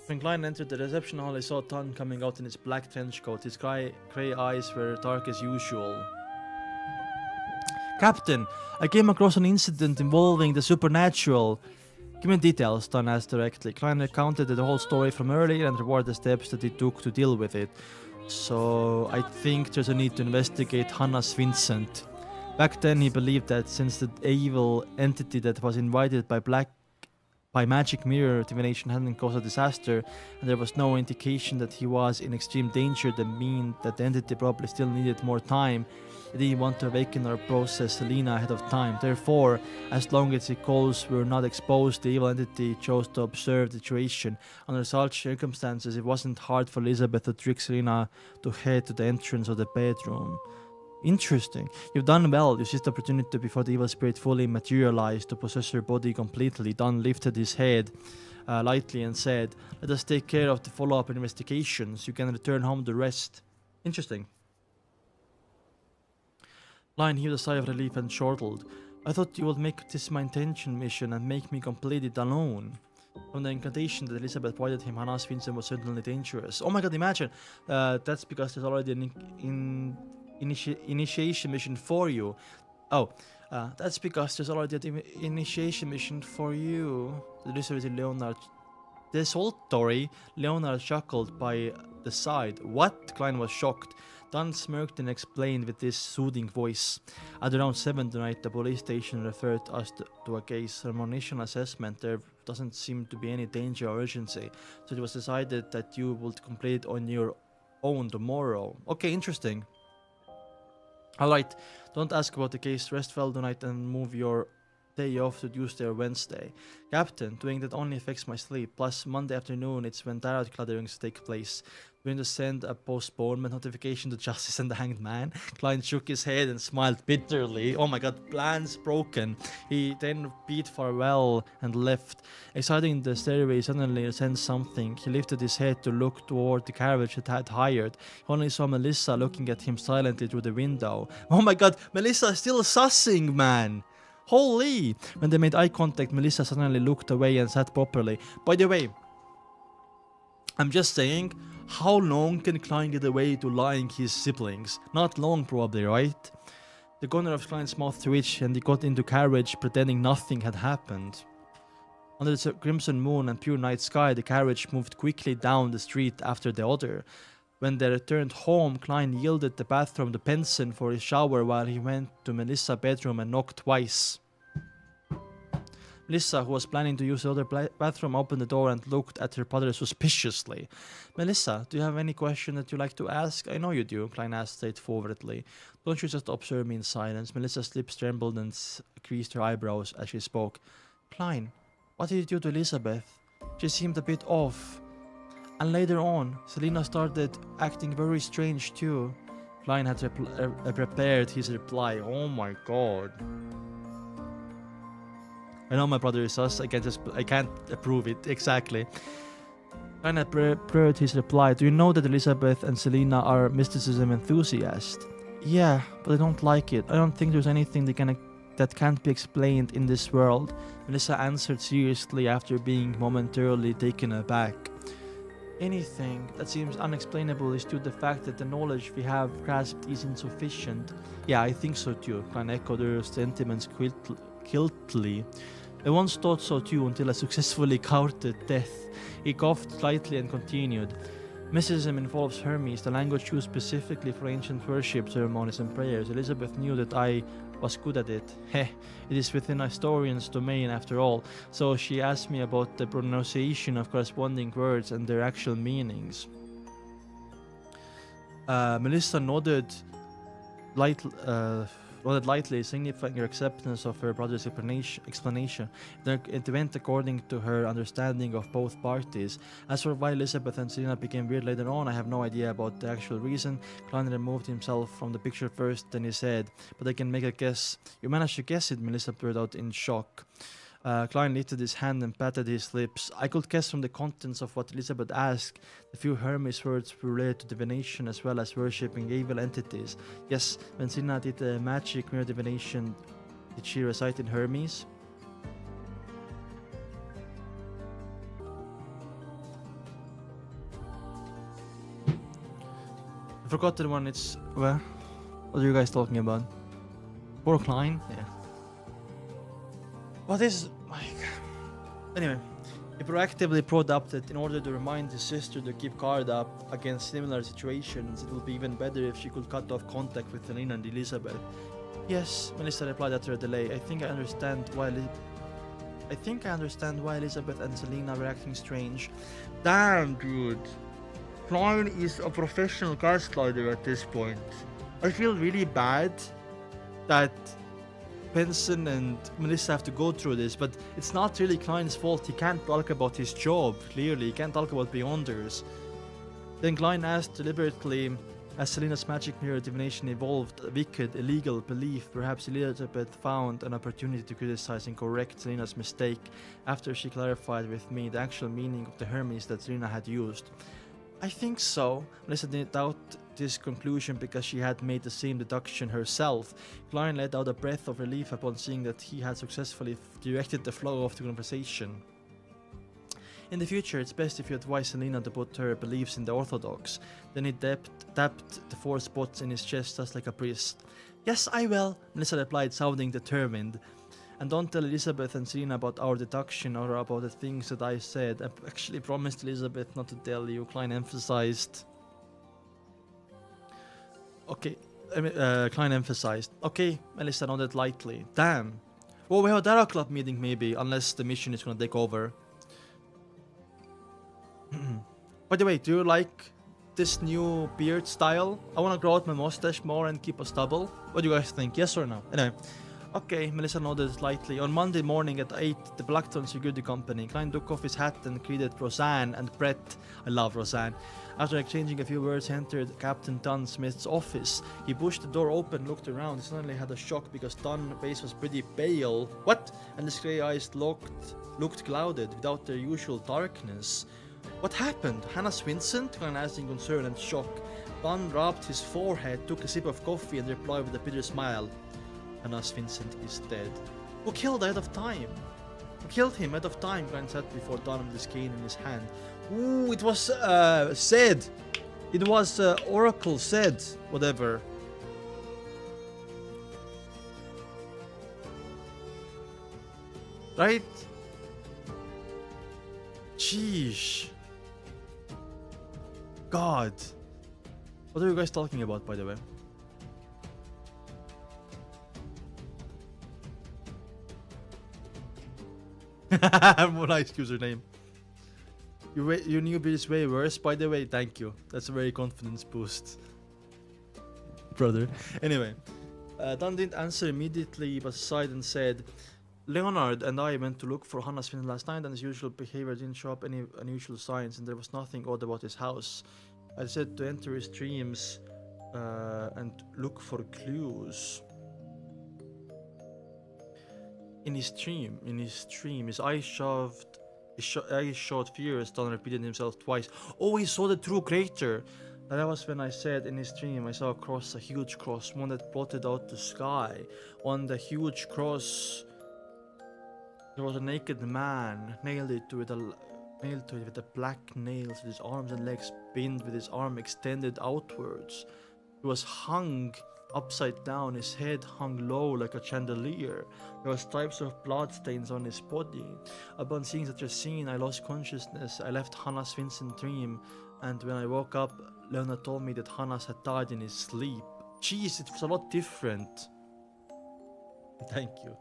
When Klein entered the reception hall, he saw Dunn coming out in his black trench coat. His grey eyes were dark as usual. Captain, I came across an incident involving the supernatural. Give me details, Dunn asked directly. Klein recounted the whole story from earlier and reported the steps that he took to deal with it. So, I think there's a need to investigate Hannah's Vincent. Back then, he believed that since the evil entity that was invited by magic mirror divination hadn't caused a disaster, and there was no indication that he was in extreme danger, that mean that the entity probably still needed more time. He didn't want to awaken or process Selena ahead of time. Therefore, as long as the goals were not exposed, the evil entity chose to observe the situation. Under such circumstances, it wasn't hard for Elizabeth to trick Selena to head to the entrance of the bedroom. Interesting. You've done well. You seized the opportunity before the evil spirit fully materialized to possess her body completely. Dunn lifted his head lightly and said, "Let us take care of the follow-up investigations. You can return home to rest." Interesting. Klein heaved a sigh of relief and chortled. I thought you would make this my intention mission and make me complete it alone. From the incantation that Elizabeth provided him, Hannah's Vincent was certainly dangerous. Oh my god, imagine! That's because there's already an initiation mission for you. That's because there's already an initiation mission for you. The Leonard. Desultory, Leonard chuckled by the side. What? Klein was shocked. Dunn smirked and explained with this soothing voice. At around 7 tonight, the police station referred us to a case. From our initial assessment, there doesn't seem to be any danger or urgency. So it was decided that you would complete it on your own tomorrow. Okay, interesting. Alright, don't ask about the case. Rest well tonight and move your day off to Tuesday or Wednesday. Captain, doing that only affects my sleep. Plus, Monday afternoon, it's when tarot gatherings take place. Going to send a postponement notification to Justice and the Hanged Man. Klein shook his head and smiled bitterly. Oh my god, plans broken. He then bid farewell and left. Exiting the stairway, he suddenly sensed something. He lifted his head to look toward the carriage that had hired. He only saw Melissa looking at him silently through the window. Oh my god, Melissa is still sussing, man! Holy! When they made eye contact, Melissa suddenly looked away and sat properly. By the way, I'm just saying, how long can Klein get away to lying his siblings? Not long, probably, right? The corner of Klein's mouth twitched and he got into carriage, pretending nothing had happened. Under the crimson moon and pure night sky, the carriage moved quickly down the street after the other. When they returned home, Klein yielded the bathroom to Benson for his shower while he went to Melissa's bedroom and knocked twice. Melissa, who was planning to use the other bathroom, opened the door and looked at her brother suspiciously. Melissa, do you have any question that you'd like to ask? I know you do, Klein asked straightforwardly. Don't you just observe me in silence? Melissa's lips trembled and creased her eyebrows as she spoke. Klein, what did you do to Elizabeth? She seemed a bit off. And later on, Selena started acting very strange too. Klein had prepared his reply. Oh my god. I know my brother is sus, I can't approve it, exactly. Klein had prepared his reply. Do you know that Elizabeth and Selena are mysticism enthusiasts? Yeah, but I don't like it. I don't think there's anything that can't be explained in this world. Melissa answered seriously after being momentarily taken aback. Anything that seems unexplainable is due to the fact that the knowledge we have grasped is insufficient. Yeah, I think so too. Klein echoed her sentiments guiltily. I once thought so too until I successfully courted death. He coughed slightly and continued. Mysticism involves Hermes, the language used specifically for ancient worship ceremonies and prayers. Elizabeth knew that I was good at it. Heh, it is within a historian's domain after all, so she asked me about the pronunciation of corresponding words and their actual meanings. Melissa nodded lightly, signifying her acceptance of her brother's explanation. It went according to her understanding of both parties. As for why Elizabeth and Selena became weird later on, I have no idea about the actual reason. Klein removed himself from the picture first, then he said, "But I can make a guess." "You managed to guess it," Melissa blurted out in shock. Klein lifted his hand and patted his lips. "I could guess from the contents of what Elizabeth asked. The few Hermes words were related to divination as well as worshipping evil entities. Yes, when Sina did the magic mirror divination, did she recite in Hermes?" I forgot the one. It's where? What are you guys talking about? Poor Klein? Yeah. What is like? Anyway, he proactively brought up that in order to remind his sister to keep guard up against similar situations, it would be even better if she could cut off contact with Selena and Elizabeth. "Yes," Melissa replied after a delay. I think I understand why Elizabeth and Selena were acting strange." Damn, dude. Klein is a professional gaslighter at this point. I feel really bad that Benson and Melissa have to go through this, but it's not really Klein's fault. He can't talk about his job, clearly. He can't talk about Beyonders. Then Klein asked deliberately, as Selena's magic mirror divination evolved, a wicked, illegal belief, perhaps Elizabeth found an opportunity to criticize and correct Selena's mistake after she clarified with me the actual meaning of the Hermes that Selena had used. I think so. Melissa didn't doubt this conclusion because she had made the same deduction herself. Klein let out a breath of relief upon seeing that he had successfully directed the flow of the conversation. In the future, it's best if you advise Selena to put her beliefs in the orthodox. Then he tapped the 4 spots in his chest just like a priest. Yes, I will, Melissa replied, sounding determined. And don't tell Elizabeth and Selena about our deduction or about the things that I said. I actually promised Elizabeth not to tell you, Klein emphasized. Okay, Klein emphasized. Okay, Melissa nodded lightly. Damn. Well, we have a Dara Club meeting maybe, unless the mission is gonna take over. By the way, do you like this new beard style? I wanna grow out my mustache more and keep a stubble. What do you guys think? Yes or no? Anyway. Okay, Melissa nodded slightly. On Monday morning at 8, the Blackthorn Security Company. Klein took off his hat and greeted Roseanne and Brett. I love Roseanne. After exchanging a few words, he entered Captain Dunn Smith's office. He pushed the door open, looked around. He suddenly had a shock because Dunn's face was pretty pale. What? And his grey eyes looked clouded without their usual darkness. What happened? Hannah Swinston? Klein asked in concern and shock. Dunn rubbed his forehead, took a sip of coffee and replied with a bitter smile. Hannah Vincent is dead. Who killed ahead of time? Who killed him ahead of time? Klein said before Don with his cane in his hand. Ooh, it was said. It was Oracle said. Whatever. Right? Sheesh. God. What are you guys talking about, by the way? Nice username. Your new build is way worse, by the way. Thank you. That's a very confidence boost, brother. Anyway, Don didn't answer immediately, but sighed and said, "Leonard and I went to look for Hannah Swinton last night, and his usual behavior didn't show up any unusual signs, and there was nothing odd about his house. I said to enter his dreams and look for clues." In his dream, his eyes showed fear as Don repeated himself twice. Oh, he saw the true creator. That was when I said in his dream I saw a huge cross, one that blotted out the sky. On the huge cross, there was a naked man nailed it with a nailed to it with the black nails, with his arms and legs pinned, with his arm extended outwards. He was hung upside down, his head hung low like a chandelier. There were stripes of bloodstains on his body. Upon seeing such a scene, I lost consciousness. I left Hannah's Vincent dream, and when I woke up, Leona told me that Hannas had died in his sleep. Jeez, it was a lot different. Thank you.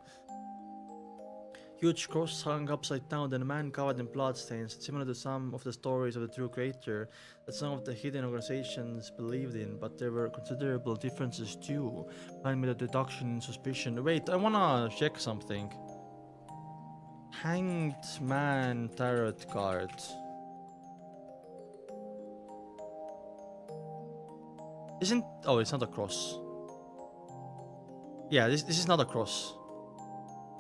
Huge cross hung upside down, then a man covered in bloodstains, similar to some of the stories of the true creator that some of the hidden organizations believed in, but there were considerable differences too, behind me the deduction and suspicion. Wait, I wanna check something. Hanged Man Tarot card. Isn't... oh, it's not a cross. Yeah, this is not a cross.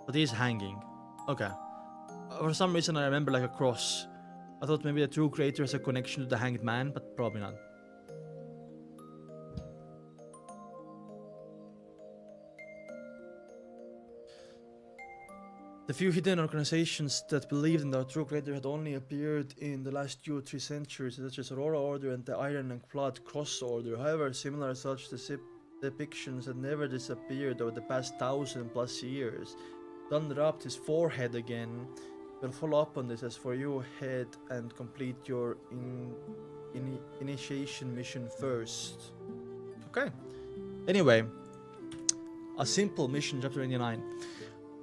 But he is hanging. Okay. For some reason I remember like a cross. I thought maybe the true creator has a connection to the hanged man, but probably not. The few hidden organizations that believed in the true creator had only appeared in the last 2 or 3 centuries, such as Aurora Order and the Iron and Blood Cross Order. However, similar as such depictions had never disappeared over the past 1,000+ years. Dunn rubbed his forehead again. We'll follow up on this as for you head and complete your initiation mission first. Okay. Anyway, a simple mission, chapter 89.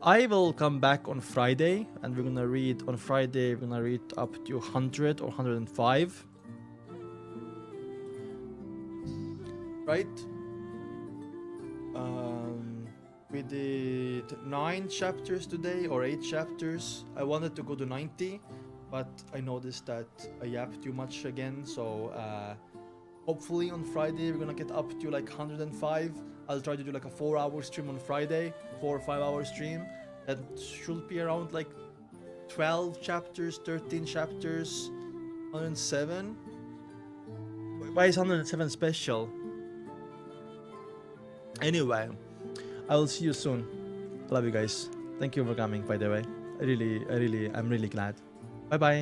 I will come back on Friday, and we're gonna read on Friday. We're gonna read up to 100 or 105. Right? We did 9 chapters today, or 8 chapters. I wanted to go to 90, but I noticed that I yapped too much again, so hopefully on Friday we're gonna get up to like 105. I'll try to do like a 4-hour stream on Friday, 4 or 5 hour stream. That should be around like 12 chapters, 13 chapters, 107. Why is 107 special? Anyway, I will see you soon. Love you guys. Thank you for coming, by the way. I'm really glad. Bye bye.